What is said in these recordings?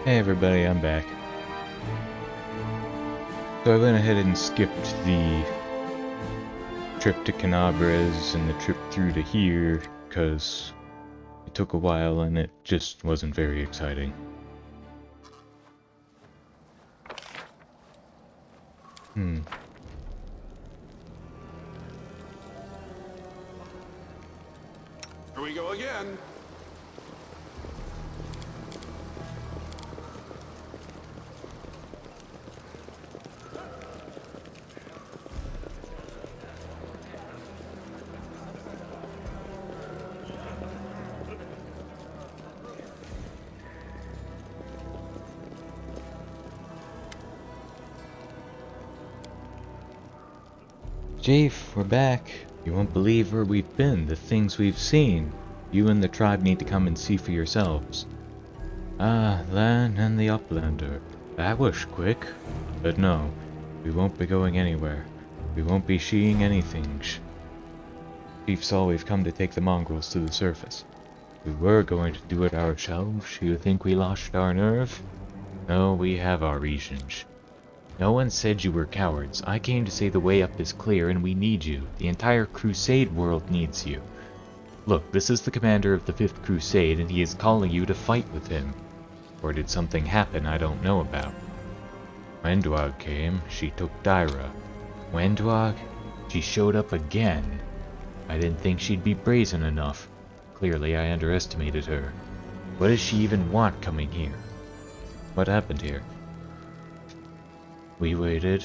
Hey everybody, I'm back. So I went ahead and skipped the trip to Canabres and the trip through to here, because it took a while and it just wasn't very exciting. Here we go again. Chief, we're back. You won't believe where we've been, the things we've seen. You and the tribe need to come and see for yourselves. Ah, Lan and the Uplander. That was quick. But no, we won't be going anywhere. We won't be seeing anything. Chief saw we've come to take the mongrels to the surface. We were going to do it ourselves. You think we lost our nerve? No, we have our reasons. No one said you were cowards. I came to say the way up is clear and we need you. The entire Crusade world needs you. Look, this is the commander of the 5th Crusade and he is calling you to fight with him. Or did something happen I don't know about? Wendwag came, she took Dyra. Wendwag? She showed up again. I didn't think she'd be brazen enough. Clearly I underestimated her. What does she even want coming here? What happened here? We waited.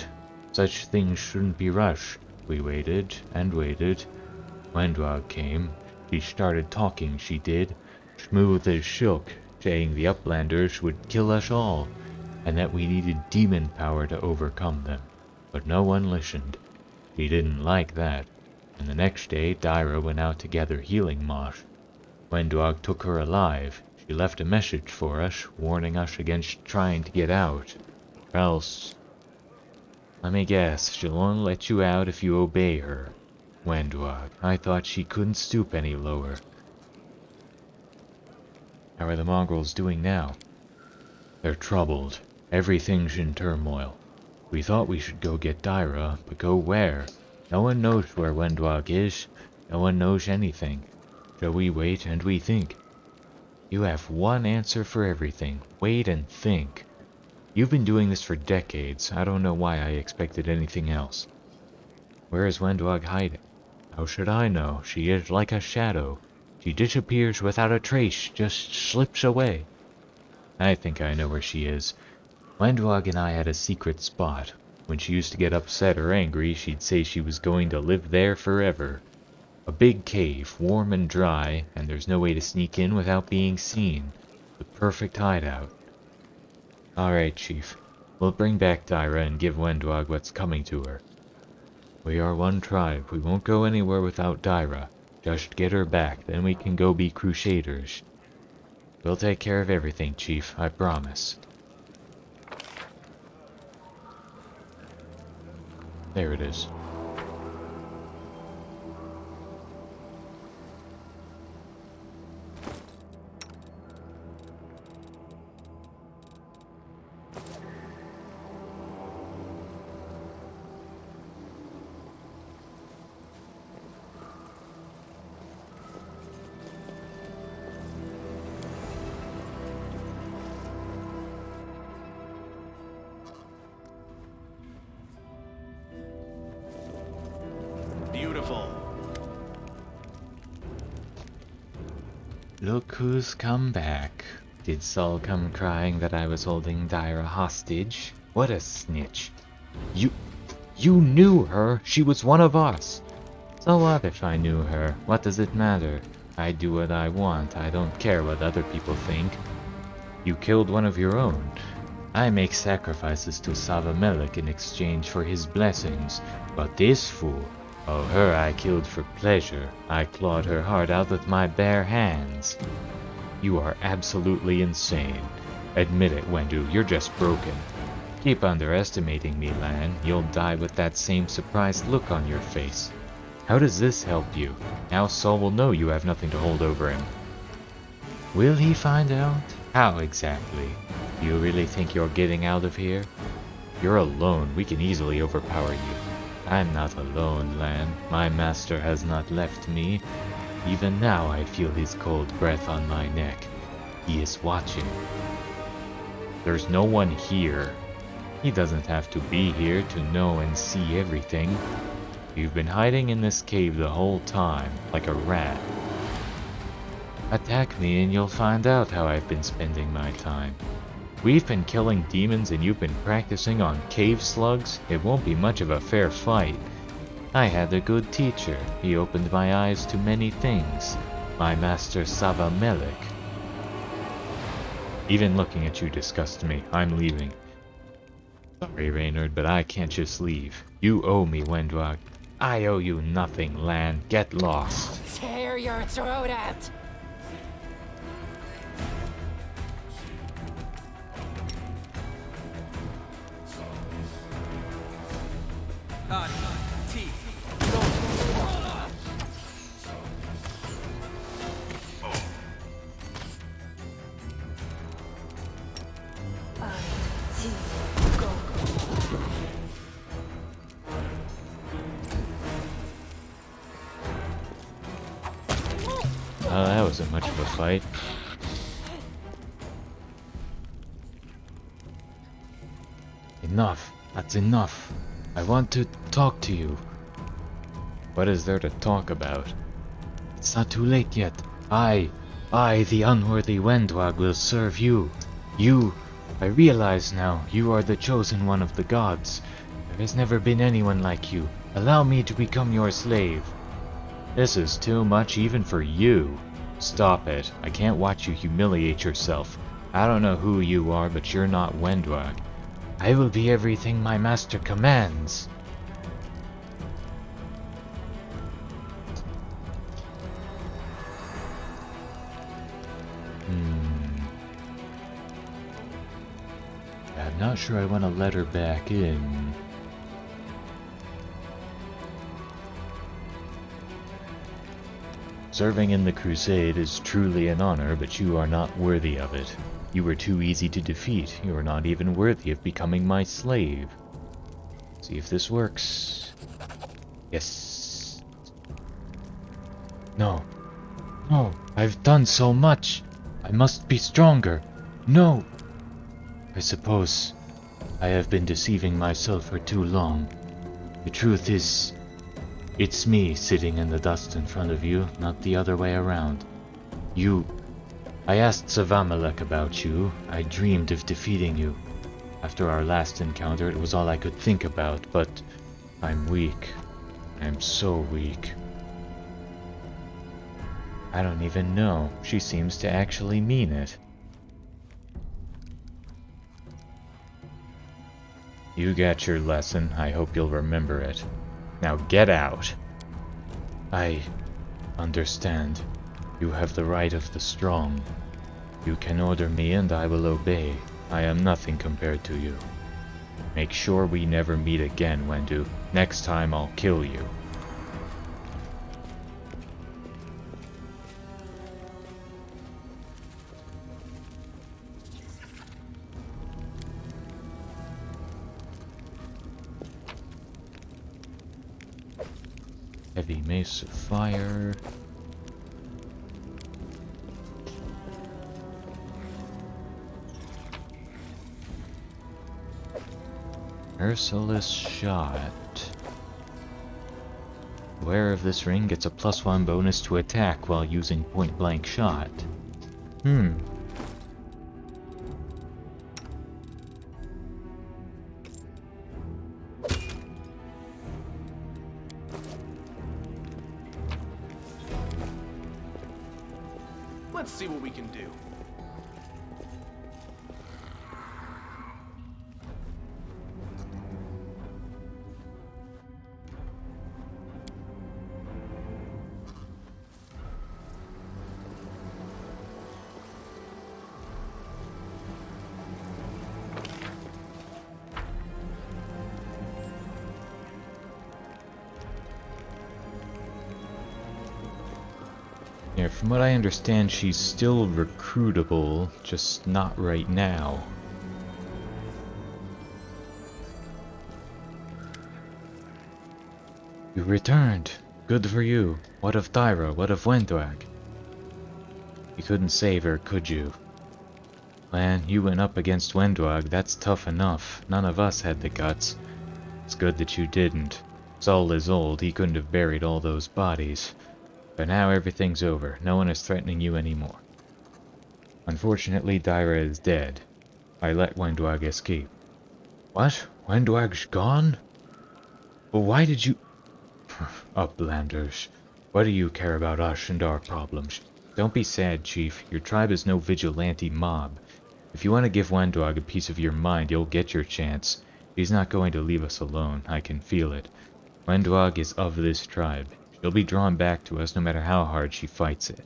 Such things shouldn't be rushed. We waited and waited. Wendwag came. She started talking, she did. Smooth as silk, saying the Uplanders would kill us all, and that we needed demon power to overcome them. But no one listened. She didn't like that. And the next day, Dyra went out to gather healing moss. Wendwag took her alive. She left a message for us, warning us against trying to get out. Or else... Let me guess, she'll only let you out if you obey her. Wendwag, I thought she couldn't stoop any lower. How are the mongrels doing now? They're troubled. Everything's in turmoil. We thought we should go get Dyra, but go where? No one knows where Wendwag is. No one knows anything. So we wait and we think. You have one answer for everything. Wait and think. You've been doing this for decades. I don't know why I expected anything else. Where is Wendwag hiding? How should I know? She is like a shadow. She disappears without a trace, just slips away. I think I know where she is. Wendwag and I had a secret spot. When she used to get upset or angry, she'd say she was going to live there forever. A big cave, warm and dry, and there's no way to sneak in without being seen. The perfect hideout. Alright, Chief. We'll bring back Dyra and give Wendwag what's coming to her. We are one tribe. We won't go anywhere without Dyra. Just get her back, then we can go be crusaders. We'll take care of everything, Chief, I promise. There it is. Beautiful. Look who's come back. Did Saul come crying that I was holding Dyra hostage? What a snitch. You knew her. She was one of us. So what if I knew her? What does it matter? I do what I want. I don't care what other people think. You killed one of your own. I make sacrifices to Savamelech in exchange for his blessings. But this fool... Oh, her I killed for pleasure. I clawed her heart out with my bare hands. You are absolutely insane. Admit it, Wendu, you're just broken. Keep underestimating me, Lan. You'll die with that same surprised look on your face. How does this help you? Now Saul will know you have nothing to hold over him. Will he find out? How exactly? You really think you're getting out of here? You're alone. We can easily overpower you. I'm not alone, Lan. My master has not left me. Even now I feel his cold breath on my neck. He is watching. There's no one here. He doesn't have to be here to know and see everything. You've been hiding in this cave the whole time, like a rat. Attack me and you'll find out how I've been spending my time. We've been killing demons and you've been practicing on cave slugs? It won't be much of a fair fight. I had a good teacher. He opened my eyes to many things. My master Sava Melek. Even looking at you disgusts me. I'm leaving. Sorry, Reynard, but I can't just leave. You owe me, Wendwag. I owe you nothing, Lan. Get lost. Tear your throat out! Oh, that wasn't much of a fight. Enough. That's enough. I want to talk to you. What is there to talk about? It's not too late yet. I, the unworthy Wendwag, will serve you. I realize now, you are the chosen one of the gods. There has never been anyone like you. Allow me to become your slave. This is too much even for you. Stop it. I can't watch you humiliate yourself. I don't know who you are, but you're not Wendwag. I will be everything my master commands. I'm not sure I want to let her back in. Serving in the crusade is truly an honor, but you are not worthy of it. You were too easy to defeat. You are not even worthy of becoming my slave. See if this works. Yes. No. No, I've done so much. I must be stronger. No. I suppose I have been deceiving myself for too long. The truth is, it's me sitting in the dust in front of you, not the other way around. I asked Savamelek about you. I dreamed of defeating you. After our last encounter, it was all I could think about, but I'm weak. I'm so weak. I don't even know. She seems to actually mean it. You got your lesson. I hope you'll remember it. Now get out. I understand. You have the right of the strong. You can order me and I will obey. I am nothing compared to you. Make sure we never meet again, Wendu. Next time I'll kill you. Heavy mace of fire. Merciless shot. Wearer of this ring gets a +1 bonus to attack while using point-blank shot. Let's see what we can do. Yeah, from what I understand, she's still recruitable, just not right now. You returned. Good for you. What of Thyra? What of Wendwag? You couldn't save her, could you? Man, you went up against Wendwag, that's tough enough. None of us had the guts. It's good that you didn't. Saul is old, he couldn't have buried all those bodies. But now everything's over, no one is threatening you anymore. Unfortunately, Thyra is dead. I let Wendwag escape. What? Wendwag's gone? Well, why did you... Uplanders. What do you care about us and our problems? Don't be sad, Chief. Your tribe is no vigilante mob. If you want to give Wendwag a piece of your mind, you'll get your chance. He's not going to leave us alone. I can feel it. Wendwag is of this tribe. She'll be drawn back to us no matter how hard she fights it.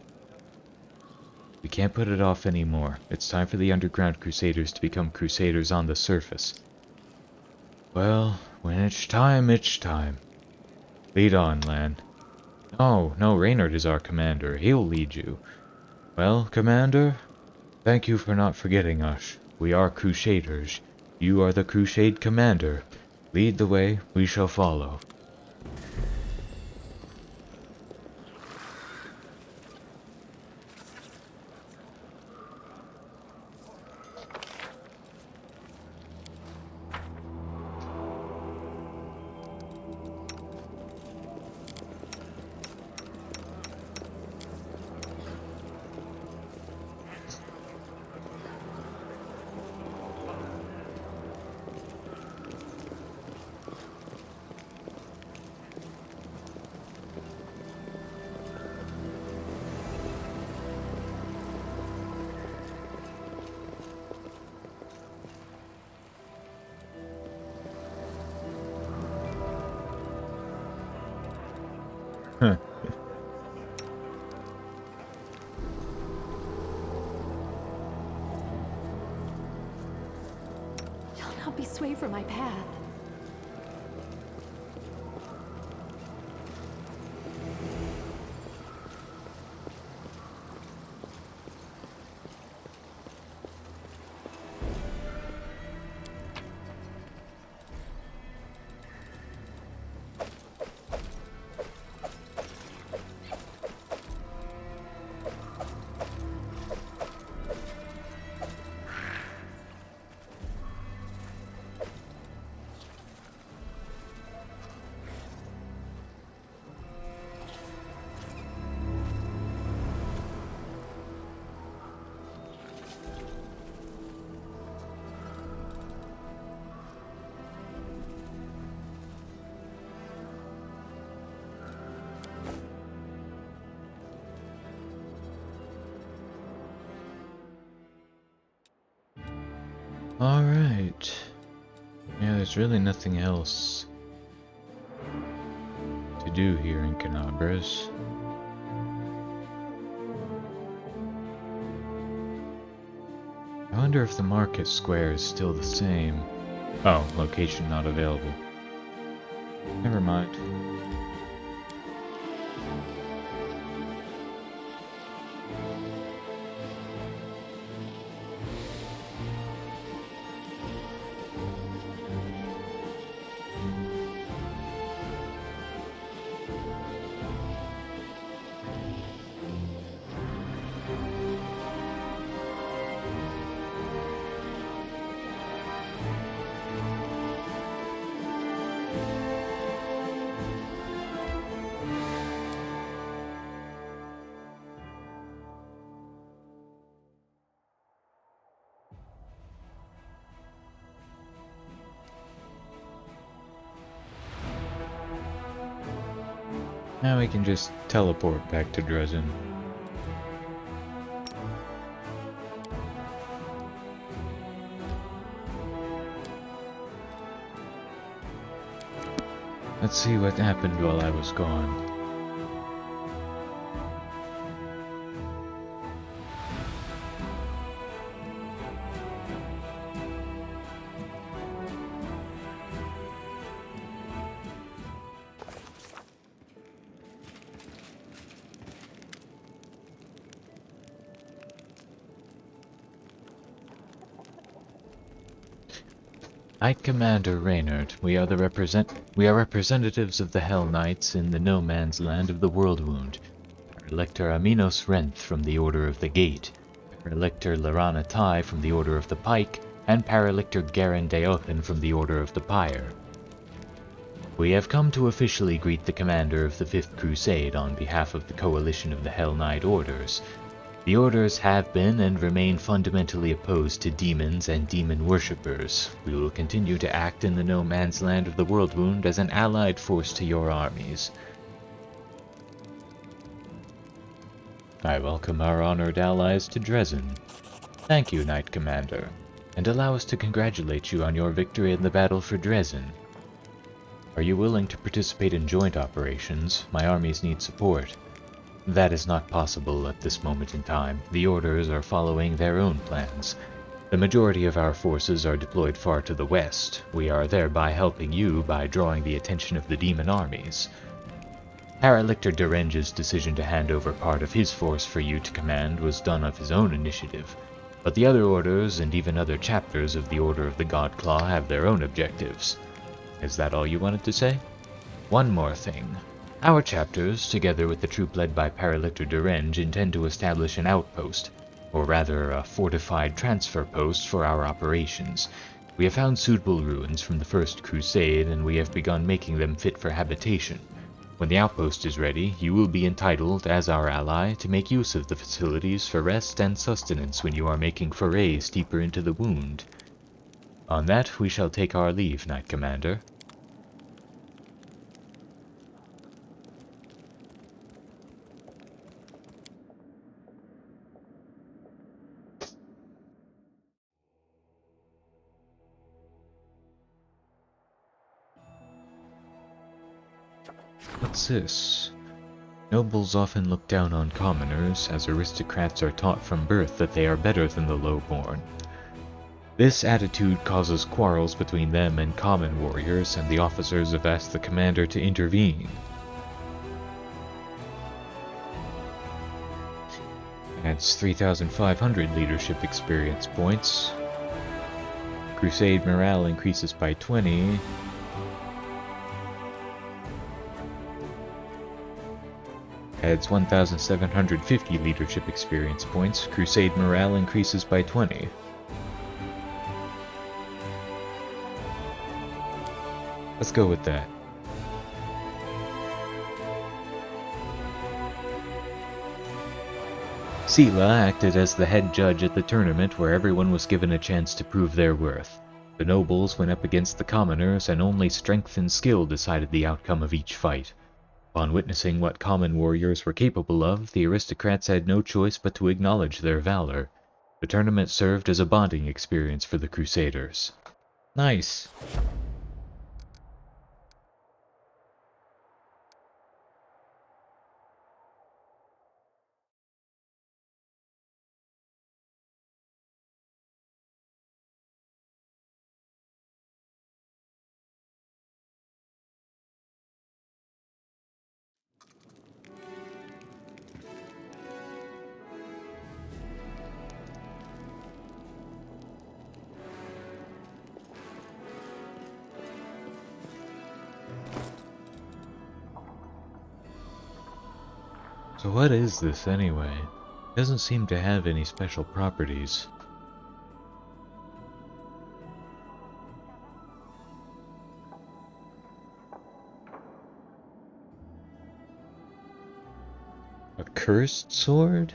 We can't put it off anymore. It's time for the underground crusaders to become crusaders on the surface. Well, when it's time, it's time. Lead on, Lan. No, Reynard is our commander. He'll lead you. Well, Commander, thank you for not forgetting us. We are Crusaders. You are the Crusade Commander. Lead the way, we shall follow. Huh. You'll not be swayed from my path. Alright. Yeah, there's really nothing else to do here in Canabras. I wonder if the market square is still the same. Oh, location not available. Never mind. Now we can just teleport back to Dresden. Let's see what happened while I was gone. Knight Commander Reynard, we are representatives of the Hell Knights in the no man's land of the Worldwound. Elector Aminos Renth from the Order of the Gate, Paralictor Lorana Tai from the Order of the Pike, and Paralictor Garen Deothan from the Order of the Pyre. We have come to officially greet the commander of the Fifth Crusade on behalf of the coalition of the Hell Knight Orders. The Orders have been and remain fundamentally opposed to demons and demon worshippers. We will continue to act in the no man's land of the Worldwound as an allied force to your armies. I welcome our honored allies to Dresden. Thank you, Knight Commander, and allow us to congratulate you on your victory in the battle for Dresden. Are you willing to participate in joint operations? My armies need support. That is not possible at this moment in time. The Orders are following their own plans. The majority of our forces are deployed far to the west. We are thereby helping you by drawing the attention of the demon armies. Paralictor Derenge's decision to hand over part of his force for you to command was done of his own initiative, but the other orders and even other chapters of the Order of the Godclaw have their own objectives. Is that all you wanted to say? One more thing. Our chapters, together with the troop led by Paralictor Derenge, intend to establish an outpost, or rather a fortified transfer post for our operations. We have found suitable ruins from the First Crusade, and we have begun making them fit for habitation. When the outpost is ready, you will be entitled, as our ally, to make use of the facilities for rest and sustenance when you are making forays deeper into the wound. On that, we shall take our leave, Knight Commander. What's this? Nobles often look down on commoners, as aristocrats are taught from birth that they are better than the lowborn. This attitude causes quarrels between them and common warriors, and the officers have asked the commander to intervene. Adds 3,500 leadership experience points. Crusade morale increases by 20. Adds 1,750 leadership experience points. Crusade morale increases by 20. Let's go with that. Sela acted as the head judge at the tournament, where everyone was given a chance to prove their worth. The nobles went up against the commoners, and only strength and skill decided the outcome of each fight. Upon witnessing what common warriors were capable of, the aristocrats had no choice but to acknowledge their valor. The tournament served as a bonding experience for the Crusaders. Nice. So what is this anyway? It doesn't seem to have any special properties. A cursed sword?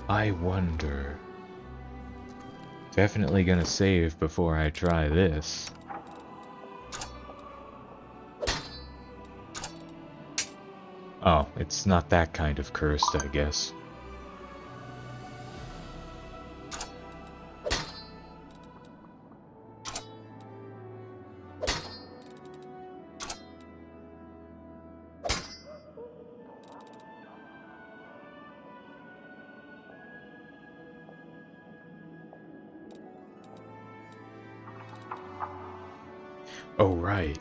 I wonder. Definitely gonna save before I try this. Oh, it's not that kind of cursed, I guess. Oh, right.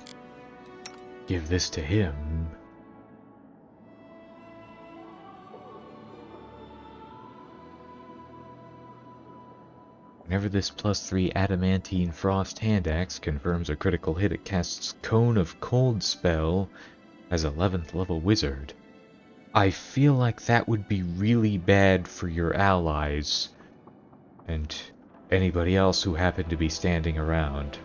Give this to him. Whenever this +3 adamantine frost hand axe confirms a critical hit, it casts Cone of Cold spell as 11th level wizard. I feel like that would be really bad for your allies and anybody else who happened to be standing around.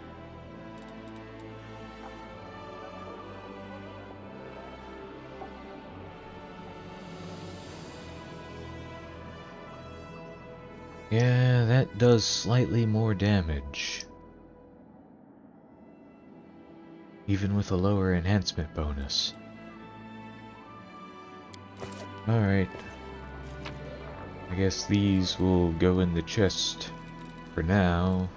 Yeah, that does slightly more damage. Even with a lower enhancement bonus. Alright. I guess these will go in the chest for now.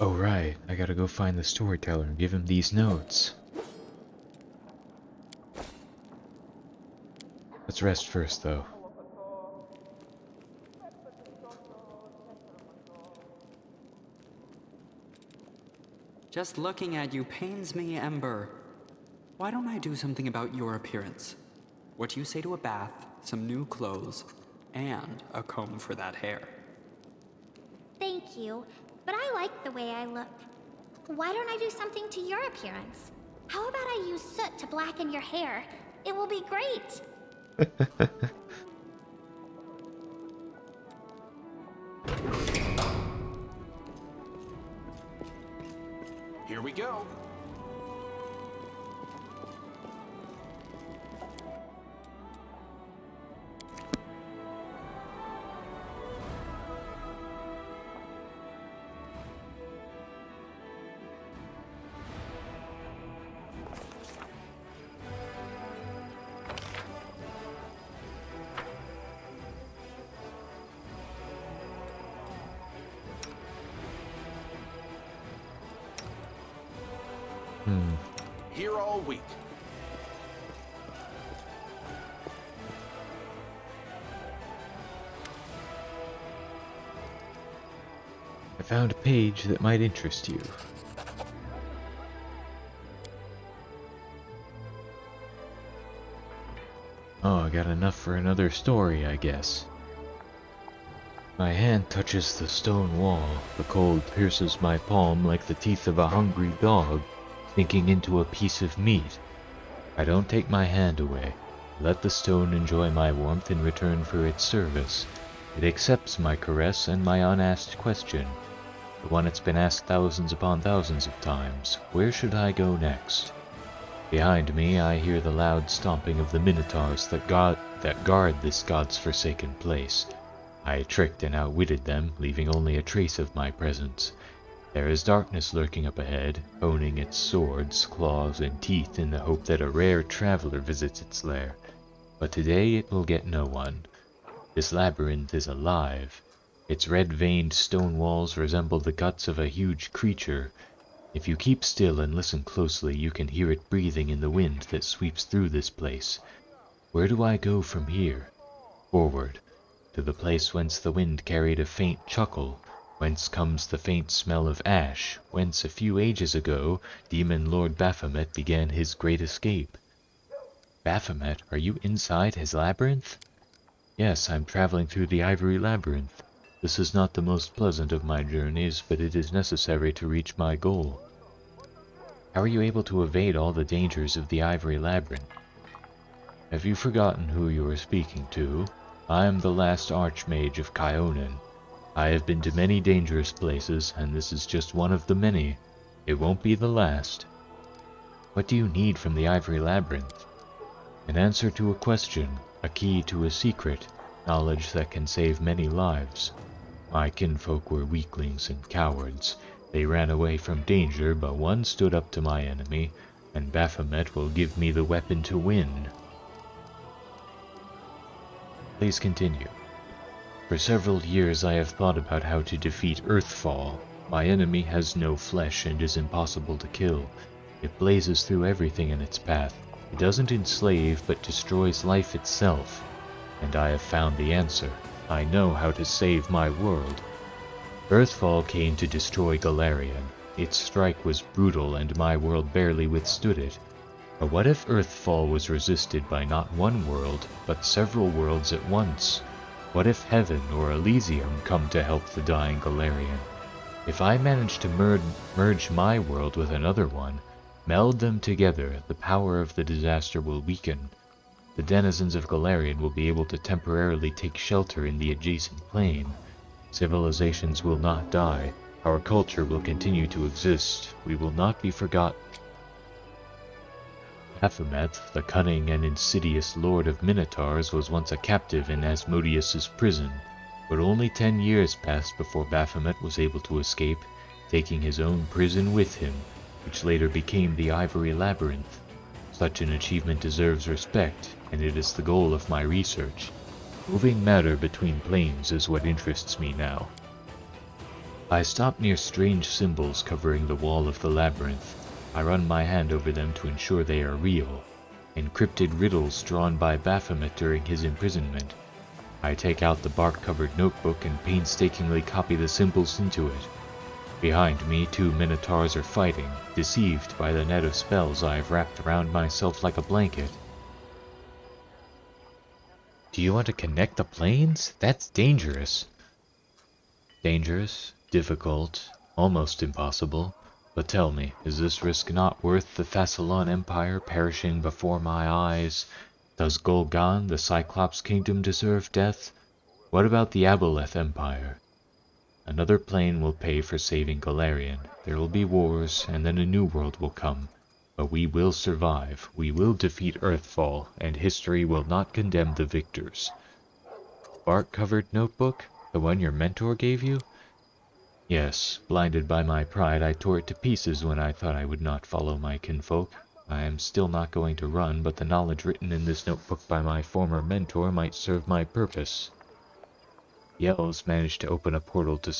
Oh right, I gotta go find the storyteller and give him these notes. Let's rest first though. Just looking at you pains me, Ember. Why don't I do something about your appearance? What do you say to a bath, some new clothes, and a comb for that hair? Thank you, but I like the way I look. Why don't I do something to your appearance? How about I use soot to blacken your hair? It will be great. Here we go. Here all week. I found a page that might interest you. Oh, I got enough for another story, I guess. My hand touches the stone wall. The cold pierces my palm like the teeth of a hungry dog, sinking into a piece of meat. I don't take my hand away. Let the stone enjoy my warmth in return for its service. It accepts my caress and my unasked question, the one it's been asked thousands upon thousands of times. Where should I go next? Behind me I hear the loud stomping of the minotaurs that guard this god's forsaken place. I tricked and outwitted them, leaving only a trace of my presence. There is darkness lurking up ahead, honing its swords, claws, and teeth in the hope that a rare traveler visits its lair. But today it will get no one. This labyrinth is alive. Its red-veined stone walls resemble the guts of a huge creature. If you keep still and listen closely, you can hear it breathing in the wind that sweeps through this place. Where do I go from here? Forward, to the place whence the wind carried a faint chuckle, whence comes the faint smell of ash, whence a few ages ago Demon Lord Baphomet began his great escape. Baphomet, are you inside his labyrinth? Yes, I'm traveling through the Ivory Labyrinth. This is not the most pleasant of my journeys, but it is necessary to reach my goal. How are you able to evade all the dangers of the Ivory Labyrinth? Have you forgotten who you are speaking to? I am the last Archmage of Kyonin. I have been to many dangerous places, and this is just one of the many. It won't be the last. What do you need from the Ivory Labyrinth? An answer to a question, a key to a secret, knowledge that can save many lives. My kinfolk were weaklings and cowards. They ran away from danger, but one stood up to my enemy, and Baphomet will give me the weapon to win. Please continue. For several years I have thought about how to defeat Earthfall. My enemy has no flesh and is impossible to kill. It blazes through everything in its path. It doesn't enslave, but destroys life itself. And I have found the answer. I know how to save my world. Earthfall came to destroy Galarian. Its strike was brutal and my world barely withstood it. But what if Earthfall was resisted by not one world, but several worlds at once? What if Heaven or Elysium come to help the dying Galarian? If I manage to merge my world with another one, meld them together, the power of the disaster will weaken. The denizens of Galarian will be able to temporarily take shelter in the adjacent plane. Civilizations will not die. Our culture will continue to exist. We will not be forgotten. Baphomet, the cunning and insidious lord of Minotaurs, was once a captive in Asmodeus's prison, but only 10 years passed before Baphomet was able to escape, taking his own prison with him, which later became the Ivory Labyrinth. Such an achievement deserves respect, and it is the goal of my research. Moving matter between planes is what interests me now. I stop near strange symbols covering the wall of the labyrinth. I run my hand over them to ensure they are real. Encrypted riddles drawn by Baphomet during his imprisonment. I take out the bark-covered notebook and painstakingly copy the symbols into it. Behind me, 2 Minotaurs are fighting, deceived by the net of spells I have wrapped around myself like a blanket. Do you want to connect the planes? That's dangerous. Dangerous, difficult, almost impossible. But tell me, is this risk not worth the Thassalon Empire perishing before my eyes? Does Golgan, the Cyclops Kingdom, deserve death? What about the Aboleth Empire? Another plane will pay for saving Galarian. There will be wars, and then a new world will come. But we will survive. We will defeat Earthfall, and history will not condemn the victors. Bark-covered notebook? The one your mentor gave you? Yes, blinded by my pride, I tore it to pieces when I thought I would not follow my kinfolk. I am still not going to run, but the knowledge written in this notebook by my former mentor might serve my purpose. The elves managed to open a portal to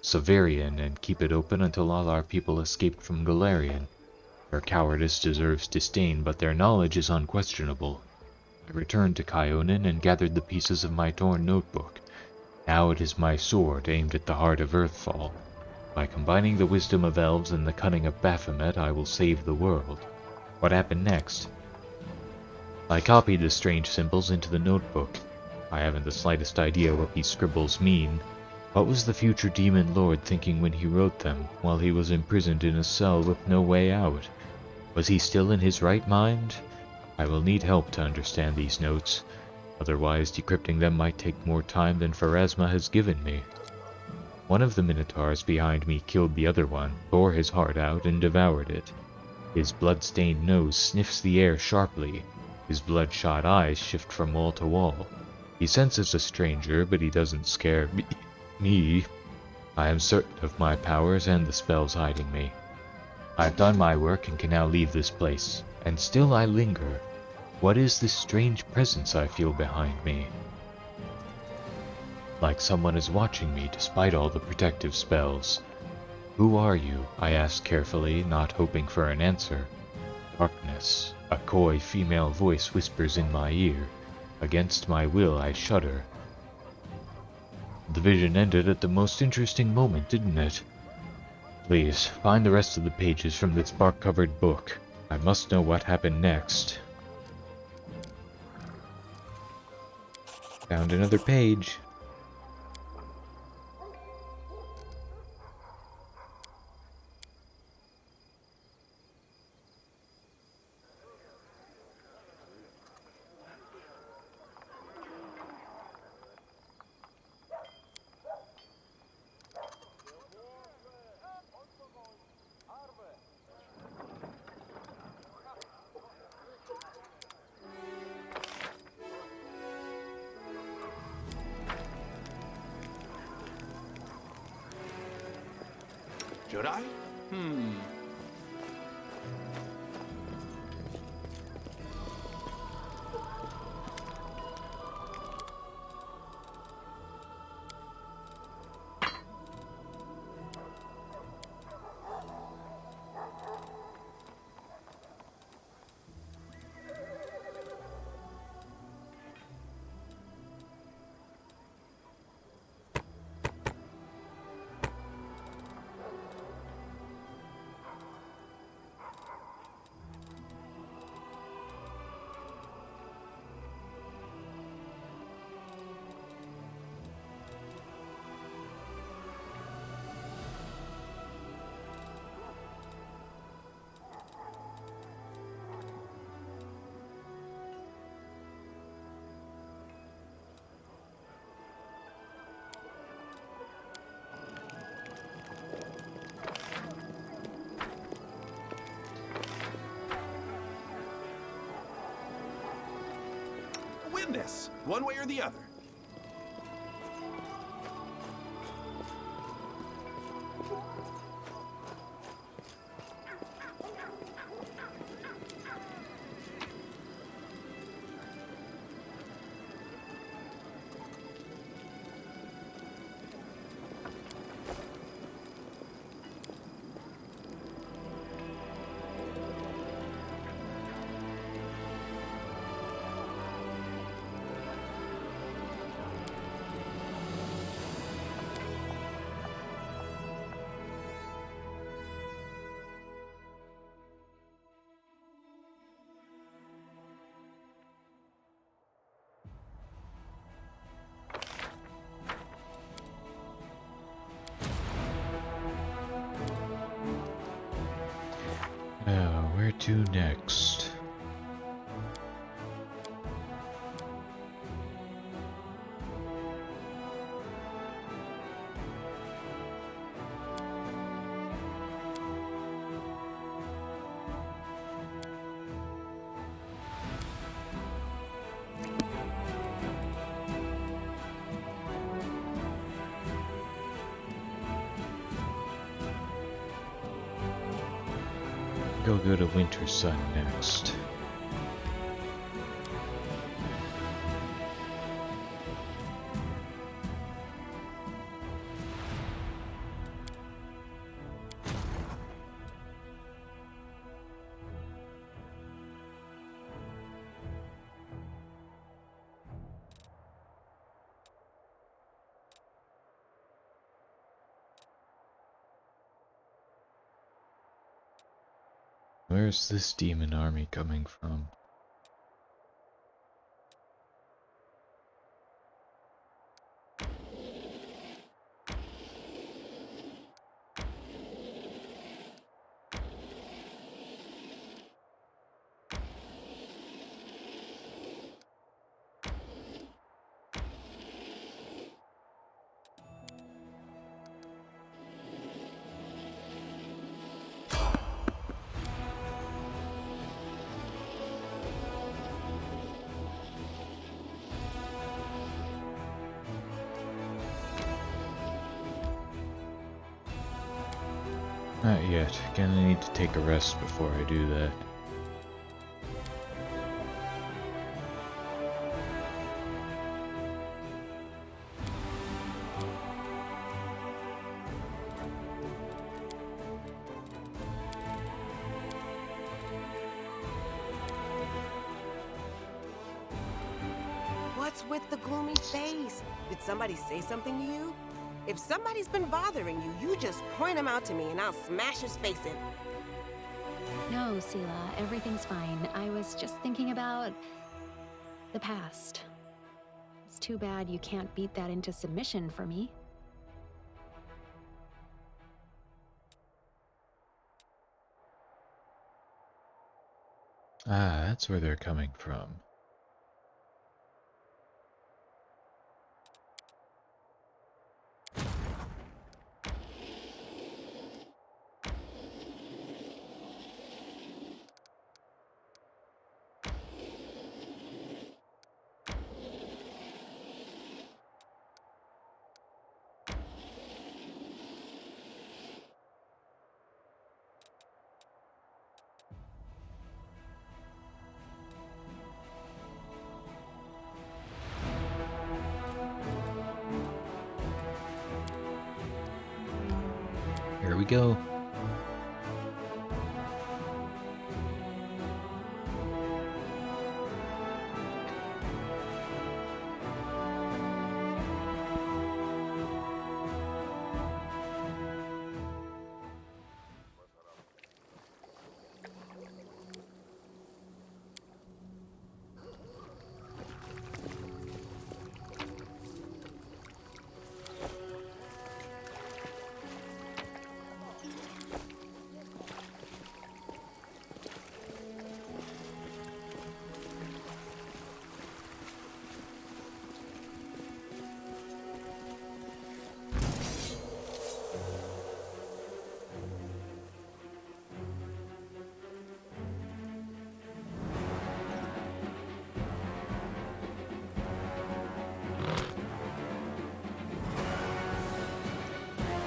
Severian and keep it open until all our people escaped from Galarian. Their cowardice deserves disdain, but their knowledge is unquestionable. I returned to Kyonin and gathered the pieces of my torn notebook. Now it is my sword aimed at the heart of Earthfall. By combining the wisdom of elves and the cunning of Baphomet, I will save the world. What happened next? I copied the strange symbols into the notebook. I haven't the slightest idea what these scribbles mean. What was the future demon lord thinking when he wrote them, while he was imprisoned in a cell with no way out? Was he still in his right mind? I will need help to understand these notes. Otherwise, decrypting them might take more time than Pharasma has given me. One of the Minotaurs behind me killed the other one, tore his heart out, and devoured it. His blood-stained nose sniffs the air sharply. His bloodshot eyes shift from wall to wall. He senses a stranger, but he doesn't scare me. I am certain of my powers and the spells hiding me. I've done my work and can now leave this place. And still I linger. What is this strange presence I feel behind me? Like someone is watching me despite all the protective spells. Who are you? I ask carefully, not hoping for an answer. Darkness. A coy female voice whispers in my ear. Against my will, I shudder. The vision ended at the most interesting moment, didn't it? Please, find the rest of the pages from this bark-covered book. I must know what happened next. Found another page. Should I? win this, one way or the other. Now, where to next? Go to Wintersun next. Where's this demon army coming from? Not yet. Gonna need to take a rest before I do that. What's with the gloomy face? Did somebody say something to you? If somebody's been bothering you, you just point them out to me and I'll smash his face in. No, Sela, everything's fine. I was just thinking about the past. It's too bad you can't beat that into submission for me. Ah, that's where they're coming from. Here we go.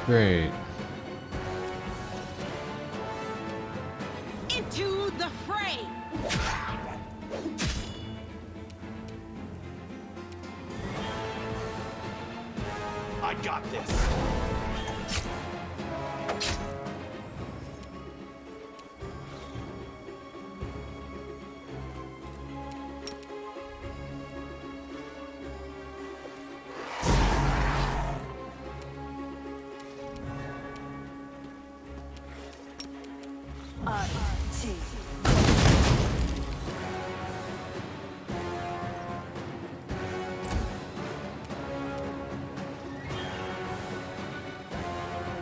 Great. Into the fray! I got this.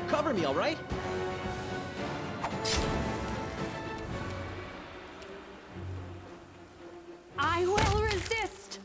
Cover me, all right? I will resist!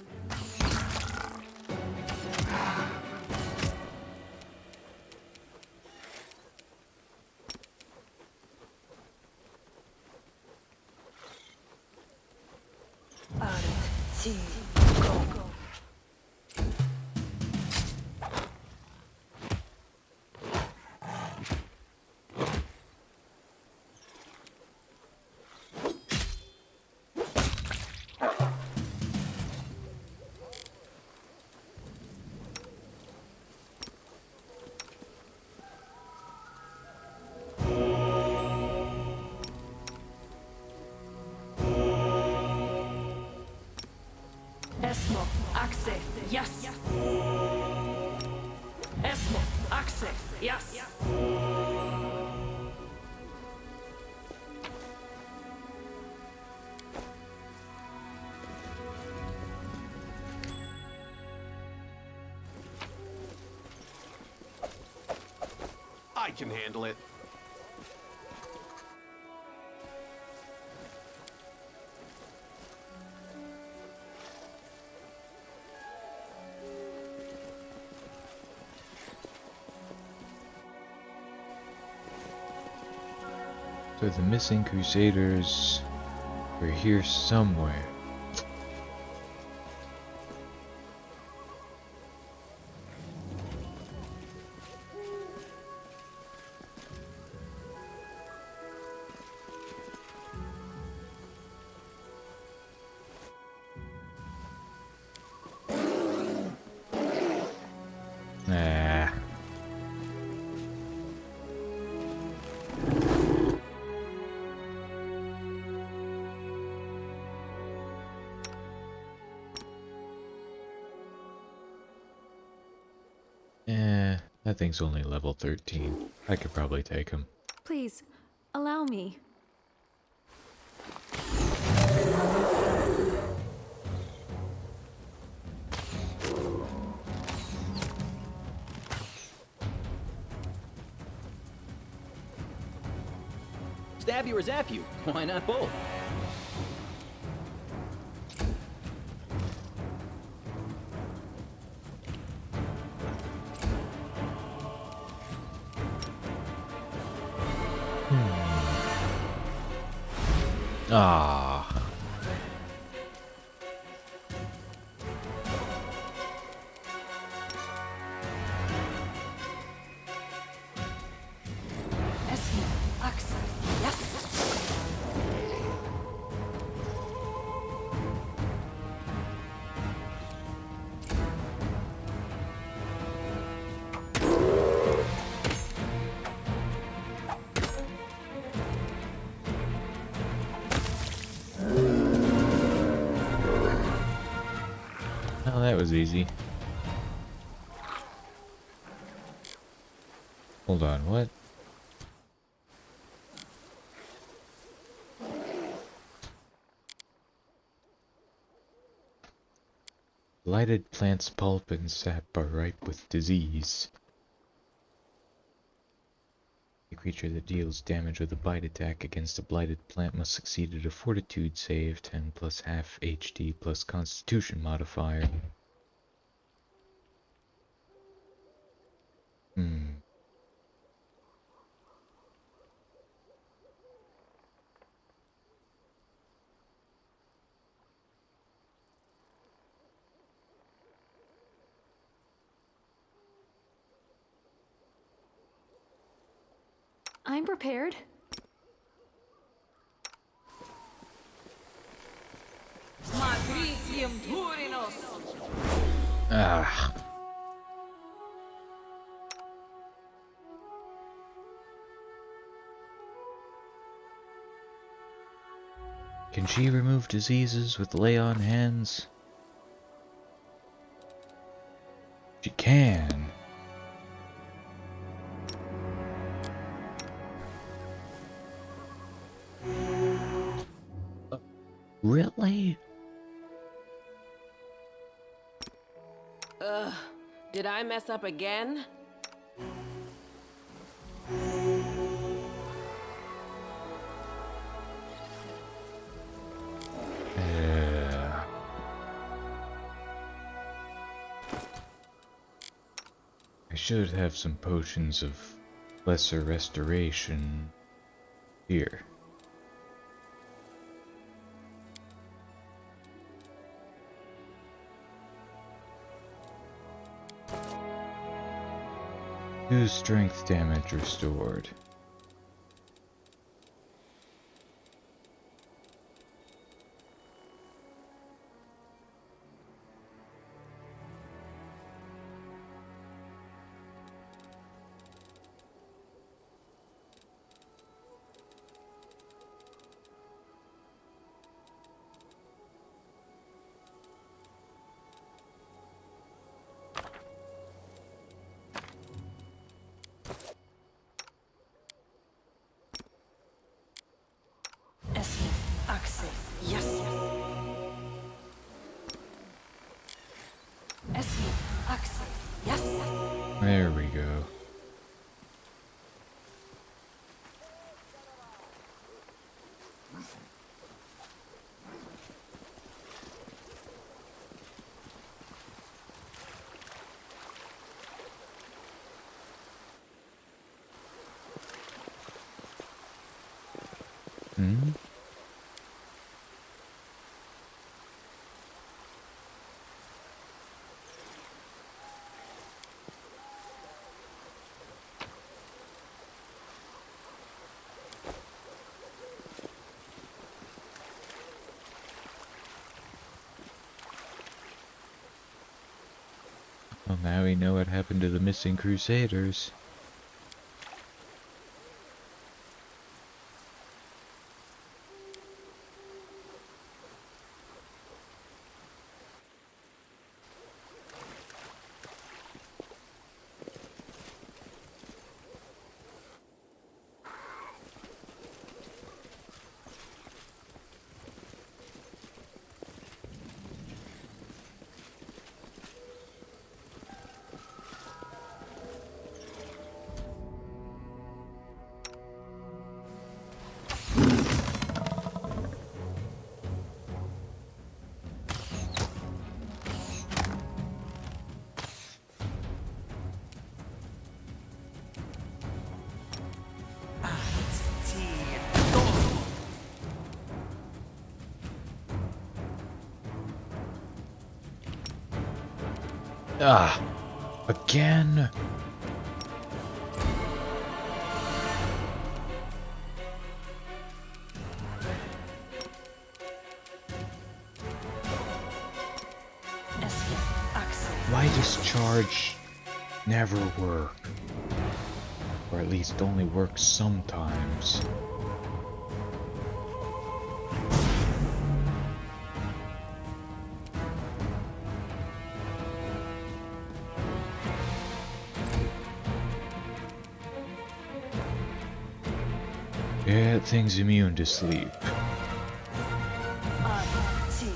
Esmo, axe, yes. Esmo, axe, yes. I can handle it. So the missing Crusaders were here somewhere. Nah. That thing's only level 13. I could probably take him. Please, allow me. Stab you or zap you? Why not both? Ah. Esmo, axe, yes. Oh, that was easy. Hold on, what? Blighted plants' pulp and sap are ripe with disease. A creature that deals damage with a bite attack against a blighted plant must succeed at a fortitude save, 10 plus half HD plus constitution modifier. I'm prepared. Matricium Turinos. Ah. Can she remove diseases with lay on hands? She can. Really? Ugh, did I mess up again? I should have some potions of lesser restoration here. Two strength damage restored. Esmo. Axe. Yes. Esmo. Axe. Yes. There we go. Hmm? Well, now we know what happened to the missing Crusaders. Ah! Again? Esmo. Axe. Why does charge never work? Or at least only works sometimes. Yeah, that thing's immune to sleep. Anti.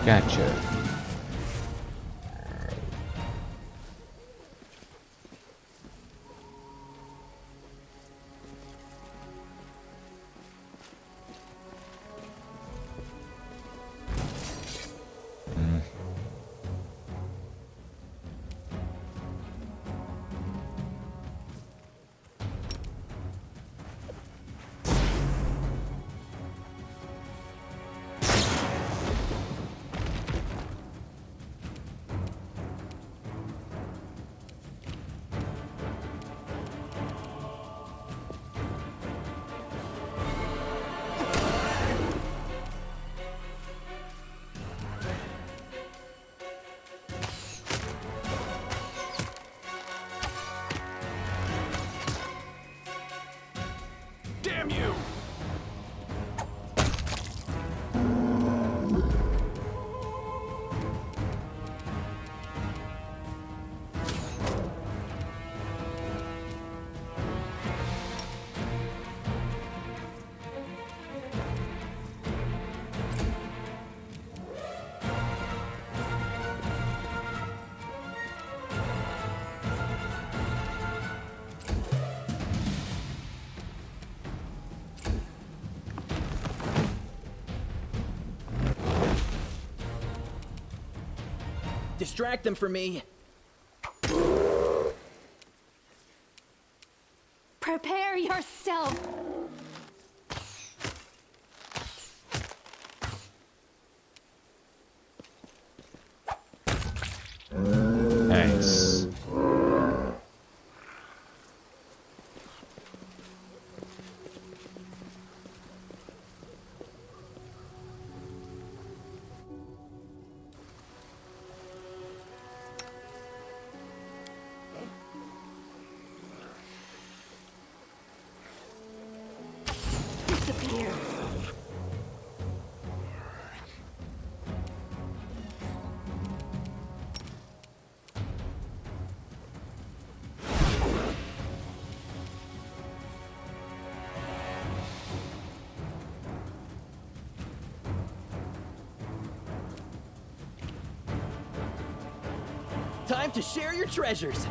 Gotcha. Distract them for me. Prepare yourself. Nice. Disappear. Time to share your treasures.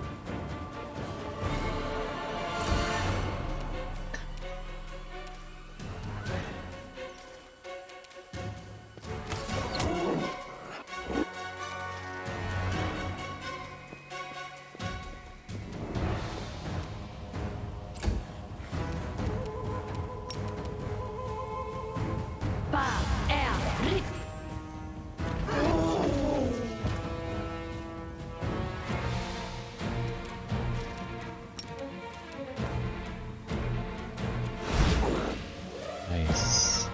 Nice.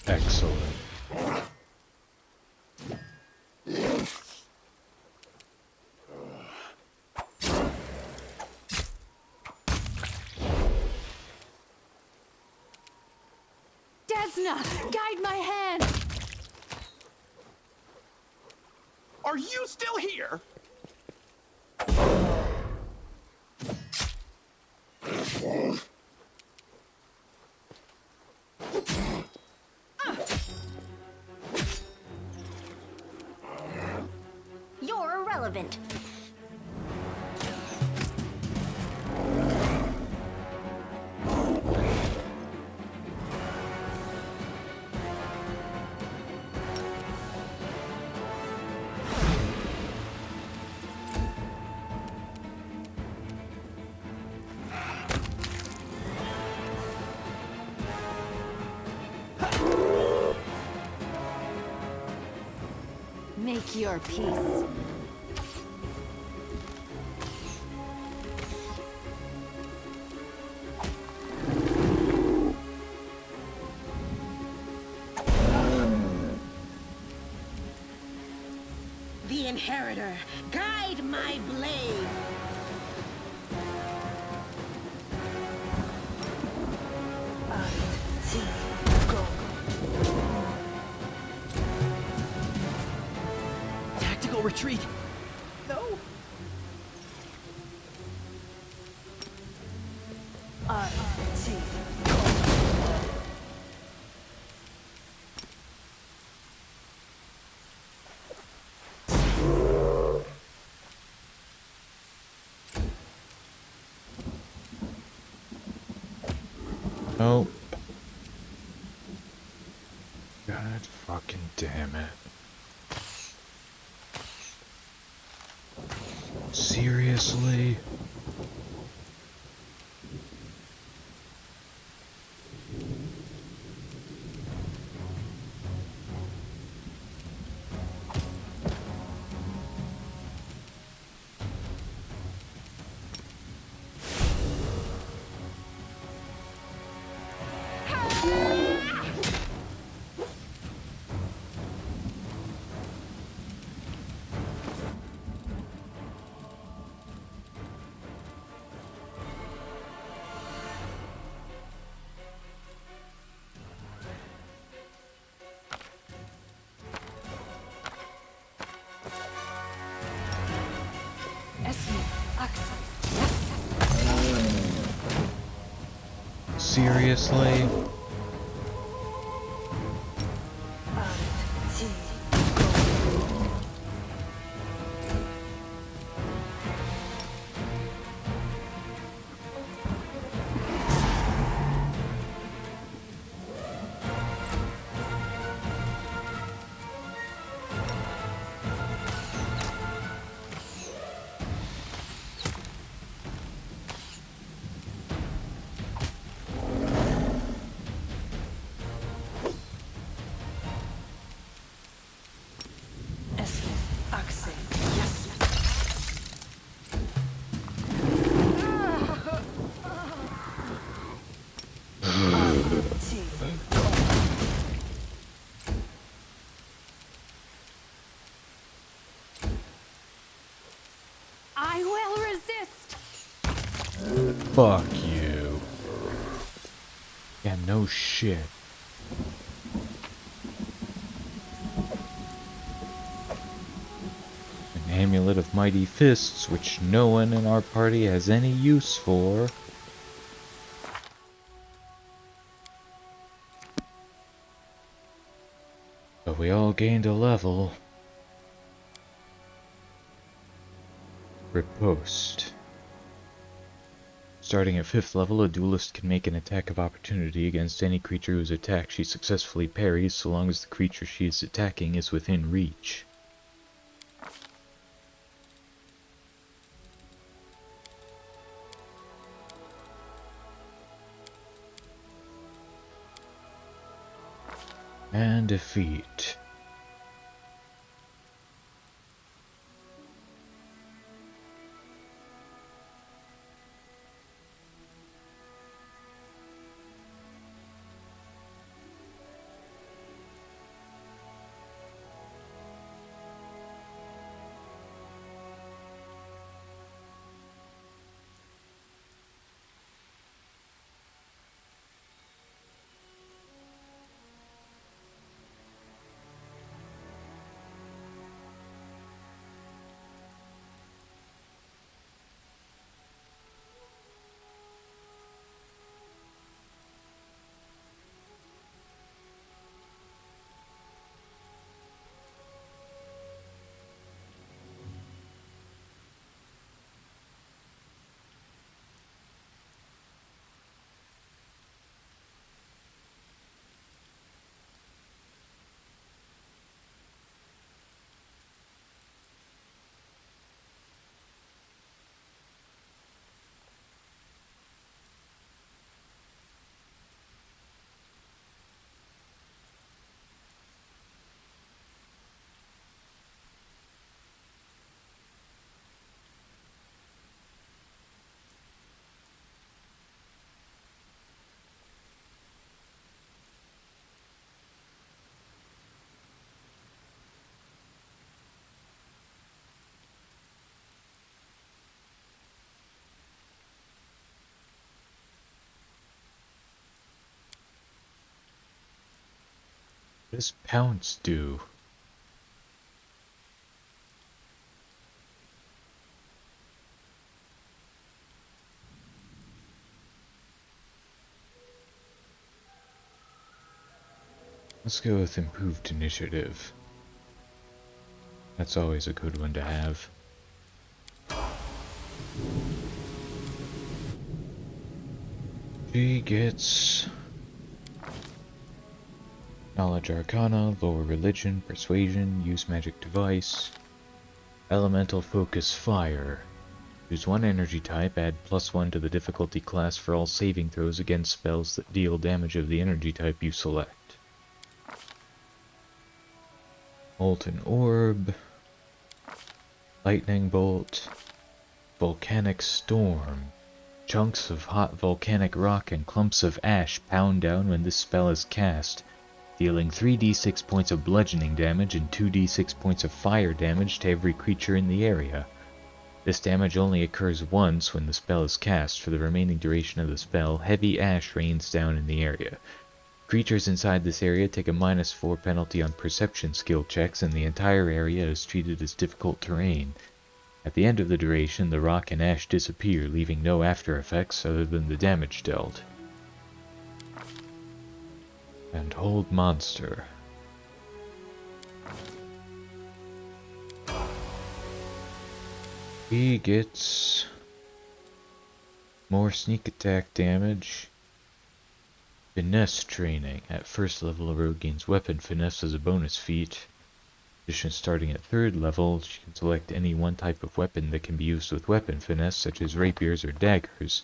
Excellent. Desna, guide my hand. Are you still here? You're irrelevant. Make your peace. The Inheritor, guide my blade. Tactical retreat. No. Nope. God fucking damn it. Seriously? Seriously? Fuck you. Yeah, no shit. An amulet of mighty fists, which no one in our party has any use for. But we all gained a level. Riposte. Starting at 5th level, a duelist can make an attack of opportunity against any creature whose attack she successfully parries, so long as the creature she is attacking is within reach. And defeat. What does pounce do? Let's go with improved initiative. That's always a good one to have. She gets Knowledge Arcana, Lower Religion, Persuasion, Use Magic Device, Elemental Focus Fire. Choose one energy type, add +1 to the difficulty class for all saving throws against spells that deal damage of the energy type you select. Molten Orb, Lightning Bolt, Volcanic Storm. Chunks of hot volcanic rock and clumps of ash pound down when this spell is cast, dealing 3d6 points of bludgeoning damage and 2d6 points of fire damage to every creature in the area. This damage only occurs once when the spell is cast. For the remaining duration of the spell, heavy ash rains down in the area. Creatures inside this area take a -4 penalty on perception skill checks, and the entire area is treated as difficult terrain. At the end of the duration, the rock and ash disappear, leaving no after effects other than the damage dealt. And hold monster. He gets more sneak attack damage. Finesse training. At 1st level, a rogue gains weapon finesse as a bonus feat. In addition, starting at 3rd level, she can select any one type of weapon that can be used with weapon finesse, such as rapiers or daggers.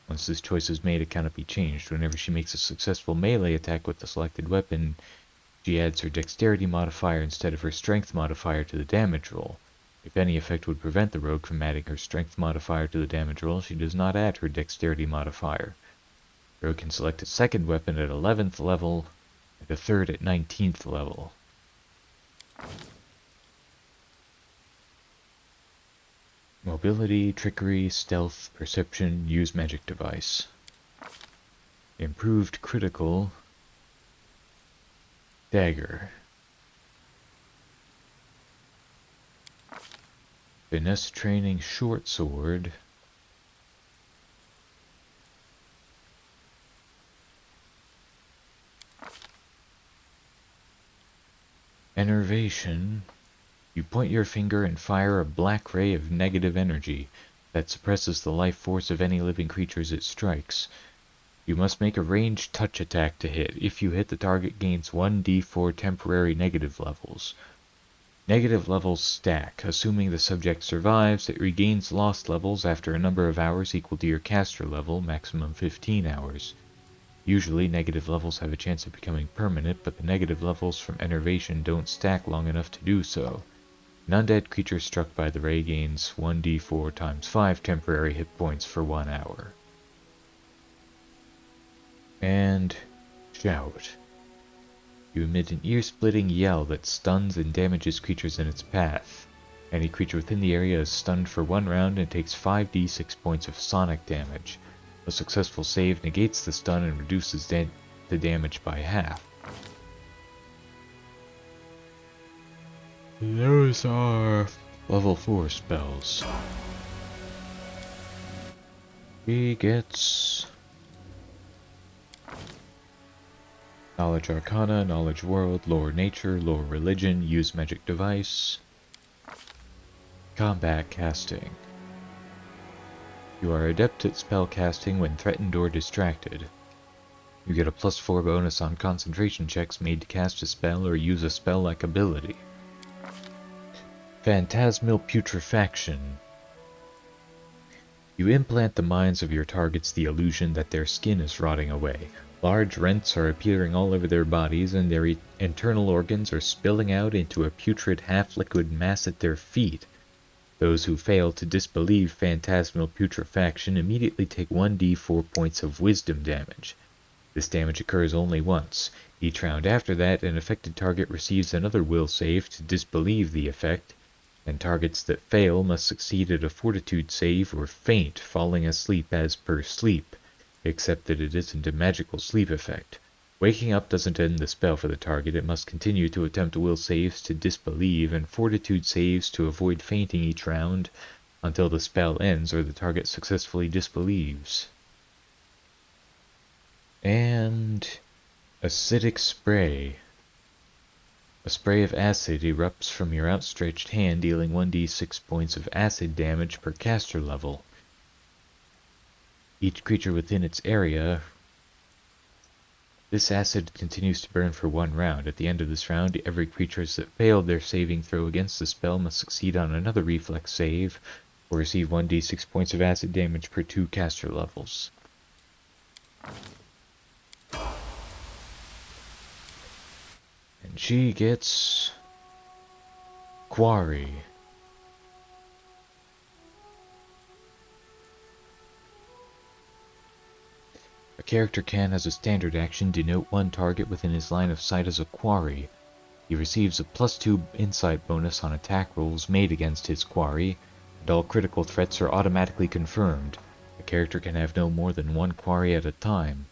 Once this choice is made, it cannot be changed. Whenever she makes a successful melee attack with the selected weapon, she adds her dexterity modifier instead of her strength modifier to the damage roll. If any effect would prevent the rogue from adding her strength modifier to the damage roll, she does not add her dexterity modifier. The rogue can select a 2nd weapon at 11th level, and a 3rd at 19th level. Mobility, trickery, stealth, perception, use magic device. Improved critical, dagger. Finesse training, short sword. Enervation. You point your finger and fire a black ray of negative energy that suppresses the life force of any living creatures it strikes. You must make a ranged touch attack to hit. If you hit, the target gains 1d4 temporary negative levels. Negative levels stack. Assuming the subject survives, it regains lost levels after a number of hours equal to your caster level, maximum 15 hours. Usually, negative levels have a chance of becoming permanent, but the negative levels from enervation don't stack long enough to do so. An undead creature struck by the ray gains 1d4 times 5 temporary hit points for 1 hour. And shout. You emit an ear-splitting yell that stuns and damages creatures in its path. Any creature within the area is stunned for 1 round and takes 5d6 points of sonic damage. A successful save negates the stun and reduces the damage by half. Those are level 4 spells. He gets Knowledge Arcana, Knowledge World, Lore Nature, Lore Religion, Use Magic Device. Combat Casting. You are adept at spell casting when threatened or distracted. You get a +4 bonus on concentration checks made to cast a spell or use a spell-like ability. Phantasmal Putrefaction. You implant the minds of your targets the illusion that their skin is rotting away. Large rents are appearing all over their bodies, and their internal organs are spilling out into a putrid half-liquid mass at their feet. Those who fail to disbelieve phantasmal putrefaction immediately take 1d4 points of wisdom damage. This damage occurs only once. Each round after that, an affected target receives another will save to disbelieve the effect, and targets that fail must succeed at a fortitude save or faint, falling asleep as per sleep, except that it isn't a magical sleep effect. Waking up doesn't end the spell for the target. It must continue to attempt will saves to disbelieve and fortitude saves to avoid fainting each round until the spell ends or the target successfully disbelieves. And acidic spray. A spray of acid erupts from your outstretched hand, dealing 1d6 points of acid damage per caster level. Each creature within its area. This acid continues to burn for 1 round. At the end of this round, every creature that failed their saving throw against the spell must succeed on another reflex save, or receive 1d6 points of acid damage per 2 caster levels. And she gets Quarry. A character can, as a standard action, denote one target within his line of sight as a quarry. He receives a +2 insight bonus on attack rolls made against his quarry, and all critical threats are automatically confirmed. A character can have no more than one quarry at a time.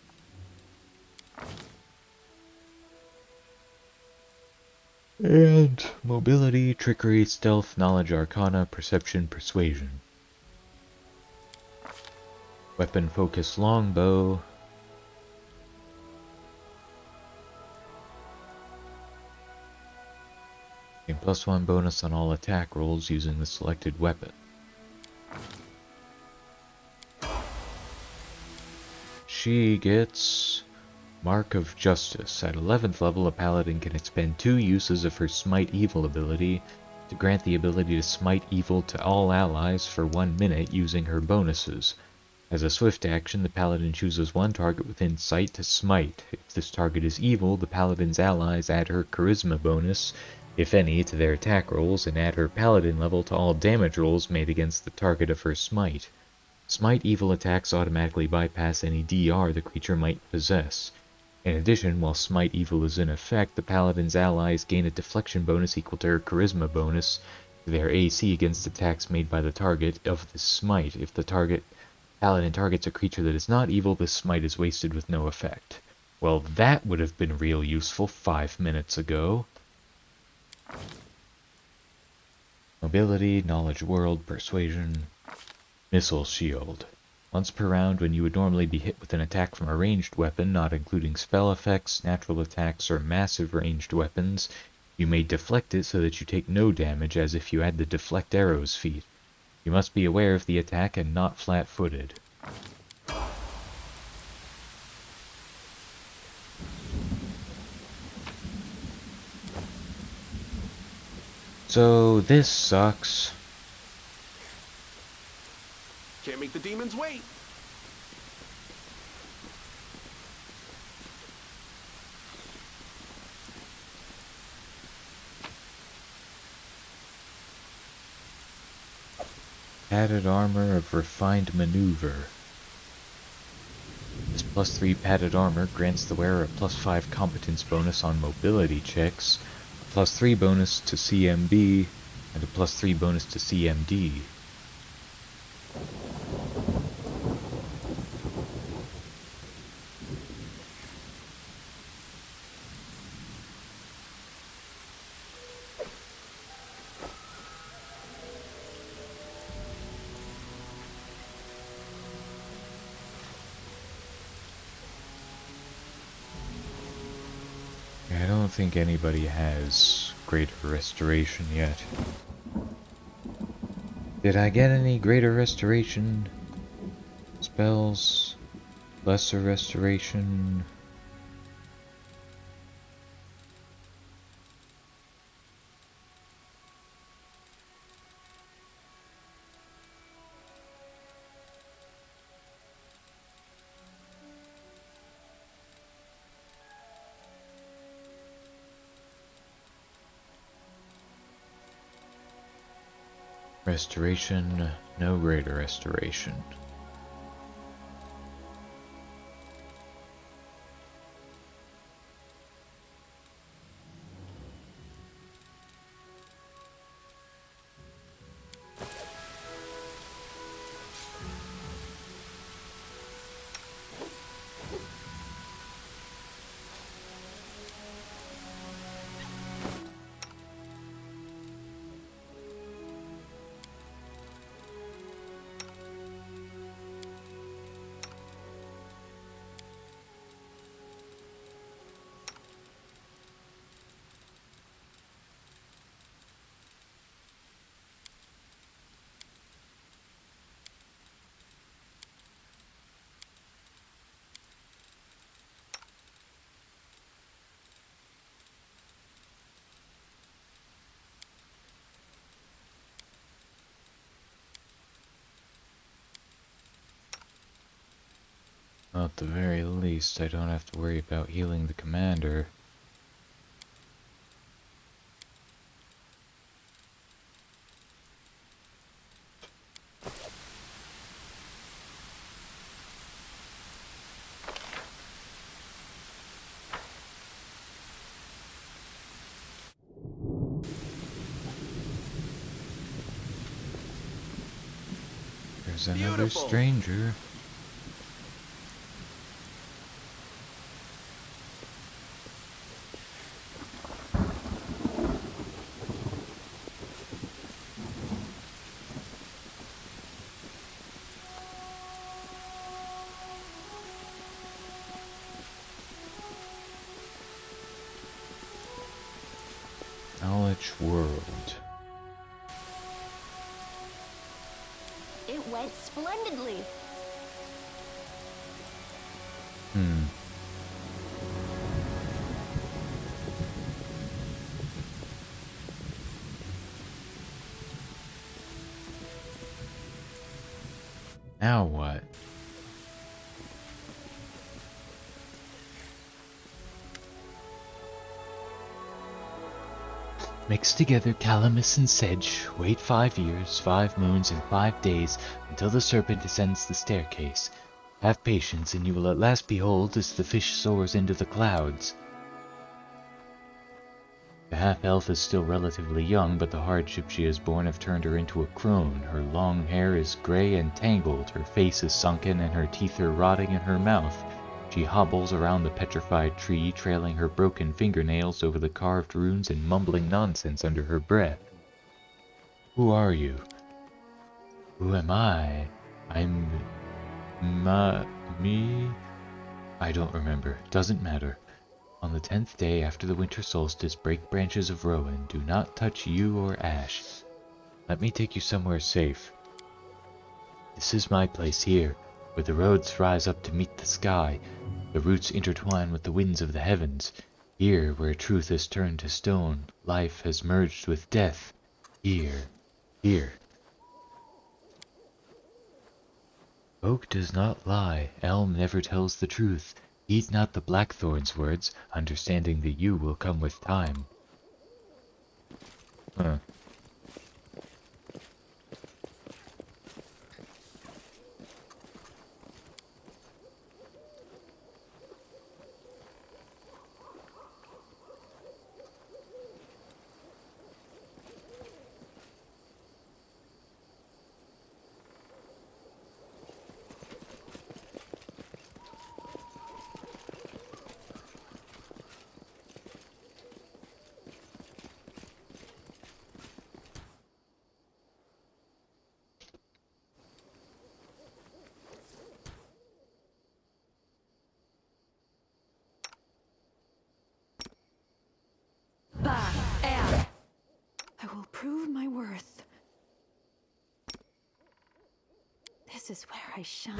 And mobility, trickery, stealth, knowledge, arcana, perception, persuasion. Weapon focus longbow. Gain +1 bonus on all attack rolls using the selected weapon. She gets Mark of Justice. At 11th level, a paladin can expend 2 uses of her Smite Evil ability to grant the ability to smite evil to all allies for 1 minute using her bonuses. As a swift action, the paladin chooses one target within sight to smite. If this target is evil, the paladin's allies add her charisma bonus, if any, to their attack rolls, and add her paladin level to all damage rolls made against the target of her smite. Smite evil attacks automatically bypass any DR the creature might possess. In addition, while Smite Evil is in effect, the Paladin's allies gain a deflection bonus equal to her Charisma bonus, their AC against attacks made by the target of the smite. If the paladin targets a creature that is not evil, the smite is wasted with no effect. Well, that would have been real useful 5 minutes ago. Mobility, knowledge world, persuasion, missile shield. Once per round, when you would normally be hit with an attack from a ranged weapon, not including spell effects, natural attacks, or massive ranged weapons, you may deflect it so that you take no damage, as if you had the deflect arrows feat. You must be aware of the attack and not flat-footed. So this sucks. Can't make the demons wait. Padded armor of refined maneuver. This +3 padded armor grants the wearer a +5 competence bonus on mobility checks, a +3 bonus to CMB, and a +3 bonus to CMD. I don't think anybody has greater restoration yet. Did I get any greater restoration spells? Lesser restoration? Restoration, no greater restoration. Well, at the very least, I don't have to worry about healing the commander. There's another Beautiful. stranger. Knowledge world. It went splendidly. Now what? Mix together calamus and sedge. Wait 5 years, 5 moons, and 5 days until the serpent descends the staircase. Have patience, and you will at last behold as the fish soars into the clouds. The half-elf is still relatively young, but the hardships she has borne have turned her into a crone. Her long hair is gray and tangled, her face is sunken, and her teeth are rotting in her mouth. She hobbles around the petrified tree, trailing her broken fingernails over the carved runes and mumbling nonsense under her breath. Who are you? Who am I? Me? I don't remember. Doesn't matter. On the 10th day after the winter solstice, break branches of rowan. Do not touch yew or ash. Let me take you somewhere safe. This is my place here, where the roads rise up to meet the sky. The roots intertwine with the winds of the heavens. Here, where truth has turned to stone, life has merged with death. Here. Oak does not lie. Elm never tells the truth. Heed not the blackthorn's words, understanding that you will come with time. Huh. I will prove my worth. This is where I shine.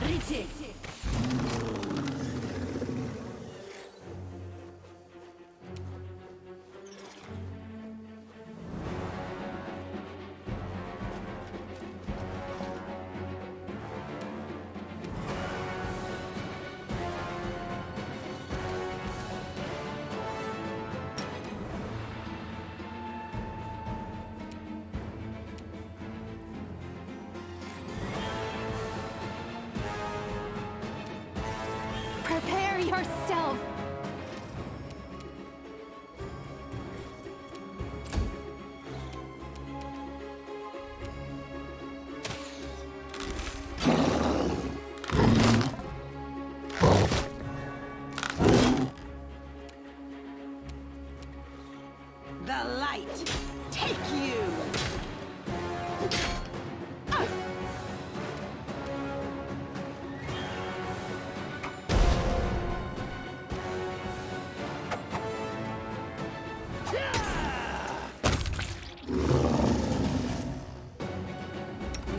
Prepare yourself! The light, take you!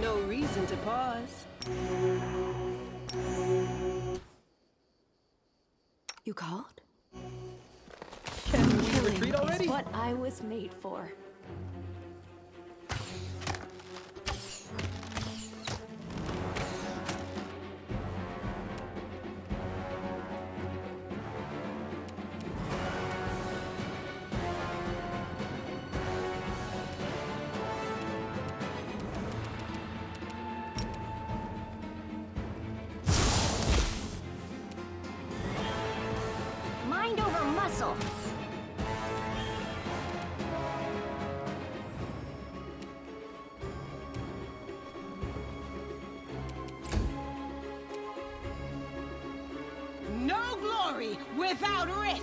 No reason to pause. You called? Can we Killing retreat is already? what I was made for. Mind over muscle. No glory without risk!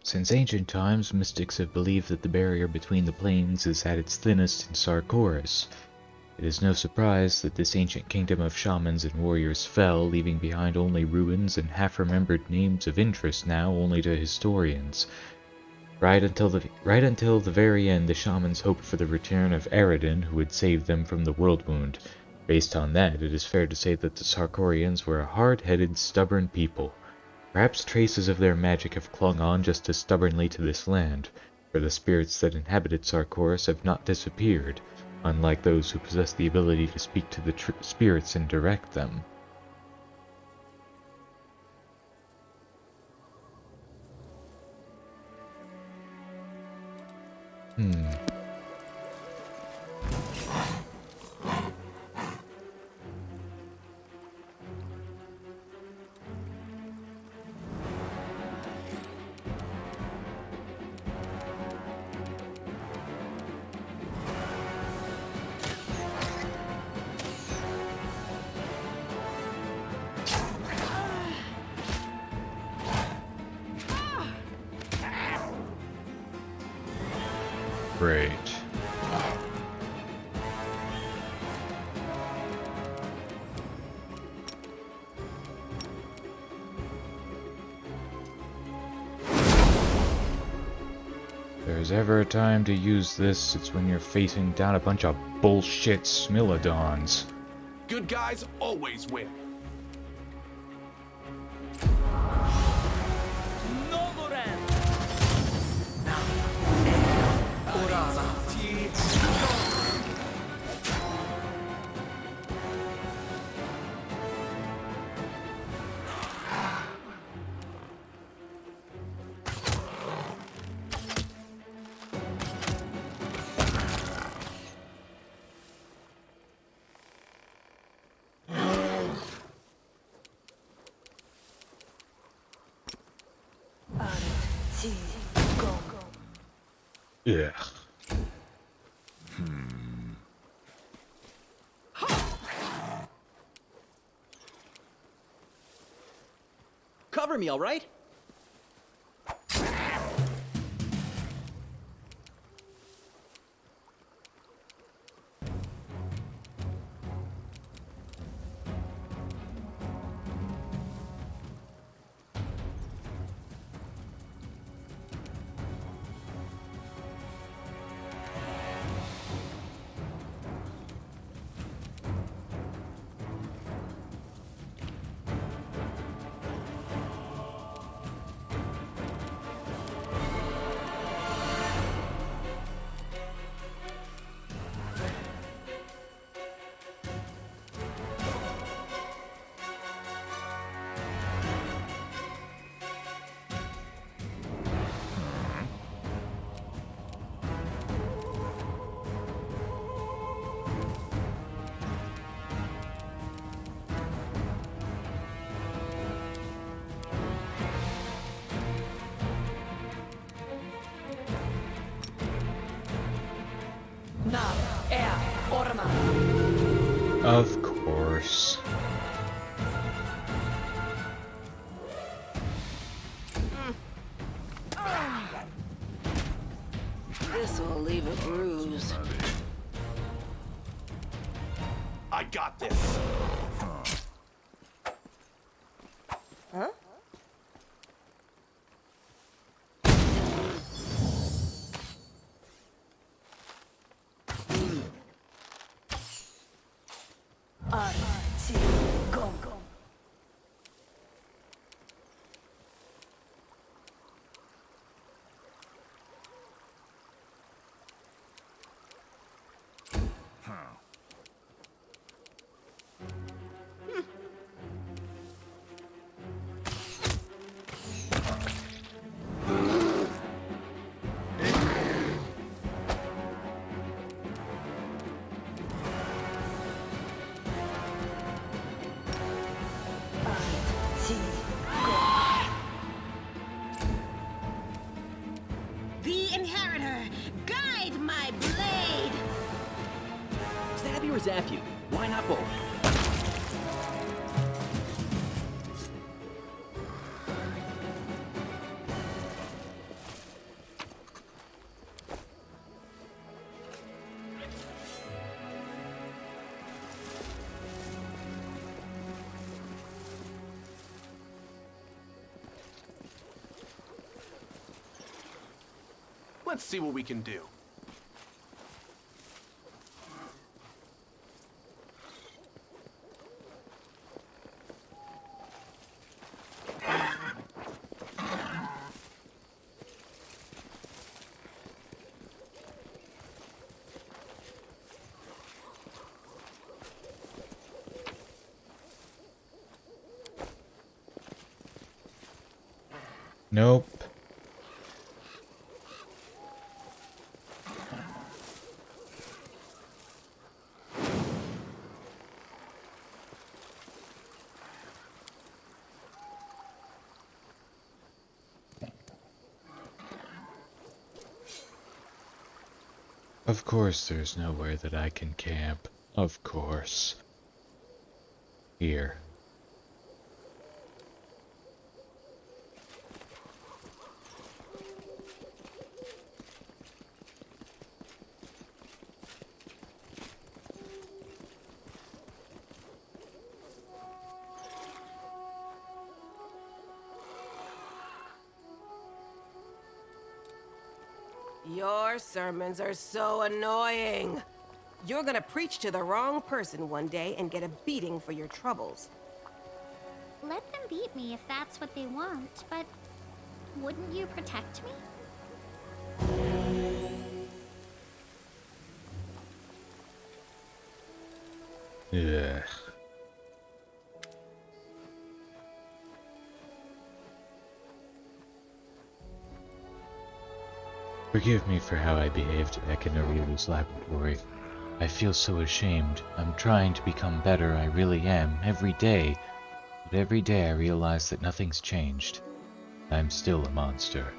Since ancient times, mystics have believed that the barrier between the planes is at its thinnest in Sarkoris. It is no surprise that this ancient kingdom of shamans and warriors fell, leaving behind only ruins and half-remembered names of interest now only to historians. Right until the very end, the shamans hoped for the return of Eridan, who would save them from the world wound. Based on that, it is fair to say that the Sarkorians were a hard-headed, stubborn people. Perhaps traces of their magic have clung on just as stubbornly to this land, for the spirits that inhabited Sarkoris have not disappeared, unlike those who possess the ability to speak to the spirits and direct them. Great. If there's ever a time to use this, it's when you're facing down a bunch of bullshit Smilodons. Good guys always win. Ugh. Cover me, all right? Of course. This will leave a bruise. I got this. Huh? The Inheritor, guide my blade! Stab you or zap you? Why not both? Let's see what we can do. Nope. Of course there's nowhere that I can camp. Of course. Here. Your sermons are so annoying. You're gonna preach to the wrong person one day and get a beating for your troubles. Let them beat me if that's what they want, but wouldn't you protect me? Ugh. Forgive me for how I behaved back in Aurelia's laboratory. I feel so ashamed. I'm trying to become better, I really am, every day. But every day I realize that nothing's changed. I'm still a monster.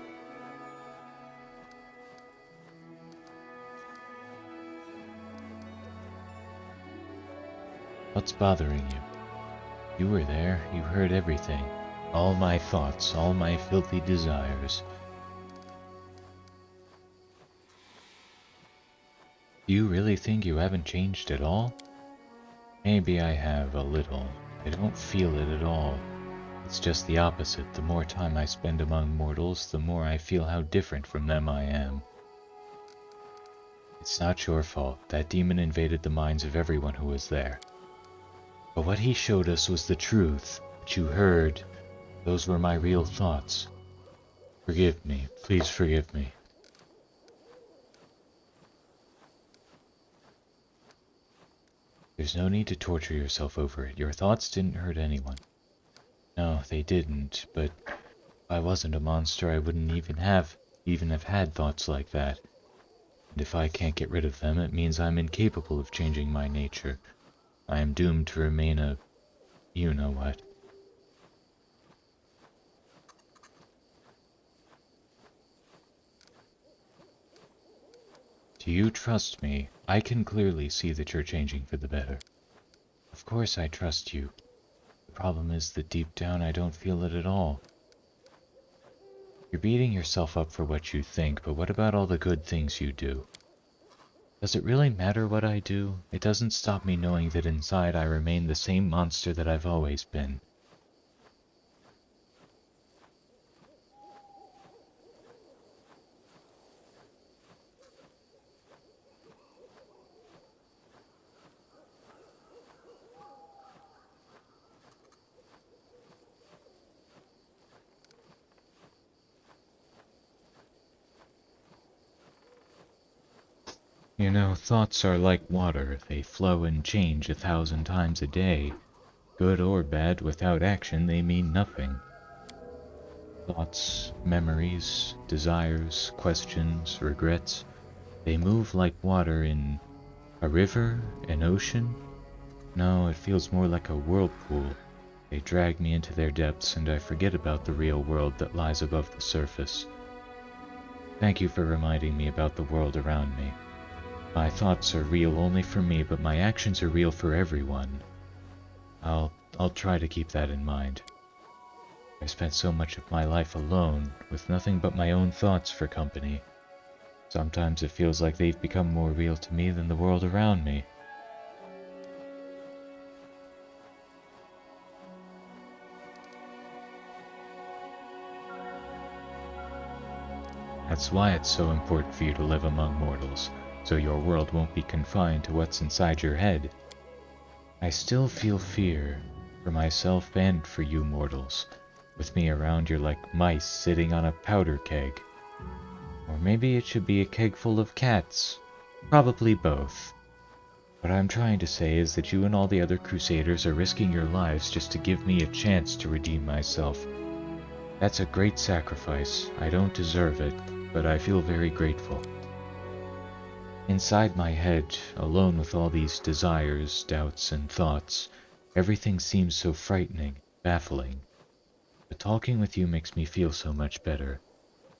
What's bothering you? You were there, you heard everything. All my thoughts, all my filthy desires. Do you really think you haven't changed at all? Maybe I have a little. I don't feel it at all. It's just the opposite. The more time I spend among mortals, the more I feel how different from them I am. It's not your fault. That demon invaded the minds of everyone who was there. But what he showed us was the truth. What you heard, those were my real thoughts. Forgive me. Please forgive me. There's no need to torture yourself over it. Your thoughts didn't hurt anyone. No, they didn't, but if I wasn't a monster, I wouldn't even have had thoughts like that. And if I can't get rid of them, it means I'm incapable of changing my nature. I am doomed to remain a you-know-what. Do you trust me? I can clearly see that you're changing for the better. Of course I trust you. The problem is that deep down I don't feel it at all. You're beating yourself up for what you think, but what about all the good things you do? Does it really matter what I do? It doesn't stop me knowing that inside I remain the same monster that I've always been. You know, thoughts are like water. They flow and change 1,000 times a day. Good or bad, without action, they mean nothing. Thoughts, memories, desires, questions, regrets, they move like water in a river, an ocean. No, it feels more like a whirlpool. They drag me into their depths, and I forget about the real world that lies above the surface. Thank you for reminding me about the world around me. My thoughts are real only for me, but my actions are real for everyone. I'll try to keep that in mind. I spent so much of my life alone, with nothing but my own thoughts for company. Sometimes it feels like they've become more real to me than the world around me. That's why it's so important for you to live among mortals, so your world won't be confined to what's inside your head. I still feel fear, for myself and for you mortals. With me around, you're like mice sitting on a powder keg. Or maybe it should be a keg full of cats. Probably both. What I'm trying to say is that you and all the other crusaders are risking your lives just to give me a chance to redeem myself. That's a great sacrifice. I don't deserve it, but I feel very grateful. Inside my head, alone with all these desires, doubts, and thoughts, everything seems so frightening, baffling. But talking with you makes me feel so much better.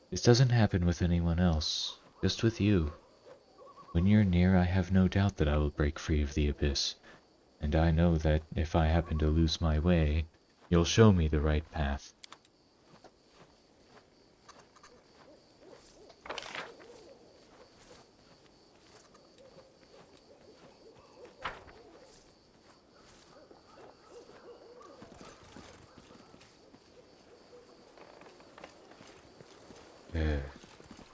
This doesn't happen with anyone else, just with you. When you're near, I have no doubt that I will break free of the abyss, and I know that if I happen to lose my way, you'll show me the right path.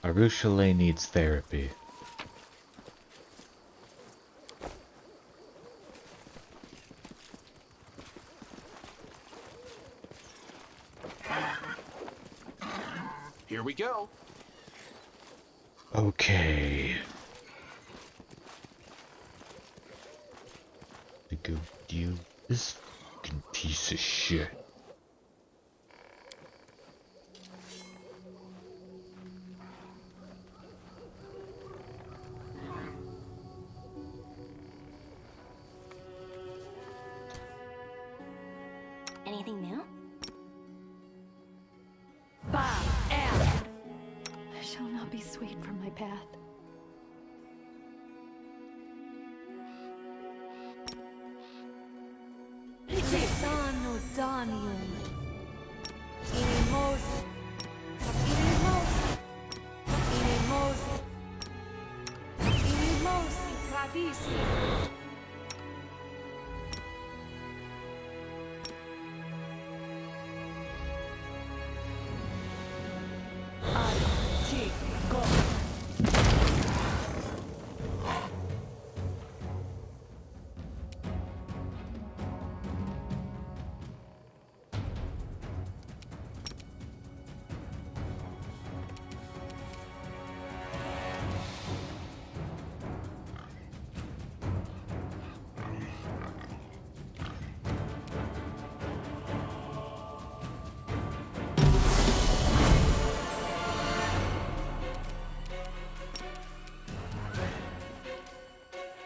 Arushale needs therapy. Here we go. Okay. To go deal with this fucking piece of shit. Anything new? I shall not be swayed from my path. Sano Danium. Inimos. Inimos. Inimos. Inimos. Tradisi.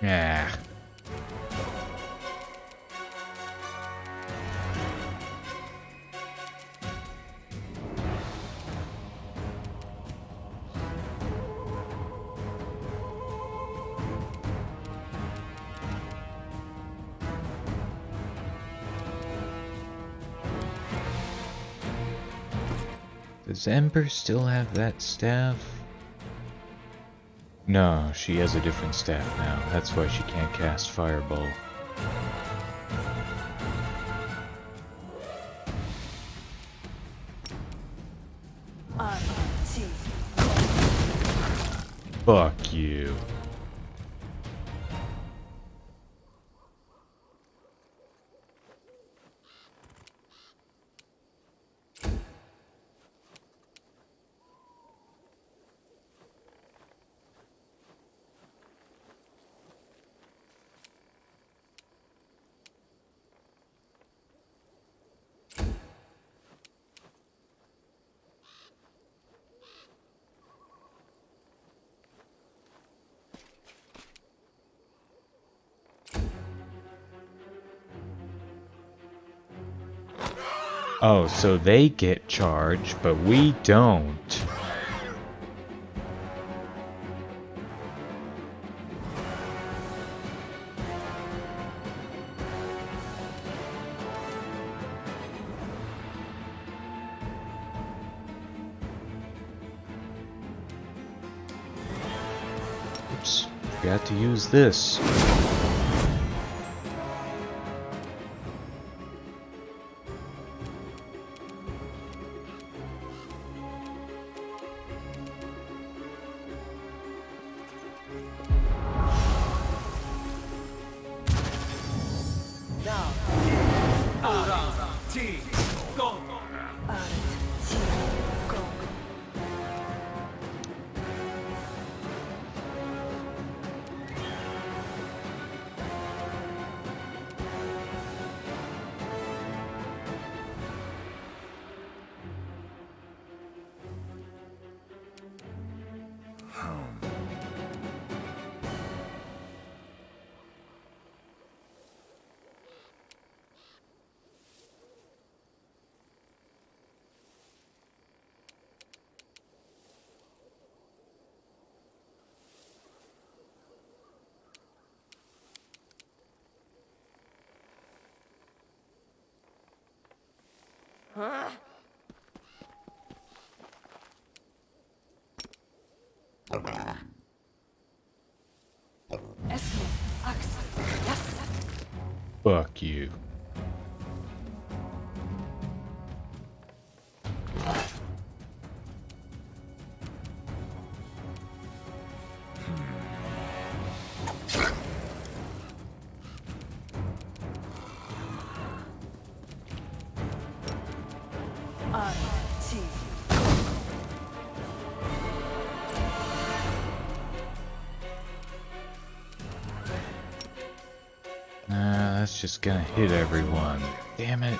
Yeah. Does Ember still have that staff? No, she has a different staff now. That's why she can't cast Fireball. Fuck you. Oh, so they get charged, but we don't. Oops, forgot to use this. Huh? Fuck you. That's just gonna hit everyone. Damn it.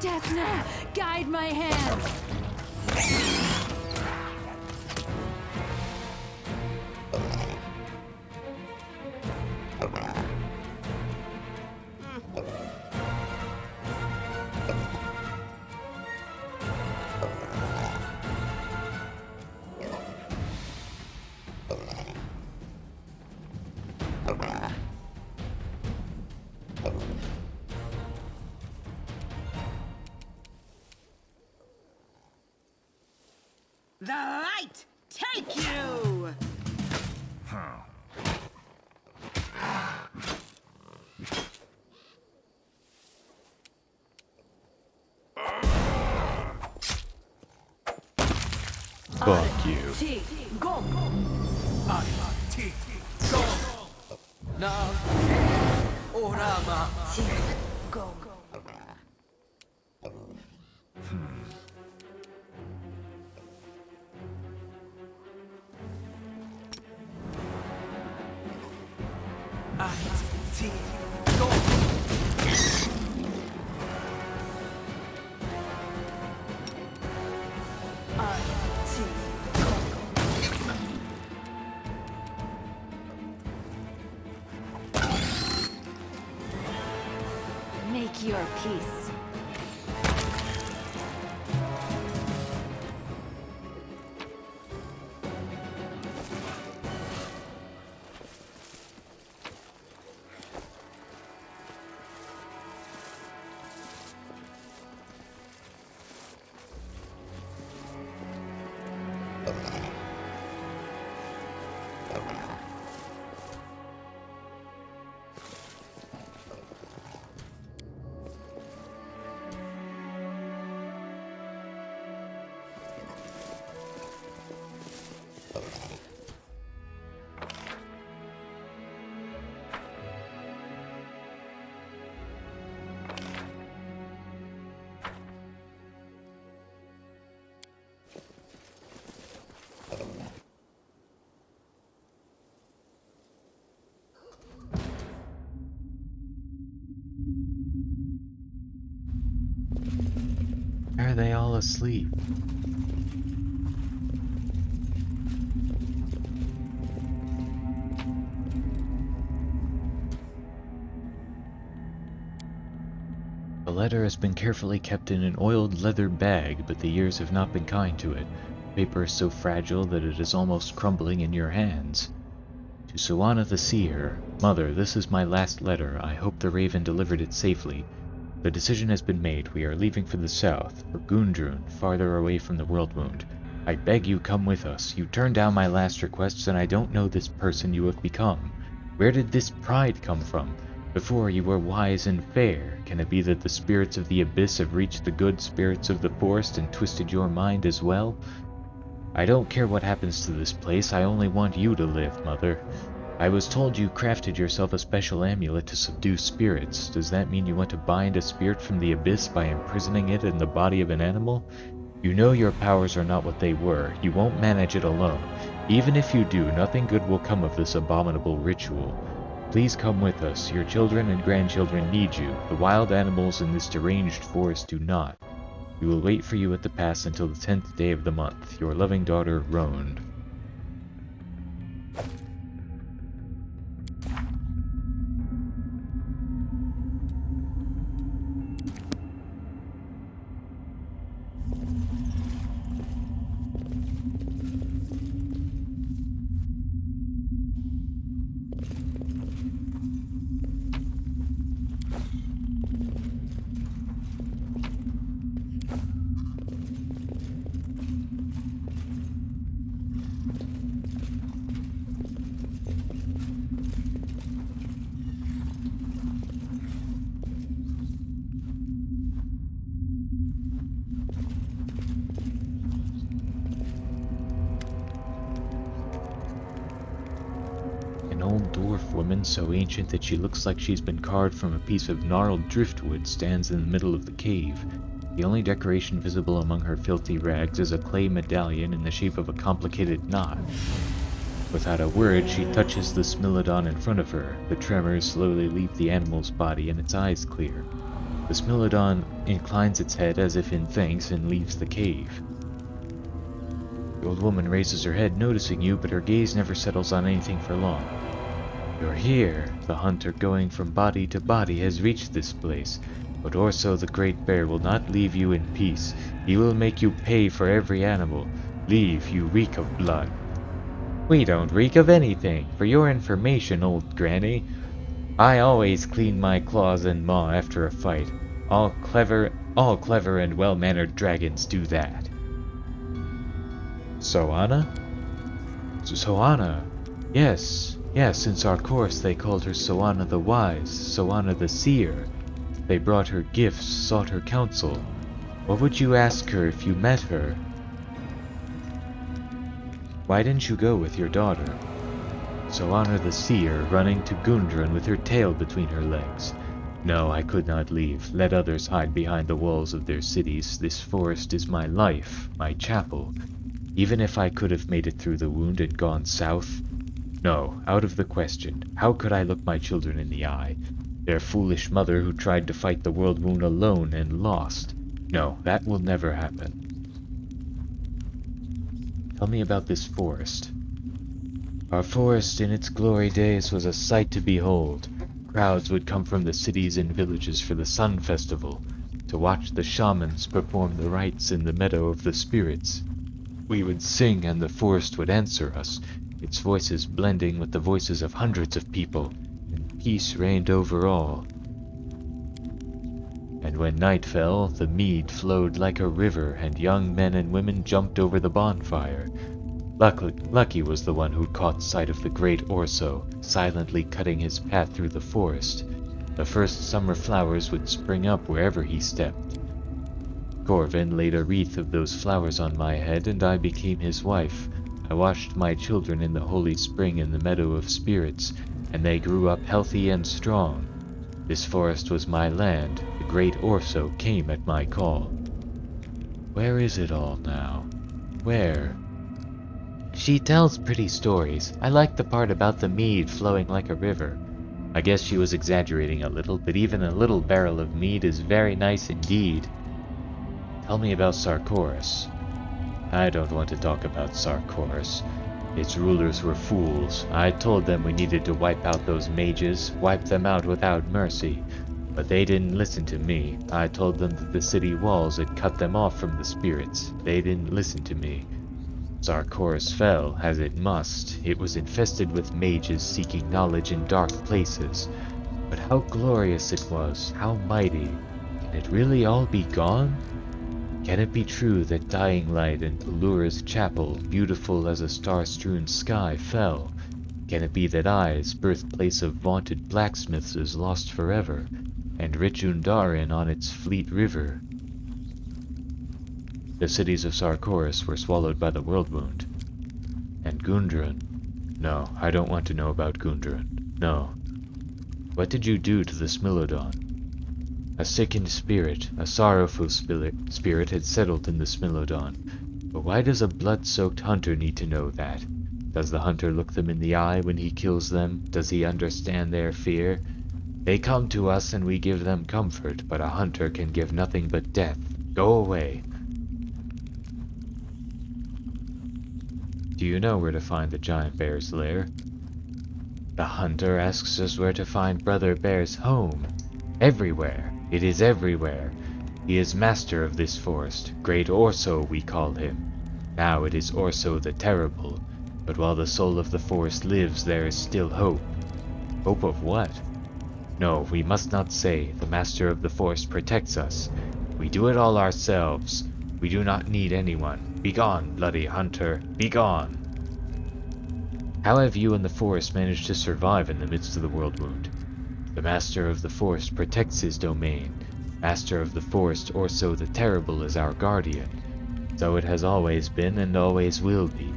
Desna, guide my hand. The light take you! Fuck you. Make your peace. Why are they all asleep? The letter has been carefully kept in an oiled leather bag, but the years have not been kind to it. The paper is so fragile that it is almost crumbling in your hands. To Suwana the Seer, Mother, this is my last letter. I hope the Raven delivered it safely. The decision has been made. We are leaving for the south, for Gundrun, farther away from the Worldwound. I beg you come with us. You turned down my last requests, and I don't know this person you have become. Where did this pride come from? Before you were wise and fair. Can it be that the spirits of the abyss have reached the good spirits of the forest and twisted your mind as well? I don't care what happens to this place. I only want you to live, Mother. I was told you crafted yourself a special amulet to subdue spirits. Does that mean you want to bind a spirit from the abyss by imprisoning it in the body of an animal? You know your powers are not what they were. You won't manage it alone. Even if you do, nothing good will come of this abominable ritual. Please come with us. Your children and grandchildren need you. The wild animals in this deranged forest do not. We will wait for you at the pass until the 10th day of the month. Your loving daughter, Roand. old dwarf woman so ancient that she looks like she's been carved from a piece of gnarled driftwood stands in the middle of the cave. The only decoration visible among her filthy rags is a clay medallion in the shape of a complicated knot. Without a word, she touches the Smilodon in front of her. The tremors slowly leave the animal's body and its eyes clear. The Smilodon inclines its head as if in thanks and leaves the cave. The old woman raises her head, noticing you, but her gaze never settles on anything for long. You're here. The hunter going from body to body has reached this place. But Orso the Great Bear will not leave you in peace. He will make you pay for every animal. Leave, you reek of blood. We don't reek of anything. For your information, old granny, I always clean my claws and maw after a fight. All clever and well-mannered dragons do that. Soana? Soana. Yes, in Sarkoris they called her Soana the Wise, Soana the Seer. They brought her gifts, sought her counsel. What would you ask her if you met her? Why didn't you go with your daughter? Soana the Seer, running to Gundren with her tail between her legs. No, I could not leave. Let others hide behind the walls of their cities. This forest is my life, my chapel. Even if I could have made it through the wound and gone south. No, out of the question. How could I look my children in the eye? Their foolish mother who tried to fight the world wound alone and lost. No, that will never happen. Tell me about this forest. Our forest in its glory days was a sight to behold. Crowds would come from the cities and villages for the Sun Festival, to watch the shamans perform the rites in the meadow of the spirits. We would sing and the forest would answer us, its voices blending with the voices of hundreds of people, and peace reigned over all. And when night fell, the mead flowed like a river, and young men and women jumped over the bonfire. Lucky was the one who caught sight of the great Orso, silently cutting his path through the forest. The first summer flowers would spring up wherever he stepped. Corvin laid a wreath of those flowers on my head, and I became his wife. I watched my children in the holy spring in the meadow of spirits, and they grew up healthy and strong. This forest was my land. The great Orso came at my call. Where is it all now? Where? She tells pretty stories. I like the part about the mead flowing like a river. I guess she was exaggerating a little, but even a little barrel of mead is very nice indeed. Tell me about Sarkoris. I don't want to talk about Sarkoris. Its rulers were fools. I told them we needed to wipe out those mages, wipe them out without mercy. But they didn't listen to me. I told them that the city walls had cut them off from the spirits. They didn't listen to me. Sarkoris fell, as it must. It was infested with mages seeking knowledge in dark places. But how glorious it was, how mighty. Can it really all be gone? Can it be true that Dying Light and Allura's chapel, beautiful as a star-strewn sky, fell? Can it be that Ai's, birthplace of vaunted blacksmiths, is lost forever, and rich Undarin on its fleet river? The cities of Sarkoris were swallowed by the world wound. And Gundren? No, I don't want to know about Gundren. No. What did you do to the Smilodon? A sickened spirit, a sorrowful spirit had settled in the Smilodon. But why does a blood-soaked hunter need to know that? Does the hunter look them in the eye when he kills them? Does he understand their fear? They come to us and we give them comfort, but a hunter can give nothing but death. Go away. Do you know where to find the giant bear's lair? The hunter asks us where to find Brother Bear's home. Everywhere. It is everywhere. He is master of this forest. Great Orso, we call him. Now it is Orso the Terrible. But while the soul of the forest lives, there is still hope. Hope of what? No, we must not say. The master of the forest protects us. We do it all ourselves. We do not need anyone. Begone, bloody hunter. Begone! How have you and the forest managed to survive in the midst of the world wound? The master of the forest protects his domain. Master of the forest, Orso the Terrible, is our guardian. So it has always been and always will be.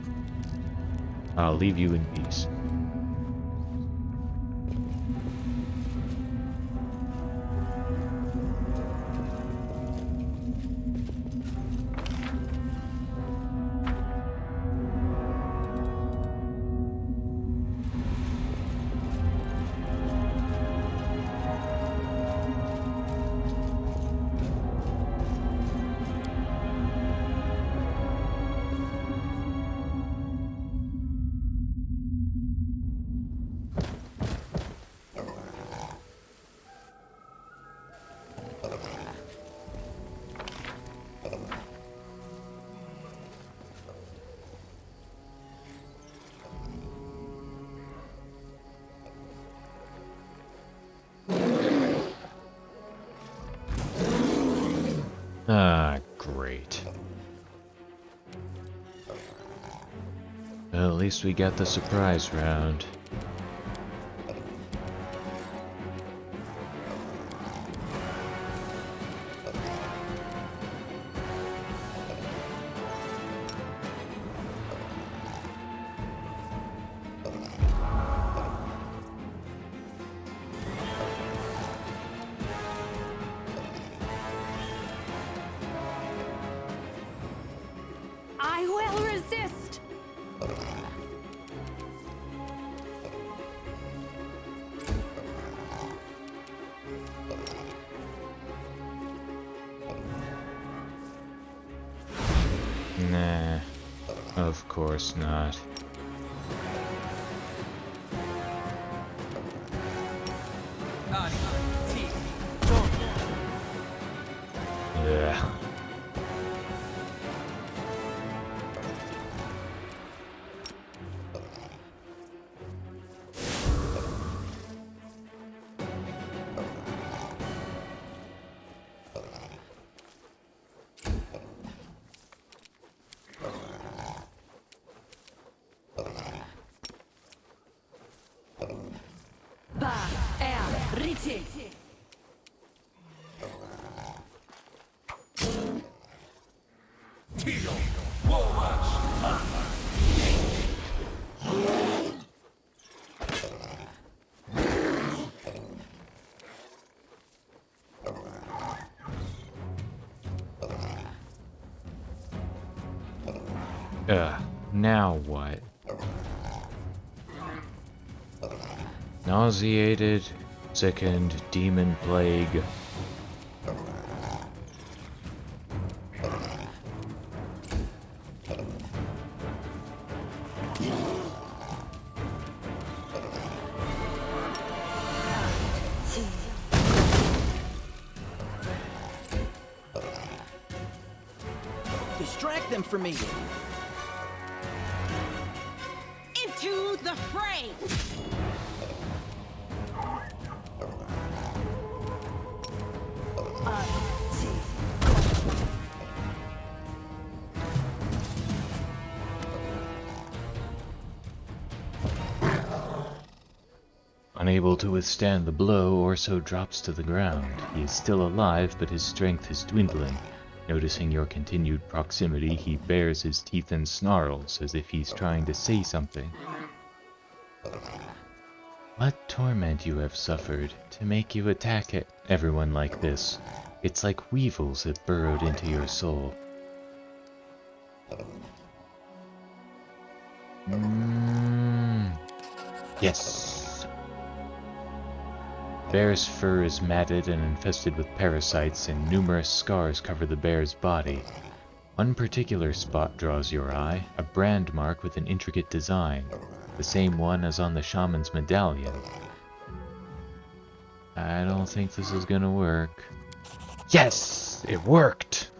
I'll leave you in peace. Well, at least we got the surprise round. I will resist! Nah, of course not. Yeah. Now what? Nauseated, sickened, demon plague. Distract them for me. Into the fray! Unable to withstand the blow, Orso drops to the ground. He is still alive, but his strength is dwindling. Noticing your continued proximity, he bares his teeth and snarls, as if he's trying to say something. What torment you have suffered, to make you attack everyone like this. It's like weevils have burrowed into your soul. Yes! Bear's fur is matted and infested with parasites, and numerous scars cover the bear's body. One particular spot draws your eye, a brand mark with an intricate design, the same one as on the shaman's medallion. I don't think this is gonna work. Yes! It worked!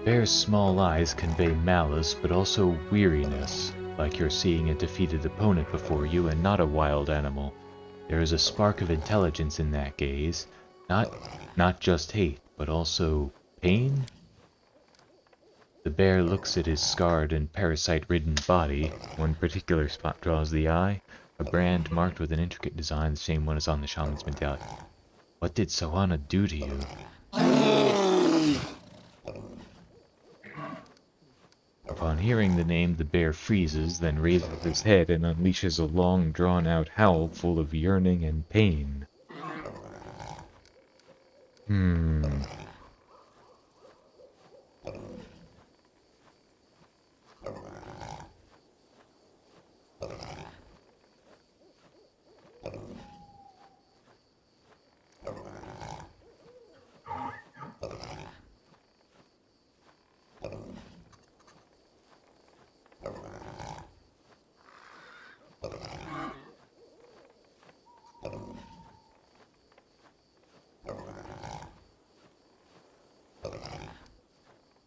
Bear's small eyes convey malice, but also weariness, like you're seeing a defeated opponent before you and not a wild animal. There is a spark of intelligence in that gaze, not just hate, but also pain? The bear looks at his scarred and parasite-ridden body. One particular spot draws the eye, a brand marked with an intricate design, the same one as on the shaman's medallion. What did Sohana do to you? Upon hearing the name, the bear freezes, then raises his head and unleashes a long, drawn-out howl full of yearning and pain.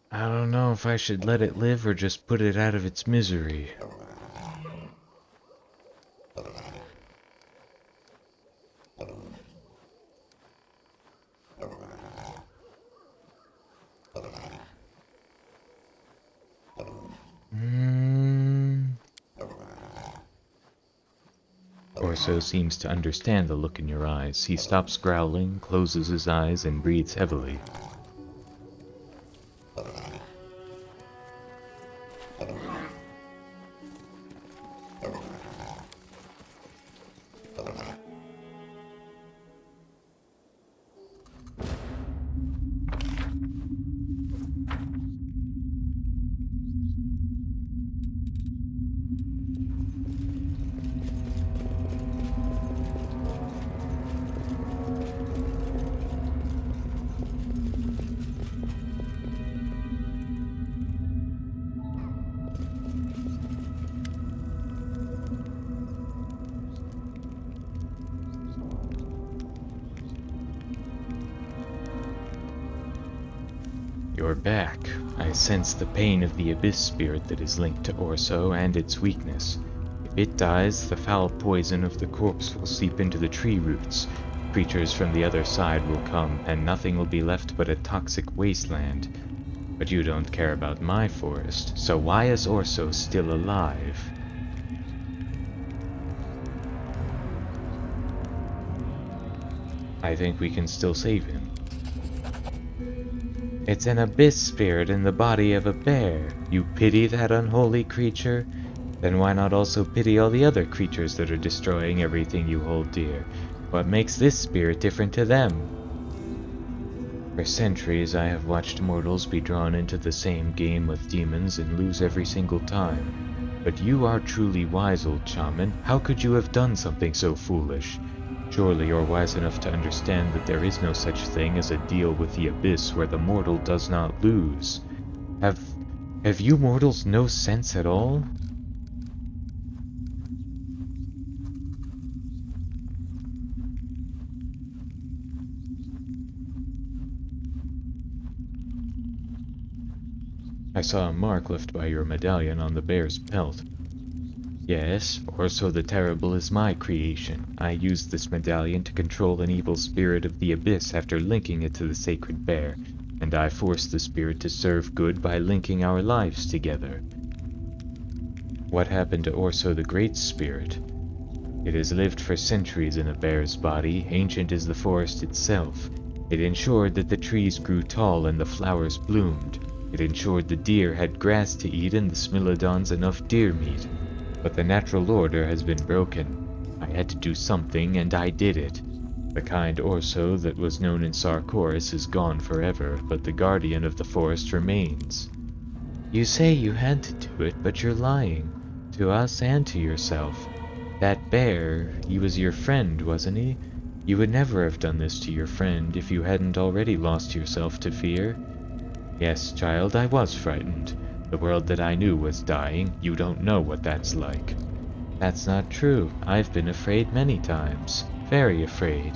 I don't know if I should let it live or just put it out of its misery. Orso seems to understand the look in your eyes. He stops growling, closes his eyes, and breathes heavily. You're back. I sense the pain of the Abyss Spirit that is linked to Orso and its weakness. If it dies, the foul poison of the corpse will seep into the tree roots. Creatures from the other side will come, and nothing will be left but a toxic wasteland. But you don't care about my forest, so why is Orso still alive? I think we can still save him. It's an abyss spirit in the body of a bear. You pity that unholy creature? Then why not also pity all the other creatures that are destroying everything you hold dear? What makes this spirit different to them? For centuries I have watched mortals be drawn into the same game with demons and lose every single time. But you are truly wise, old shaman. How could you have done something so foolish? Surely you're wise enough to understand that there is no such thing as a deal with the abyss where the mortal does not lose. Have you mortals no sense at all? I saw a mark left by your medallion on the bear's pelt. Yes, Orso the Terrible is my creation. I used this medallion to control an evil spirit of the abyss after linking it to the sacred bear, and I forced the spirit to serve good by linking our lives together. What happened to Orso the Great Spirit? It has lived for centuries in a bear's body, ancient as the forest itself. It ensured that the trees grew tall and the flowers bloomed. It ensured the deer had grass to eat and the smilodons enough deer meat. But the natural order has been broken. I had to do something, and I did it. The kind Orso that was known in Sarkoris is gone forever, but the guardian of the forest remains. You say you had to do it, but you're lying. To us and to yourself. That bear, he was your friend, wasn't he? You would never have done this to your friend if you hadn't already lost yourself to fear. Yes, child, I was frightened. The world that I knew was dying. You don't know what that's like. That's not true. I've been afraid many times. Very afraid.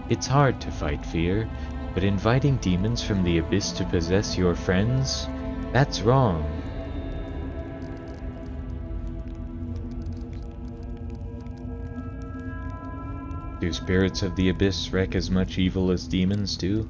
It's hard to fight fear, but inviting demons from the abyss to possess your friends? That's wrong. Do spirits of the abyss wreak as much evil as demons do?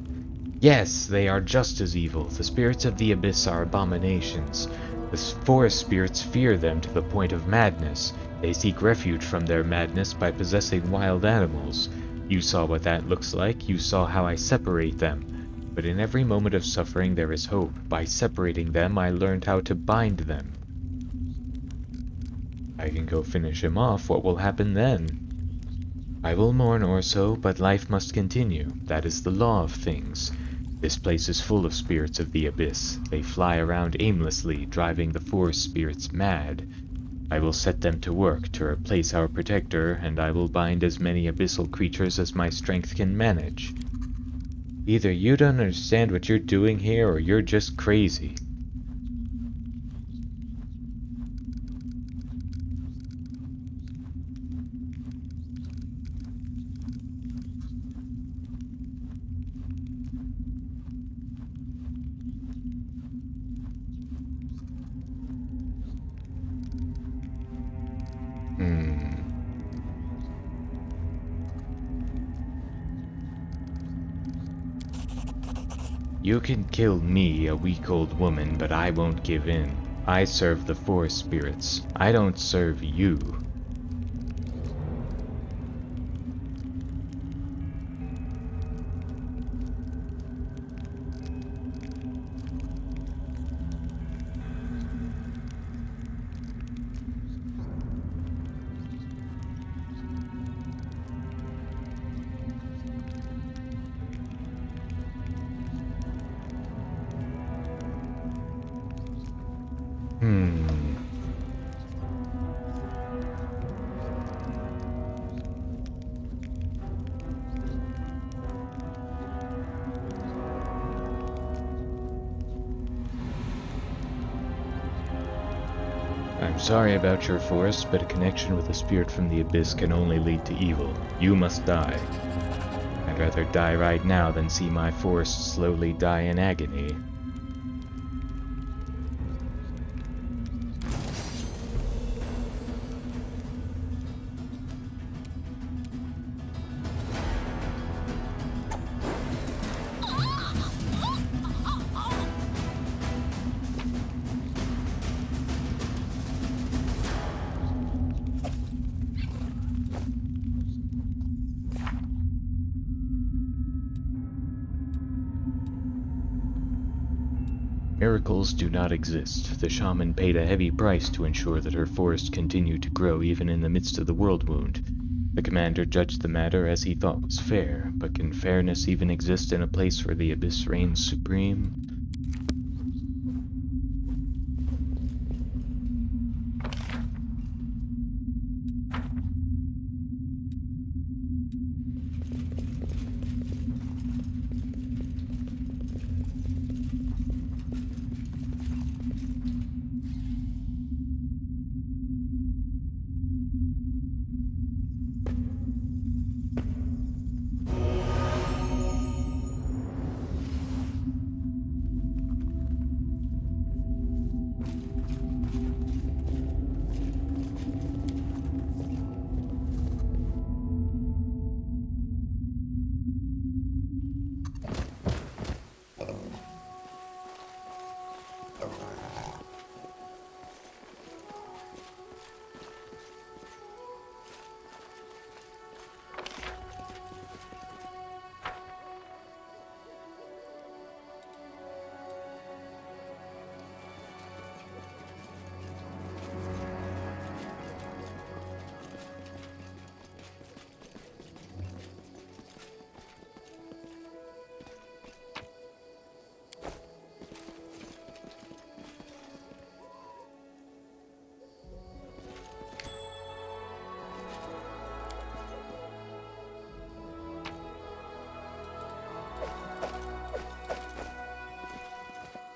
Yes, they are just as evil. The spirits of the abyss are abominations. The forest spirits fear them to the point of madness. They seek refuge from their madness by possessing wild animals. You saw what that looks like. You saw how I separate them. But in every moment of suffering there is hope. By separating them, I learned how to bind them. I can go finish him off. What will happen then? I will mourn Orso, but life must continue. That is the law of things. This place is full of spirits of the abyss. They fly around aimlessly, driving the forest spirits mad. I will set them to work to replace our protector, and I will bind as many abyssal creatures as my strength can manage. Either you don't understand what you're doing here, or you're just crazy. You can kill me, a weak old woman, but I won't give in. I serve the forest spirits. I don't serve you. I'm sorry about your forest, but a connection with a spirit from the abyss can only lead to evil. You must die. I'd rather die right now than see my forest slowly die in agony. Miracles do not exist. The shaman paid a heavy price to ensure that her forest continued to grow even in the midst of the world wound. The commander judged the matter as he thought was fair, but can fairness even exist in a place where the abyss reigns supreme?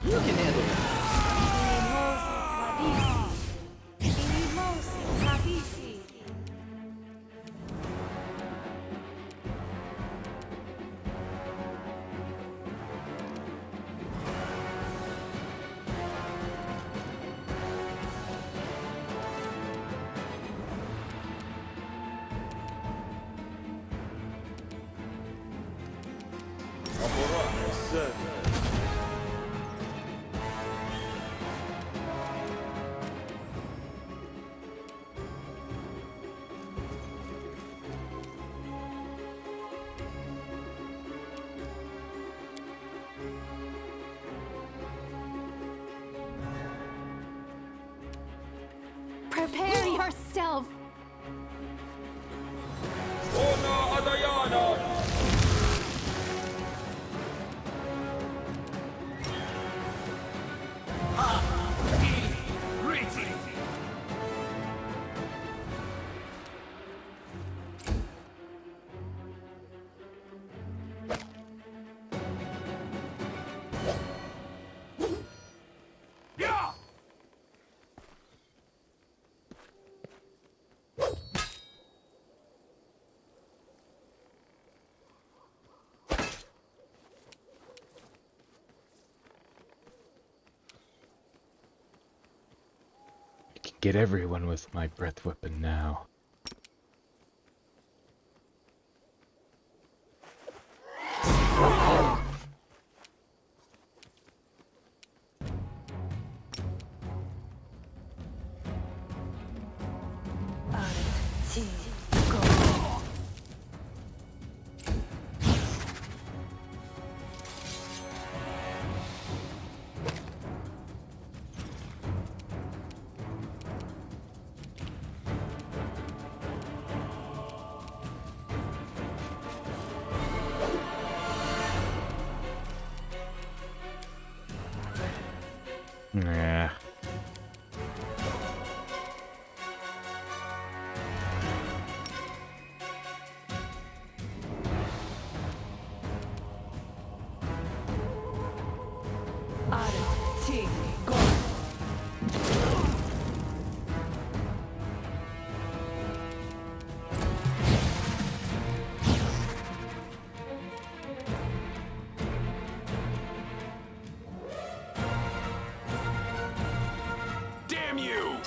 You can handle it. Prepare yourself! I can get everyone with my breath weapon now. Yeah. Damn you!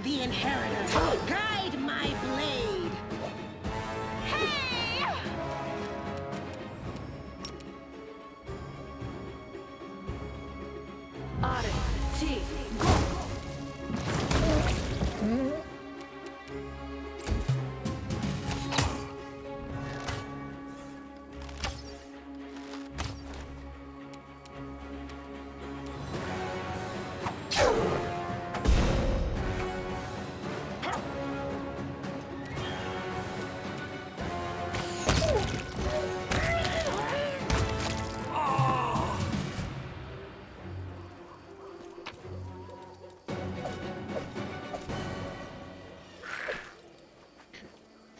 The inheritor, guide my blade. Hey!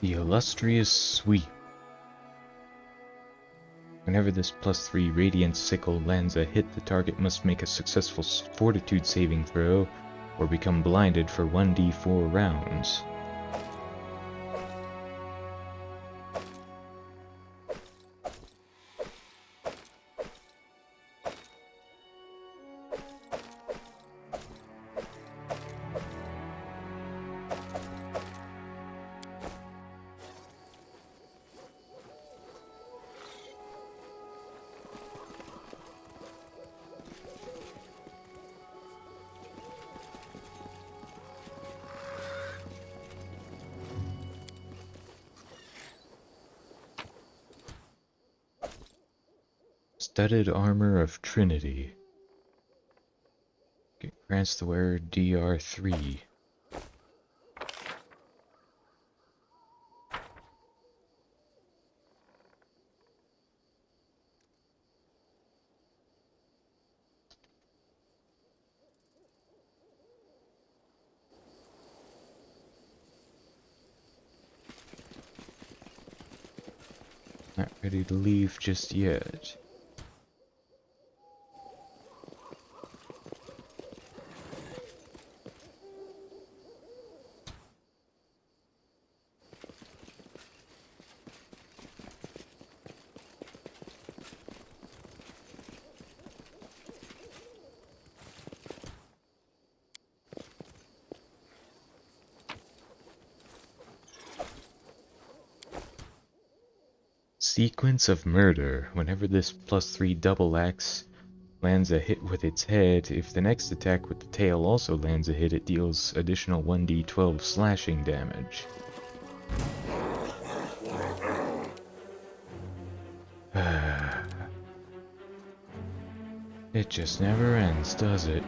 The illustrious sweep. Whenever this +3 radiant sickle lands a hit, the target must make a successful fortitude saving throw or become blinded for 1d4 rounds. Studded Armor of Trinity. Grants the wearer DR3. Not ready to leave just yet. Sequence of Murder. Whenever this +3 double axe lands a hit with its head, if the next attack with the tail also lands a hit, it deals additional 1d12 slashing damage. It just never ends, does it?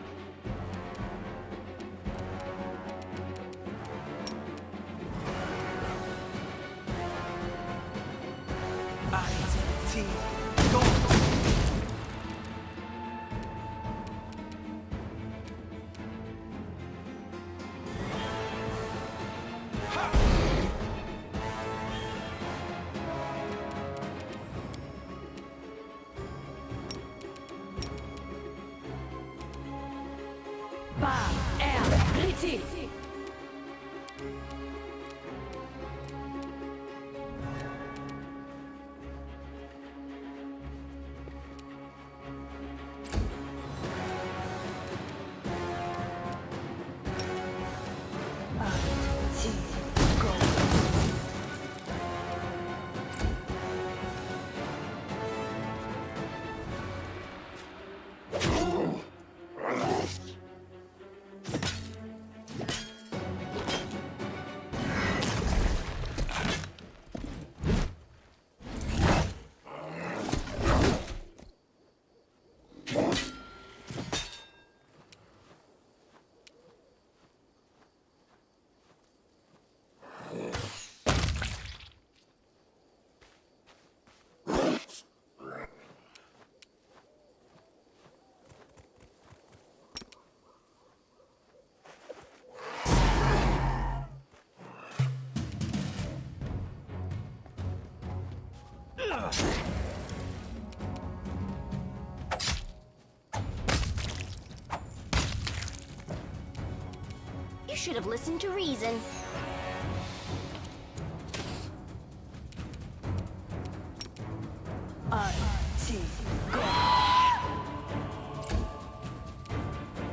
You should have listened to reason.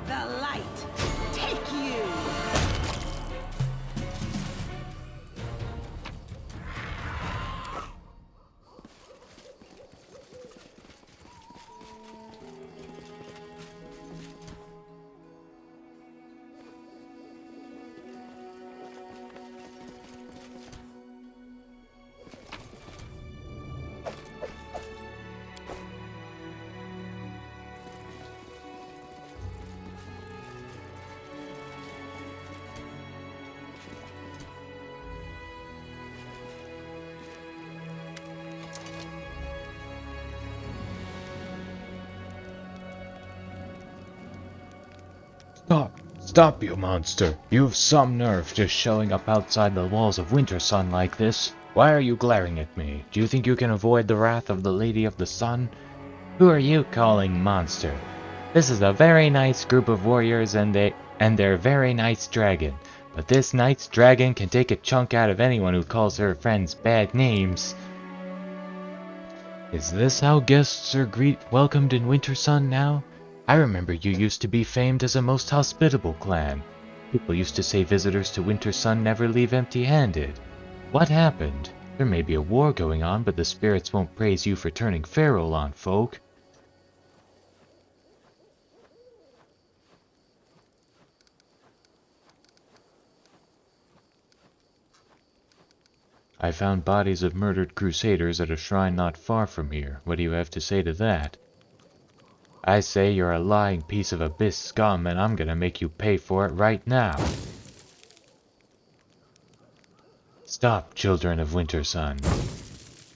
The light, take you! Stop! Stop, you monster! You've some nerve just showing up outside the walls of Wintersun like this. Why are you glaring at me? Do you think you can avoid the wrath of the Lady of the Sun? Who are you calling monster? This is a very nice group of warriors and their very nice dragon. But this nice dragon can take a chunk out of anyone who calls her friends bad names. Is this how guests are welcomed in Wintersun now? I remember you used to be famed as a most hospitable clan. People used to say visitors to Wintersun never leave empty-handed. What happened? There may be a war going on, but the spirits won't praise you for turning feral on folk. I found bodies of murdered crusaders at a shrine not far from here. What do you have to say to that? I say you're a lying piece of abyss scum, and I'm gonna make you pay for it right now. Stop, children of Wintersun.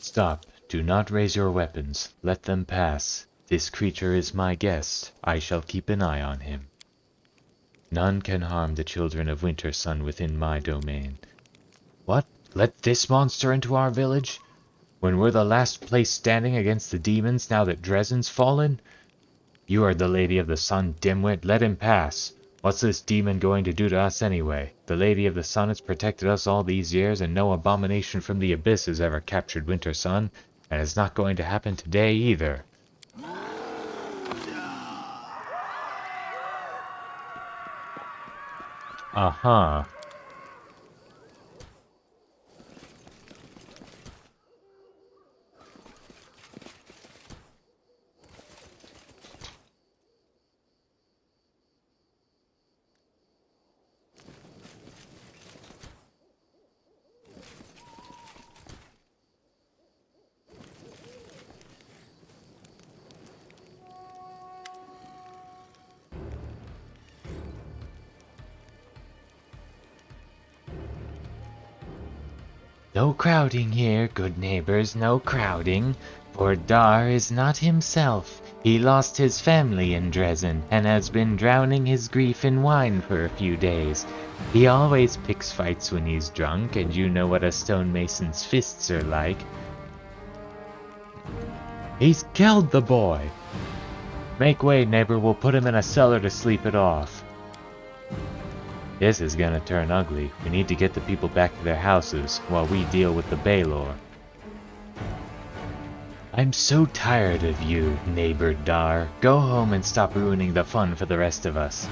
Stop. Do not raise your weapons. Let them pass. This creature is my guest. I shall keep an eye on him. None can harm the children of Wintersun within my domain. What? Let this monster into our village? When we're the last place standing against the demons now that Dresden's fallen? You are the Lady of the Sun, dimwit. Let him pass. What's this demon going to do to us anyway? The Lady of the Sun has protected us all these years, and no abomination from the abyss has ever captured Wintersun, and it's not going to happen today either. Uh-huh. No crowding here, good neighbors, no crowding, for Dar is not himself. He lost his family in Dresden, and has been drowning his grief in wine for a few days. He always picks fights when he's drunk, and you know what a stonemason's fists are like. He's killed the boy! Make way, neighbor, we'll put him in a cellar to sleep it off. This is gonna turn ugly. We need to get the people back to their houses while we deal with the Baylor. I'm so tired of you, neighbor Dar. Go home and stop ruining the fun for the rest of us.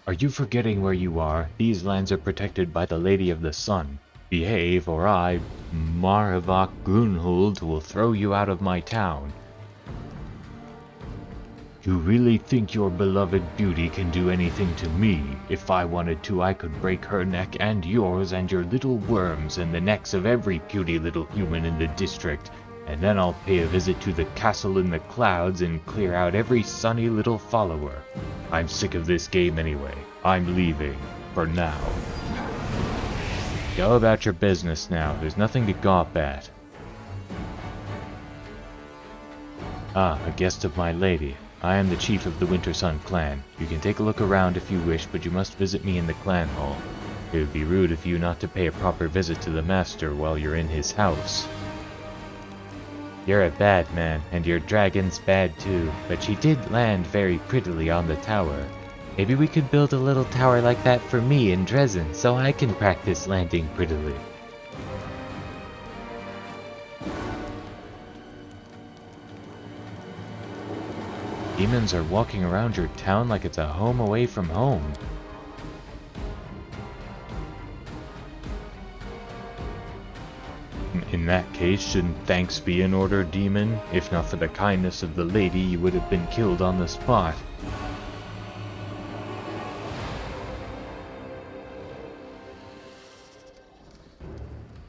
Are you forgetting where you are? These lands are protected by the Lady of the Sun. Behave, or I, Marhavak Grunhuld, will throw you out of my town. You really think your beloved beauty can do anything to me? If I wanted to, I could break her neck and yours and your little worms and the necks of every puny little human in the district. and then I'll pay a visit to the castle in the clouds and clear out every sunny little follower. I'm sick of this game anyway. I'm leaving. For now. Go about your business now. There's nothing to gawp at. Ah, a guest of my lady. I am the chief of the Wintersun clan. You can take a look around if you wish, but you must visit me in the clan hall. It would be rude of you not to pay a proper visit to the master while you're in his house. You're a bad man, and your dragon's bad too, but she did land very prettily on the tower. Maybe we could build a little tower like that for me in Dresden, so I can practice landing prettily. Demons are walking around your town like it's a home away from home. In that case, shouldn't thanks be in order, demon? If not for the kindness of the lady, you would have been killed on the spot.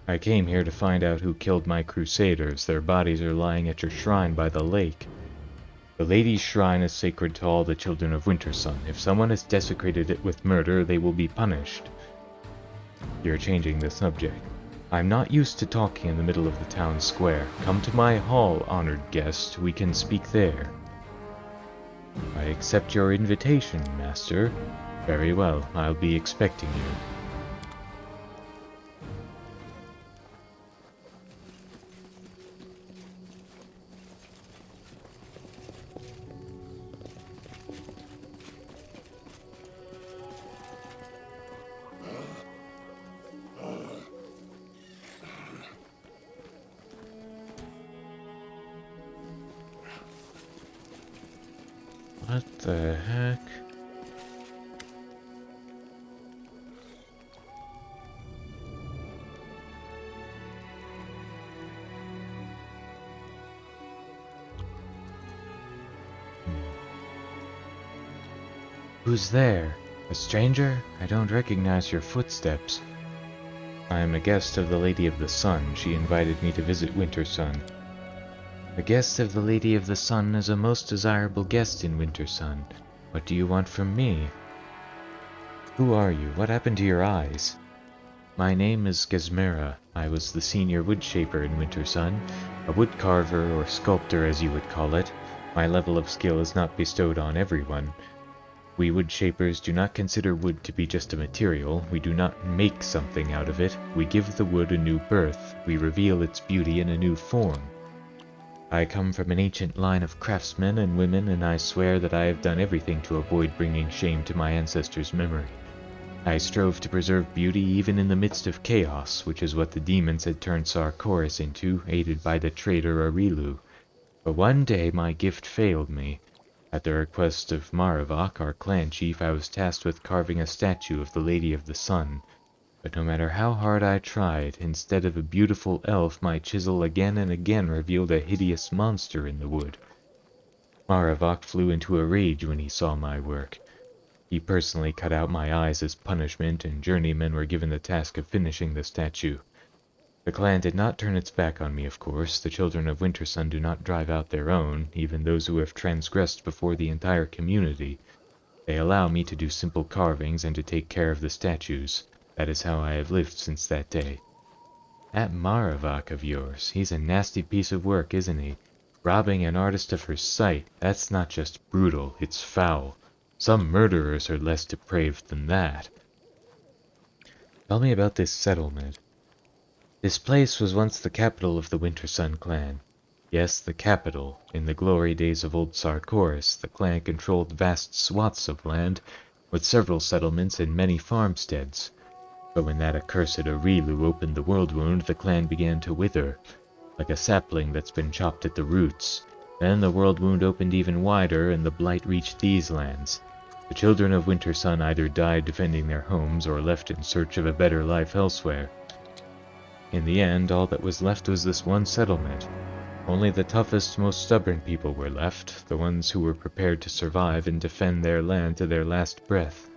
I came here to find out who killed my crusaders. Their bodies are lying at your shrine by the lake. The lady's shrine is sacred to all the children of Wintersun. If someone has desecrated it with murder, they will be punished. You're changing the subject. I'm not used to talking in the middle of the town square. Come to my hall, honored guest. We can speak there. I accept your invitation, master. Very well, I'll be expecting you. What the heck? Who's there? A stranger? I don't recognize your footsteps. I am a guest of the Lady of the Sun. She invited me to visit Wintersun. A guest of the Lady of the Sun is a most desirable guest in Wintersun. What do you want from me? Who are you? What happened to your eyes? My name is Gesmera. I was the senior woodshaper in Wintersun, a woodcarver or sculptor as you would call it. My level of skill is not bestowed on everyone. We woodshapers do not consider wood to be just a material. We do not make something out of it. We give the wood a new birth. We reveal its beauty in a new form. I come from an ancient line of craftsmen and women, and I swear that I have done everything to avoid bringing shame to my ancestors' memory. I strove to preserve beauty even in the midst of chaos, which is what the demons had turned Sarkoris into, aided by the traitor Arilu. But one day my gift failed me. At the request of Maravok, our clan chief, I was tasked with carving a statue of the Lady of the Sun. But no matter how hard I tried, instead of a beautiful elf, my chisel again and again revealed a hideous monster in the wood. Maravok flew into a rage when he saw my work. He personally cut out my eyes as punishment, and journeymen were given the task of finishing the statue. The clan did not turn its back on me, of course. The children of Wintersun do not drive out their own, even those who have transgressed before the entire community. They allow me to do simple carvings and to take care of the statues. That is how I have lived since that day. That Maravok of yours, he's a nasty piece of work, isn't he? Robbing an artist of her sight, that's not just brutal, it's foul. Some murderers are less depraved than that. Tell me about this settlement. This place was once the capital of the Wintersun clan. Yes, the capital. In the glory days of old Sarkoris, the clan controlled vast swaths of land, with several settlements and many farmsteads. But when that accursed Arilu opened the world wound, the clan began to wither, like a sapling that's been chopped at the roots. Then the world wound opened even wider, and the blight reached these lands. The children of Wintersun either died defending their homes or left in search of a better life elsewhere. In the end, all that was left was this one settlement. Only the toughest, most stubborn people were left, the ones who were prepared to survive and defend their land to their last breath.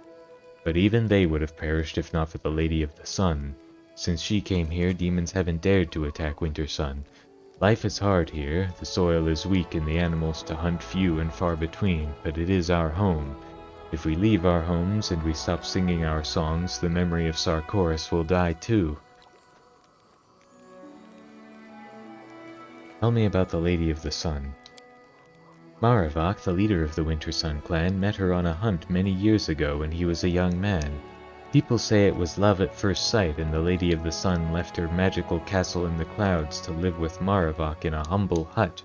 But even they would have perished if not for the Lady of the Sun. Since she came here, demons haven't dared to attack Wintersun. Life is hard here, the soil is weak and the animals to hunt few and far between, but it is our home. If we leave our homes and we stop singing our songs, the memory of Sarkoris will die too. Tell me about the Lady of the Sun. Maravok, the leader of the Wintersun clan, met her on a hunt many years ago when he was a young man. People say it was love at first sight, and the Lady of the Sun left her magical castle in the clouds to live with Maravok in a humble hut.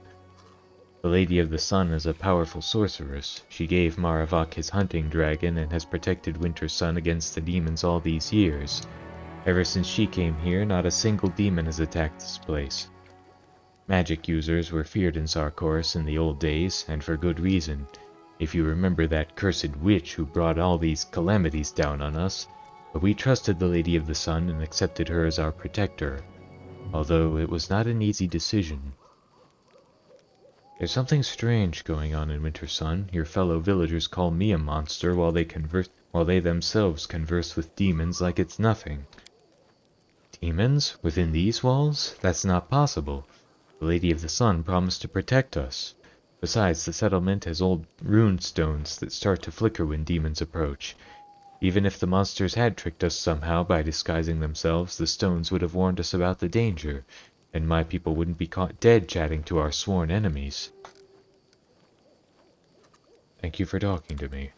The Lady of the Sun is a powerful sorceress. She gave Maravok his hunting dragon and has protected Wintersun against the demons all these years. Ever since she came here, not a single demon has attacked this place. Magic users were feared in Sarkoris in the old days, and for good reason. If you remember that cursed witch who brought all these calamities down on us, but we trusted the Lady of the Sun and accepted her as our protector, although it was not an easy decision. There's something strange going on in Wintersun. Your fellow villagers call me a monster while they themselves converse with demons like it's nothing. Demons? Within these walls? That's not possible. The Lady of the Sun promised to protect us. Besides, the settlement has old rune stones that start to flicker when demons approach. Even if the monsters had tricked us somehow by disguising themselves, the stones would have warned us about the danger, and my people wouldn't be caught dead chatting to our sworn enemies. Thank you for talking to me.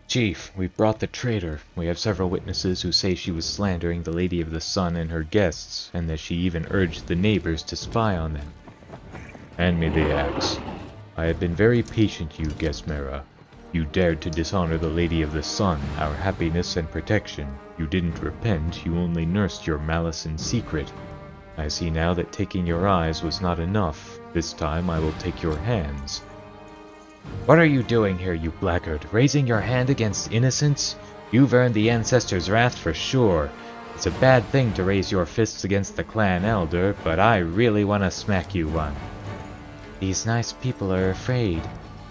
Chief, we brought the traitor. We have several witnesses who say she was slandering the Lady of the Sun and her guests, and that she even urged the neighbors to spy on them. Hand me the axe. I have been very patient, you Gesmera. You dared to dishonor the Lady of the Sun, our happiness and protection. You didn't repent, you only nursed your malice in secret. I see now that taking your eyes was not enough. This time I will take your hands. What are you doing here, you blackguard? Raising your hand against innocents? You've earned the ancestors' wrath for sure. It's a bad thing to raise your fists against the clan elder, but I really want to smack you one. These nice people are afraid.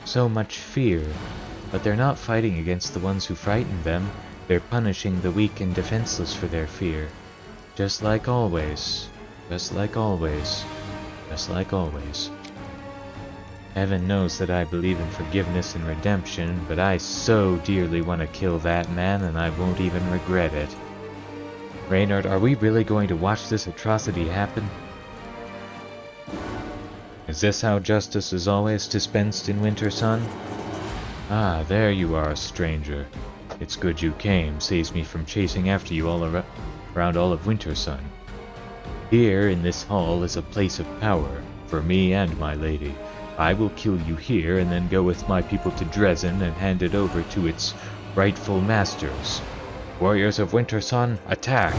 So much fear. But they're not fighting against the ones who frighten them. They're punishing the weak and defenseless for their fear. Just like always. Just like always. Just like always. Heaven knows that I believe in forgiveness and redemption, but I so dearly want to kill that man and I won't even regret it. Reynard, are we really going to watch this atrocity happen? Is this how justice is always dispensed in Wintersun? Ah, there you are, stranger. It's good you came, saves me from chasing after you all around all of Wintersun. Here, in this hall, is a place of power, for me and my lady. I will kill you here and then go with my people to Dresden and hand it over to its rightful masters. Warriors of Wintersun, attack!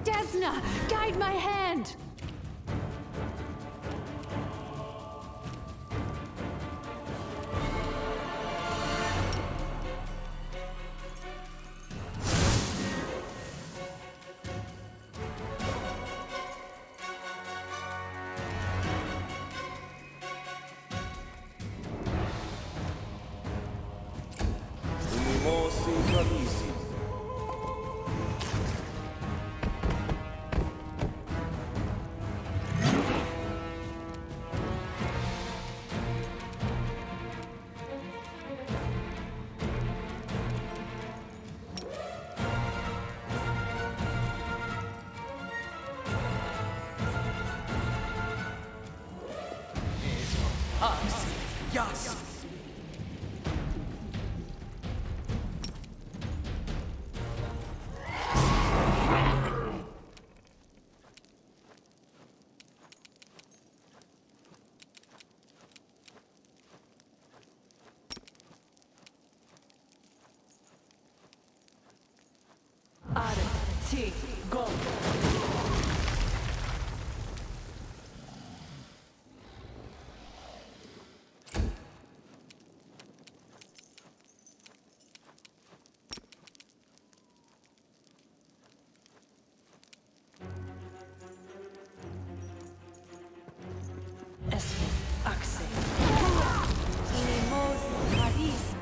Desna, guide my hand! T, go. Es Axel. Tenemos Paris.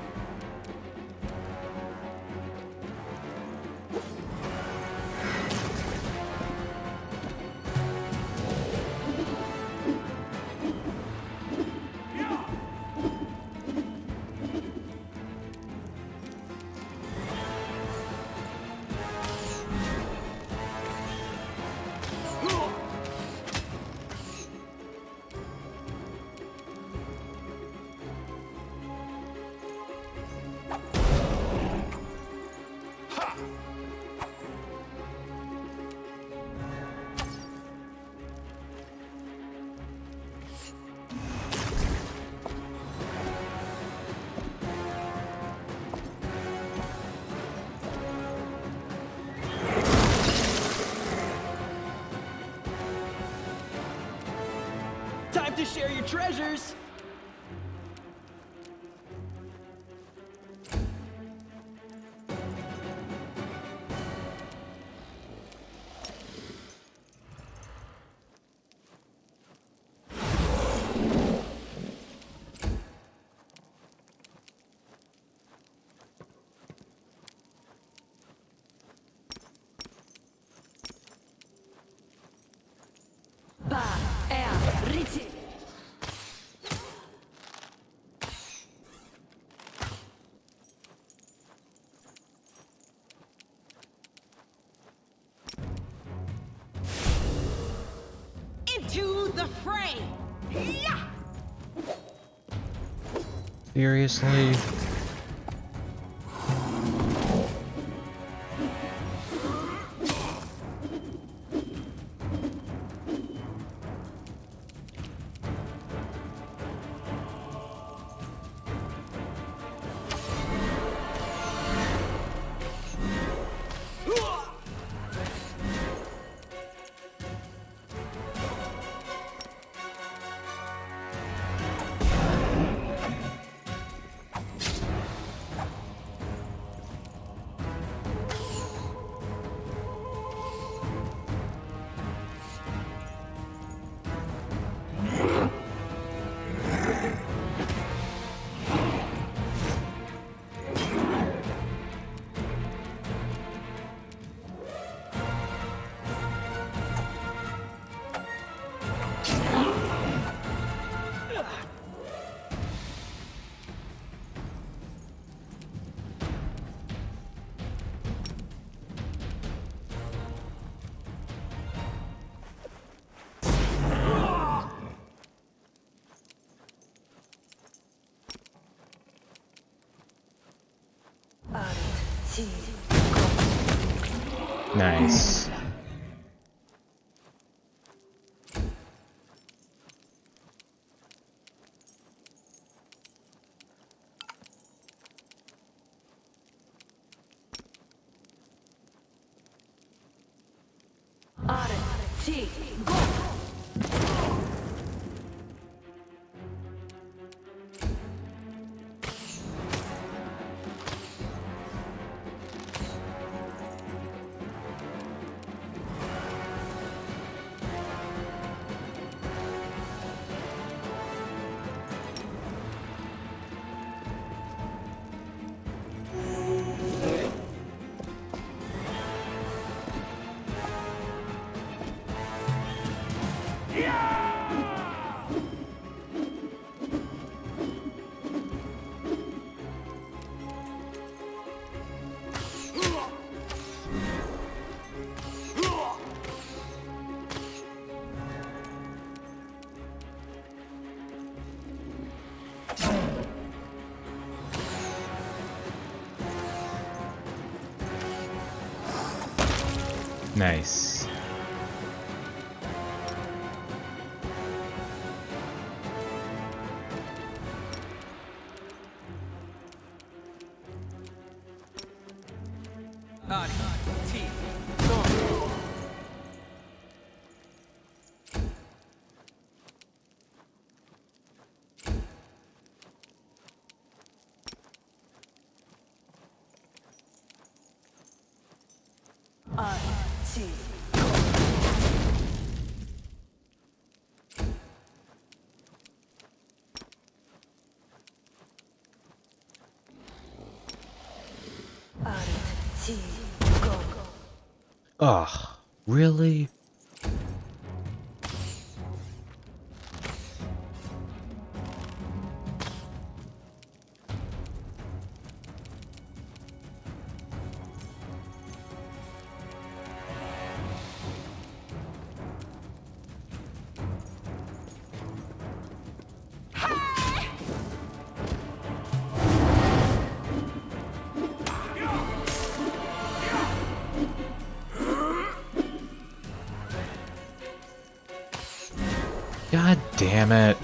Time to share your treasures! Ba, Riti. Into the fray! Yeah! Seriously? Nice. T, go. Nice. T, go. Arti. Arti. Go. Ugh, really? God damn it.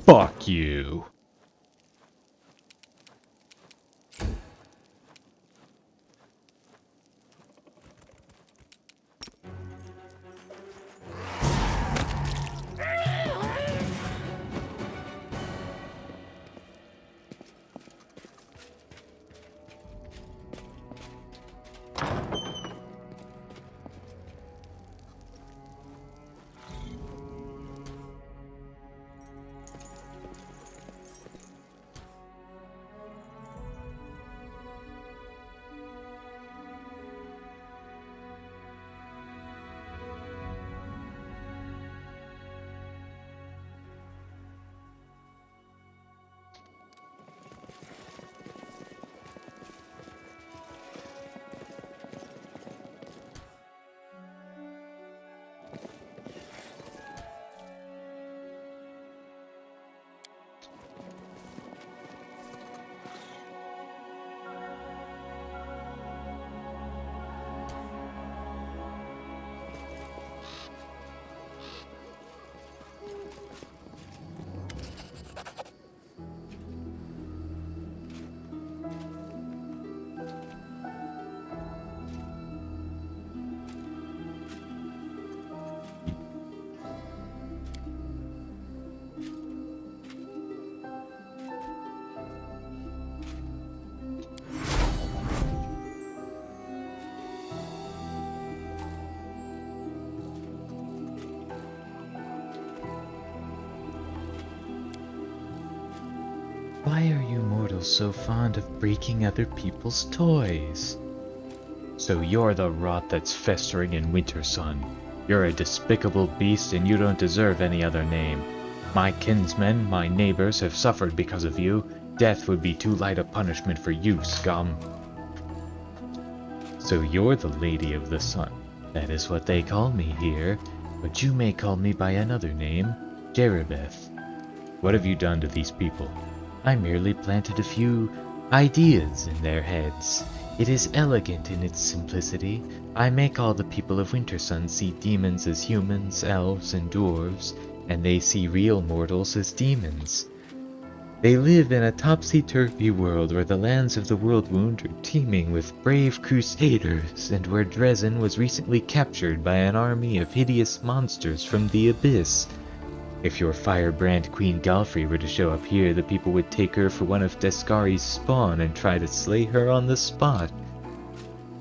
Fuck you. Why are you mortals so fond of breaking other people's toys? So you're the rot that's festering in Wintersun. You're a despicable beast and you don't deserve any other name. My kinsmen, my neighbors, have suffered because of you. Death would be too light a punishment for you, scum. So you're the Lady of the Sun. That is what they call me here, but you may call me by another name, Jeribeth. What have you done to these people? I merely planted a few ideas in their heads. It is elegant in its simplicity. I make all the people of Wintersun see demons as humans, elves, and dwarves, and they see real mortals as demons. They live in a topsy-turvy world where the lands of the World Wound are teeming with brave crusaders, and where Dresden was recently captured by an army of hideous monsters from the abyss. If your firebrand Queen Galfrey were to show up here, the people would take her for one of Descari's spawn and try to slay her on the spot.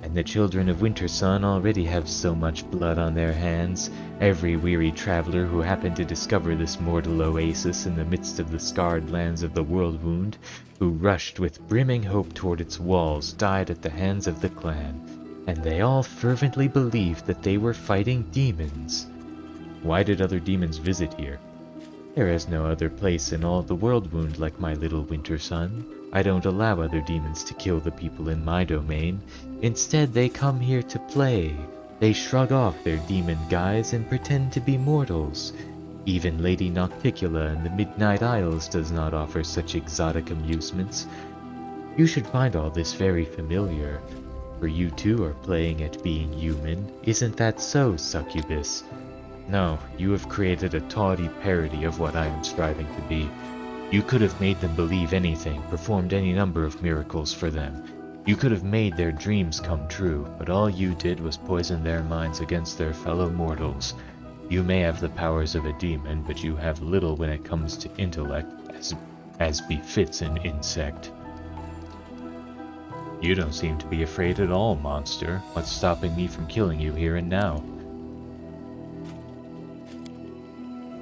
And The children of Wintersun already have so much blood on their hands. Every weary traveler who happened to discover this mortal oasis in the midst of the scarred lands of the World Wound, who rushed with brimming hope toward its walls, died at the hands of the clan, and they all fervently believed that they were fighting demons. Why did other demons visit here? There is no other place in all the World Wound like my little Wintersun. I don't allow other demons to kill the people in my domain. Instead, they come here to play. They shrug off their demon guise and pretend to be mortals. Even Lady Nocticula in the Midnight Isles does not offer such exotic amusements. You should find all this very familiar, for you too are playing at being human. Isn't that so, Succubus? No, you have created a tawdry parody of what I am striving to be. You could have made them believe anything, performed any number of miracles for them. You could have made their dreams come true, but all you did was poison their minds against their fellow mortals. You may have the powers of a demon, but you have little when it comes to intellect, as befits an insect. You don't seem to be afraid at all, monster. What's stopping me from killing you here and now?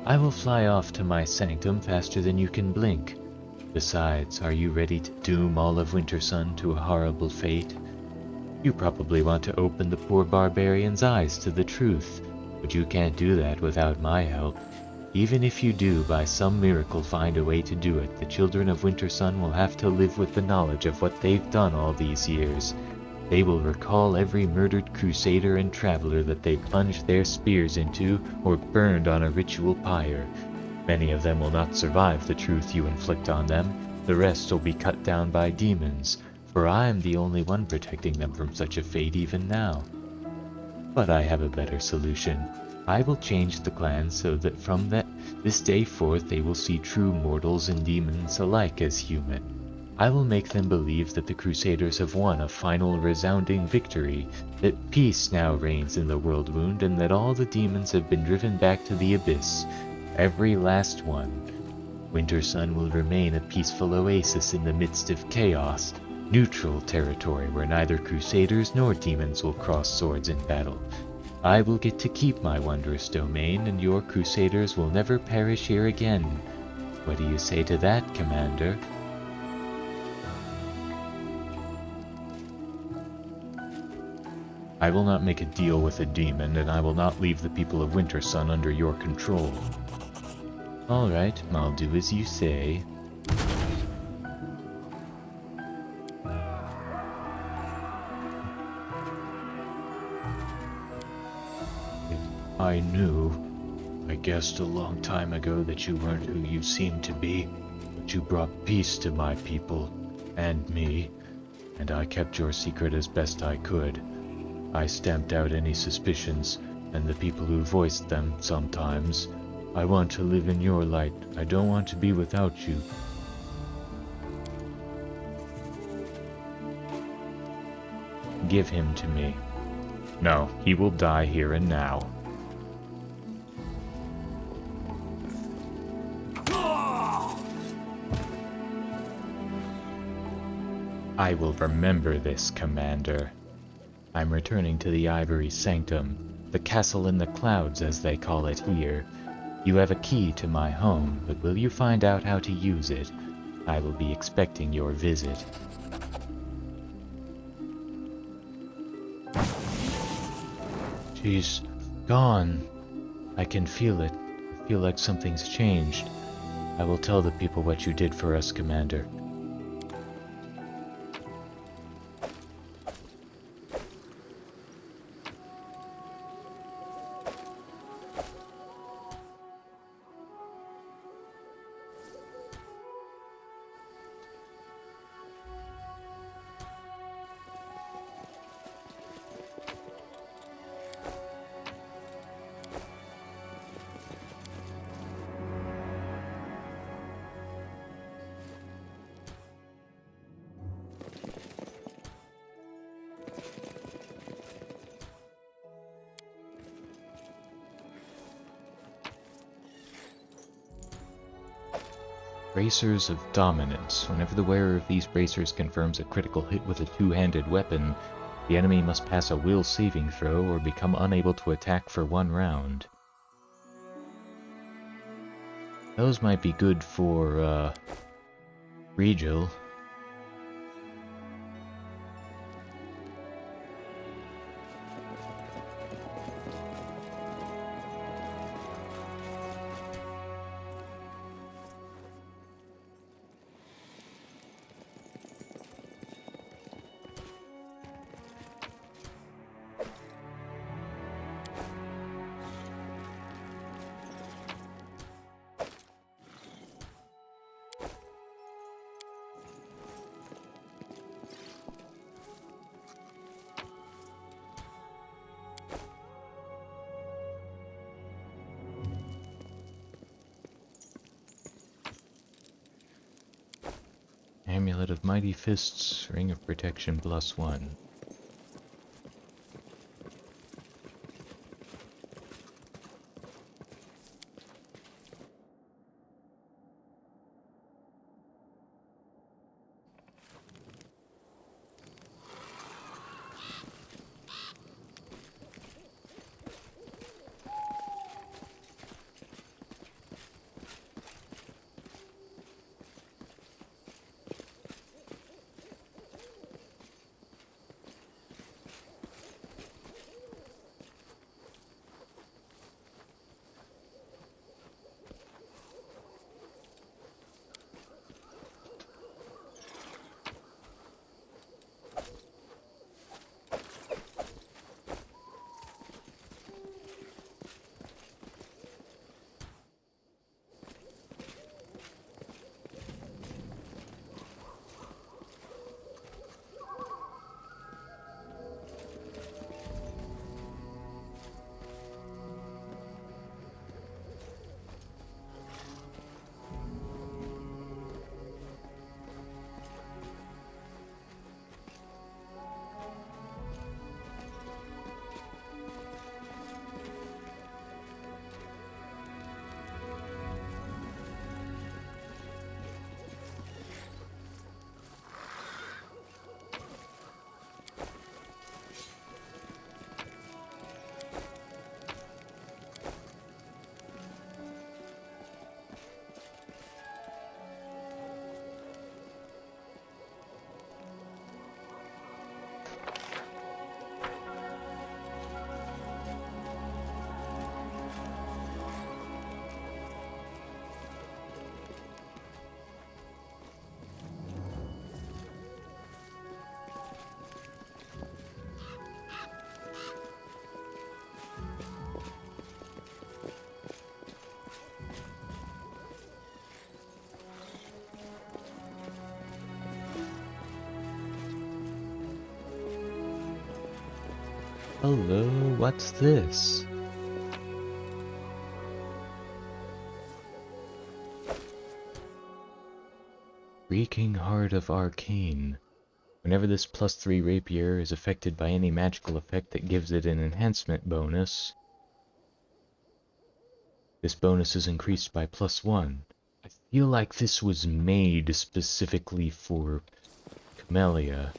I will fly off to my sanctum faster than you can blink. Besides, are you ready to doom all of Wintersun to a horrible fate? You probably want to open the poor barbarian's eyes to the truth, but you can't do that without my help. Even if you do by some miracle find a way to do it, the children of Wintersun will have to live with the knowledge of what they've done all these years. They will recall every murdered crusader and traveler that they plunged their spears into or burned on a ritual pyre. Many of them will not survive the truth you inflict on them. The rest will be cut down by demons, for I am the only one protecting them from such a fate even now. But I have a better solution. I will change the clan so that from this day forth they will see true mortals and demons alike as human. I will make them believe that the Crusaders have won a final resounding victory, that peace now reigns in the World Wound, and that all the demons have been driven back to the abyss. Every last one. Wintersun will remain a peaceful oasis in the midst of chaos, neutral territory where neither Crusaders nor demons will cross swords in battle. I will get to keep my wondrous domain, and your Crusaders will never perish here again. What do you say to that, Commander? I will not make a deal with a demon, and I will not leave the people of Wintersun under your control. Alright, I'll do as you say. I knew. I guessed a long time ago that you weren't who you seemed to be, but you brought peace to my people, and me, and I kept your secret as best I could. I stamped out any suspicions, and the people who voiced them sometimes. I want to live in your light. I don't want to be without you. Give him to me. No, he will die here and now. I will remember this, Commander. I'm returning to the Ivory Sanctum, the castle in the clouds as they call it here. You have a key to my home, but will you find out how to use it? I will be expecting your visit. She's gone. I can feel it. I feel like something's changed. I will tell the people what you did for us, Commander. Bracers of Dominance. Whenever the wearer of these bracers confirms a critical hit with a two-handed weapon, The enemy must pass a will saving throw or become unable to attack for 1 round. Those might be good for, Regil. Amulet of Mighty Fists, Ring of Protection +1. Hello, what's this? Reeking Heart of Arcane. Whenever this +3 rapier is affected by any magical effect that gives it an enhancement bonus, this bonus is increased by +1. I feel like this was made specifically for Camellia.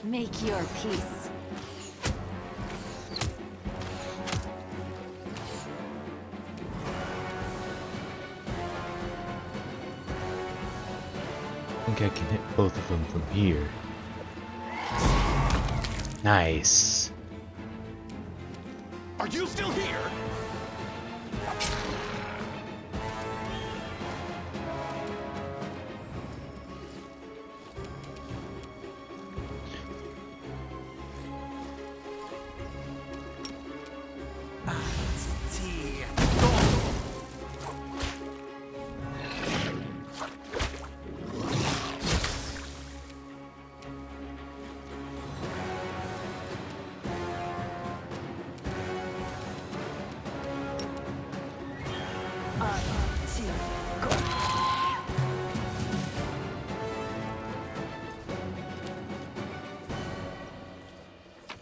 Make your peace. I think I can hit both of them from here. Nice. Are you still here?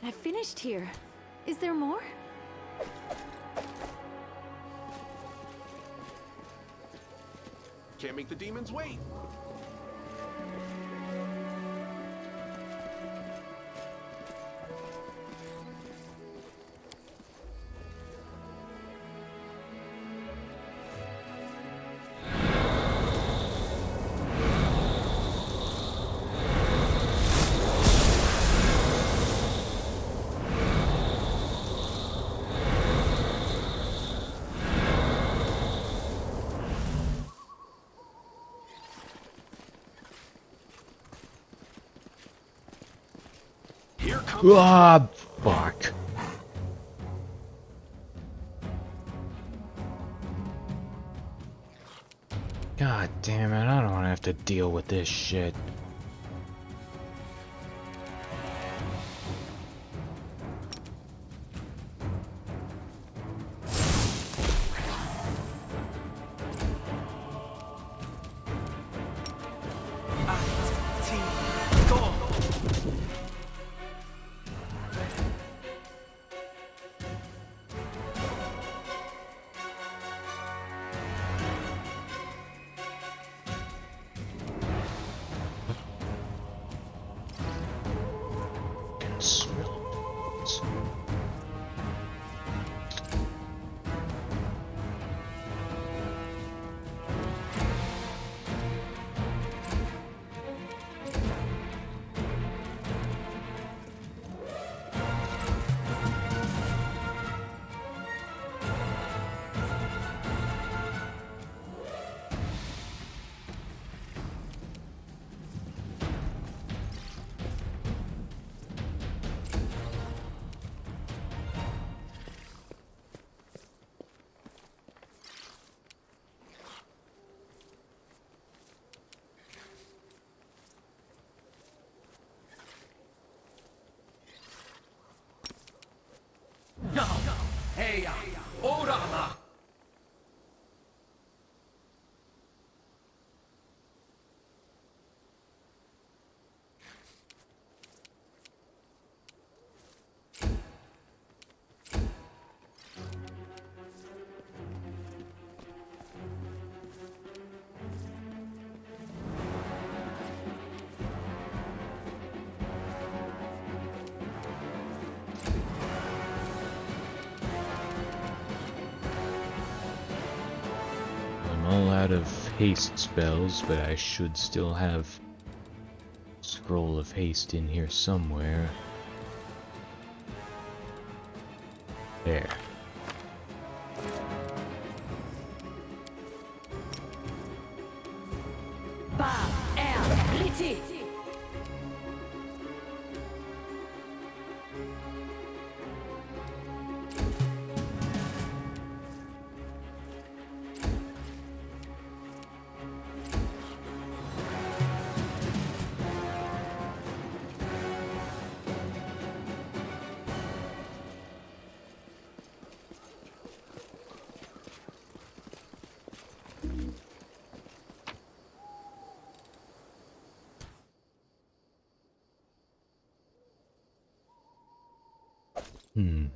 I finished here. Is there more? Can't make the demons wait. Here comes Ah, fuck. God damn it, I don't want to have to deal with this shit. Hey, Orama. I'm all out of haste spells, but I should still have Scroll of Haste in here somewhere. There. Ba er Liti. Hmm.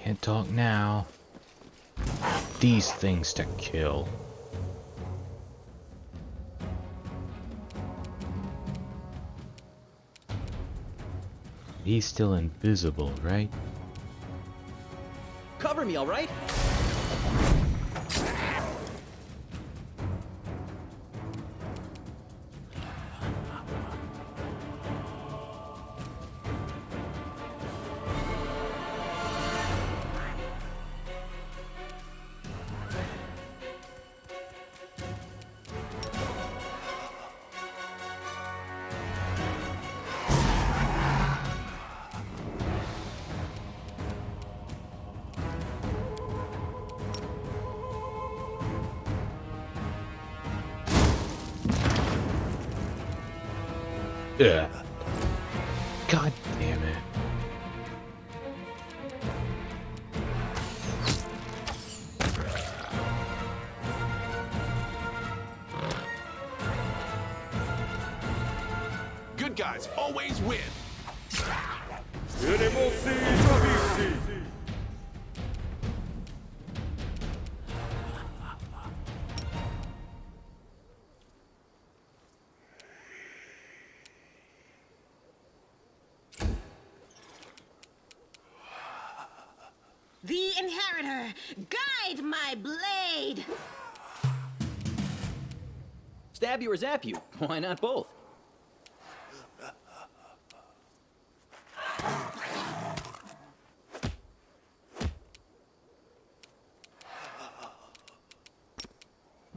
Can't talk now. These things to kill. He's still invisible, right? Cover me, all right? Yeah. God damn it. Good guys always win. The Inheritor, guide my blade! Stab you or zap you? Why not both?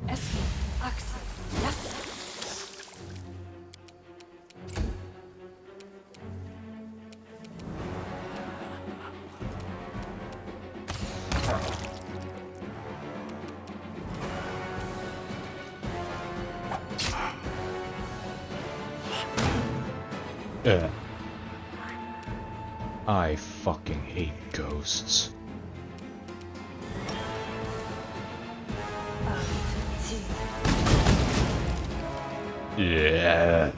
Esme, Axel, yes. I fucking hate ghosts. Yeah.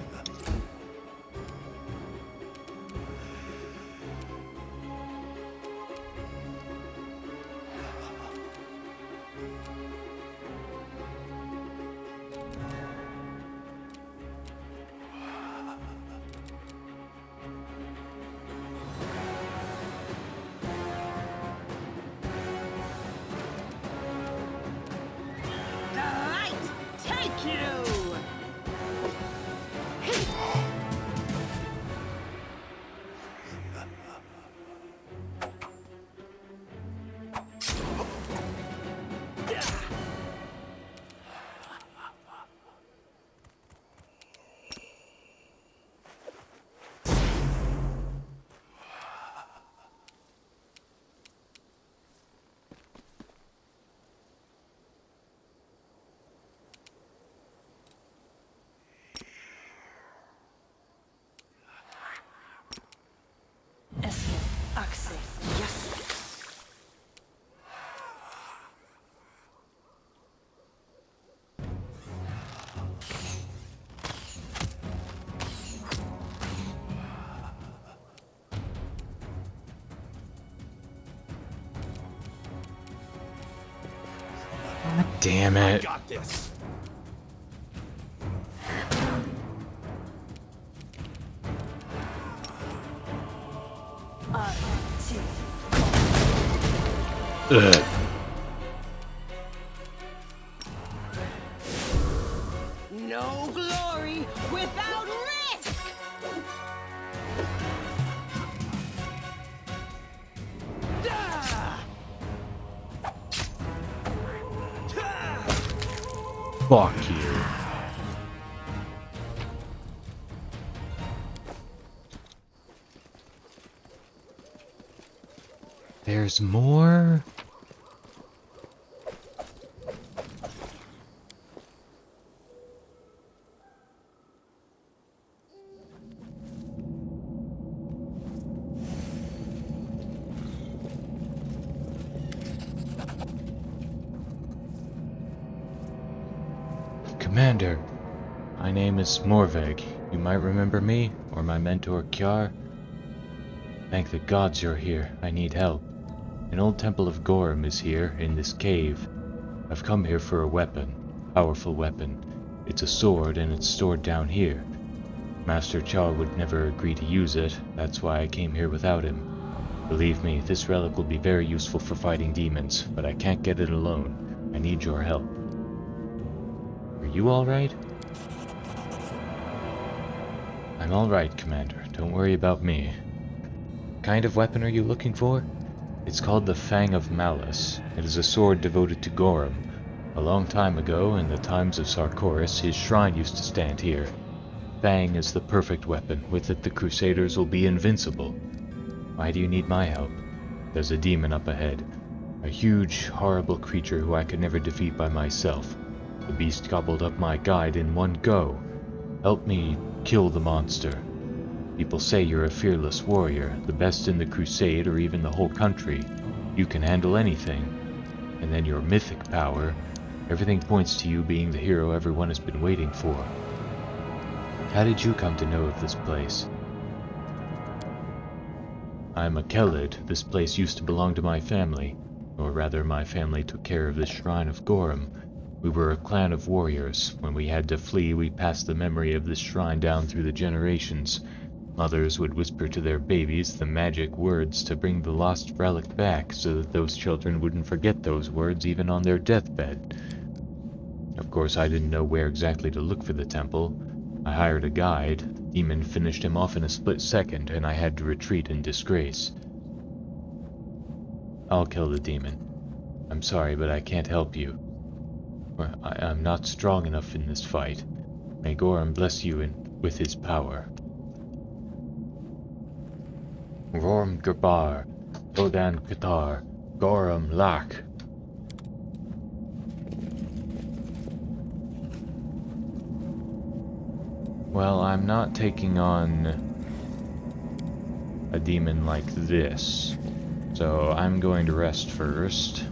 The light take you! Esme, Axel, yes. God damn it. Got this. Ugh. No glory without risk! Fuck you. There's more? Commander, my name is Morveg. You might remember me, or my mentor Kjar. Thank the gods you're here. I need help. An old temple of Gorham is here, in this cave. I've come here for a weapon. Powerful weapon. It's a sword, and it's stored down here. Master Cha would never agree to use it, that's why I came here without him. Believe me, this relic will be very useful for fighting demons, but I can't get it alone. I need your help. Are you alright? I'm alright, Commander. Don't worry about me. What kind of weapon are you looking for? It's called the Fang of Malice. It is a sword devoted to Gorham. A long time ago, in the times of Sarkoris, his shrine used to stand here. Fang is the perfect weapon. With it, the Crusaders will be invincible. Why do you need my help? There's a demon up ahead. A huge, horrible creature who I could never defeat by myself. The beast gobbled up my guide in one go. Help me kill the monster. People say you're a fearless warrior, the best in the crusade or even the whole country. You can handle anything. And then your mythic power. Everything points to you being the hero everyone has been waiting for. How did you come to know of this place? I'm a Kelid. This place used to belong to my family. Or rather, my family took care of this shrine of Gorham. We were a clan of warriors. When we had to flee, we passed the memory of this shrine down through the generations. Mothers would whisper to their babies the magic words to bring the lost relic back, so that those children wouldn't forget those words even on their deathbed. Of course, I didn't know where exactly to look for the temple. I hired a guide. The demon finished him off in a split second, and I had to retreat in disgrace. I'll kill the demon. I'm sorry, but I can't help you. I'm not strong enough in this fight. May Gorham bless you with his power. Gorham Gerbar, Dodan Qatar, Gorham Lak. Well, I'm not taking on a demon like this, so I'm going to rest first.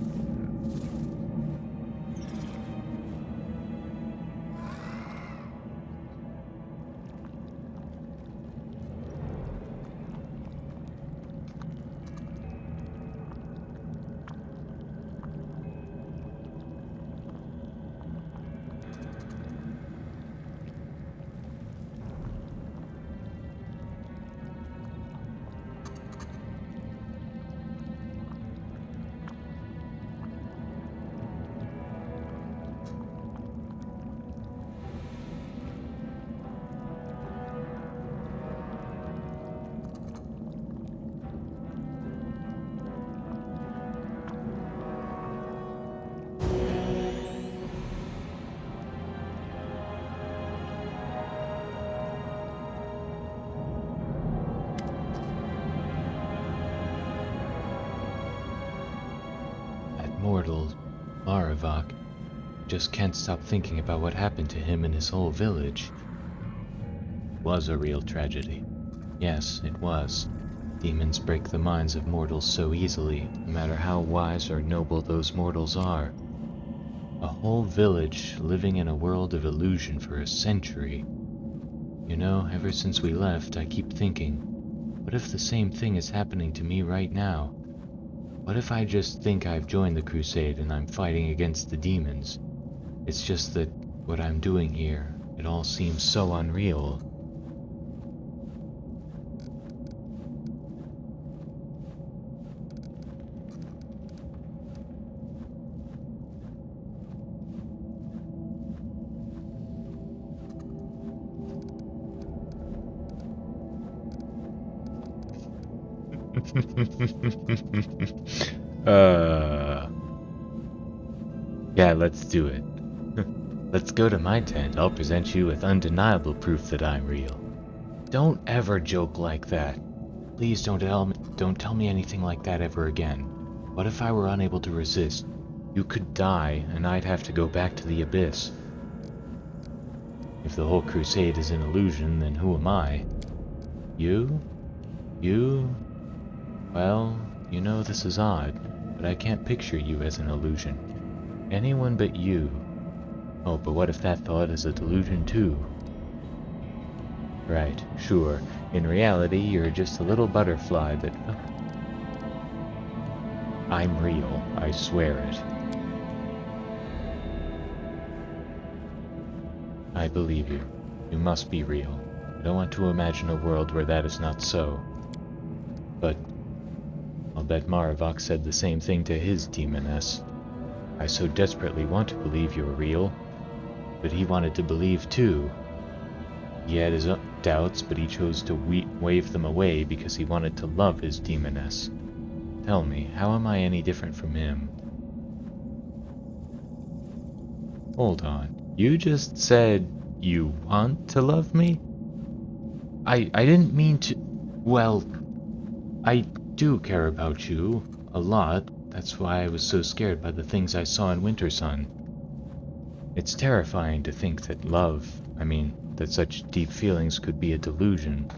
Mortal Maravak just can't stop thinking about what happened to him and his whole village. It was a real tragedy. Yes, it was. Demons break the minds of mortals so easily, no matter how wise or noble those mortals are. A whole village living in a world of illusion for a century. You know, ever since we left, I keep thinking, what if the same thing is happening to me right now? What if I just think I've joined the crusade and I'm fighting against the demons? It's just that what I'm doing here, it all seems so unreal. Yeah, let's do it. Let's go to my tent. I'll present you with undeniable proof that I'm real. Don't ever joke like that. Please don't tell me anything like that ever again. What if I were unable to resist? You could die, and I'd have to go back to the abyss. If the whole crusade is an illusion, then who am I? You? You? Well, you know this is odd, but I can't picture you as an illusion. Anyone but you. Oh, but what if that thought is a delusion too? Right, sure. In reality, you're just a little butterfly that... I'm real, I swear it. I believe you. You must be real. I don't want to imagine a world where that is not so. But I'll bet Maravok said the same thing to his demoness. I so desperately want to believe you're real, but he wanted to believe too. He had his doubts, but he chose to wave them away because he wanted to love his demoness. Tell me, how am I any different from him? Hold on. You just said you want to love me? I didn't mean to... Well, I do care about you a lot. That's why I was so scared by the things I saw in Wintersun. It's terrifying to think that that such deep feelings could be a delusion.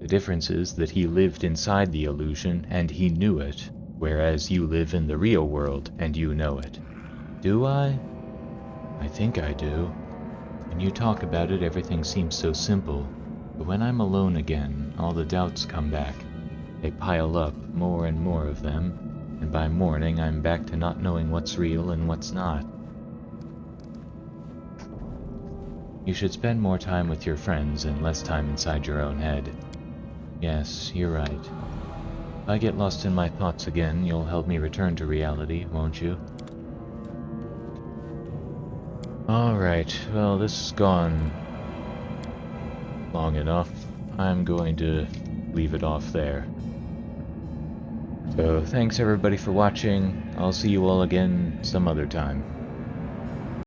The difference is that he lived inside the illusion and he knew it, whereas you live in the real world and you know it. Do I? I think I do. When you talk about it, everything seems so simple. But when I'm alone again, all the doubts come back. They pile up, more and more of them, and by morning I'm back to not knowing what's real and what's not. You should spend more time with your friends and less time inside your own head. Yes, you're right. If I get lost in my thoughts again, you'll help me return to reality, won't you? Alright, well, this has gone long enough. I'm going to leave it off there. So, thanks everybody for watching. I'll see you all again some other time.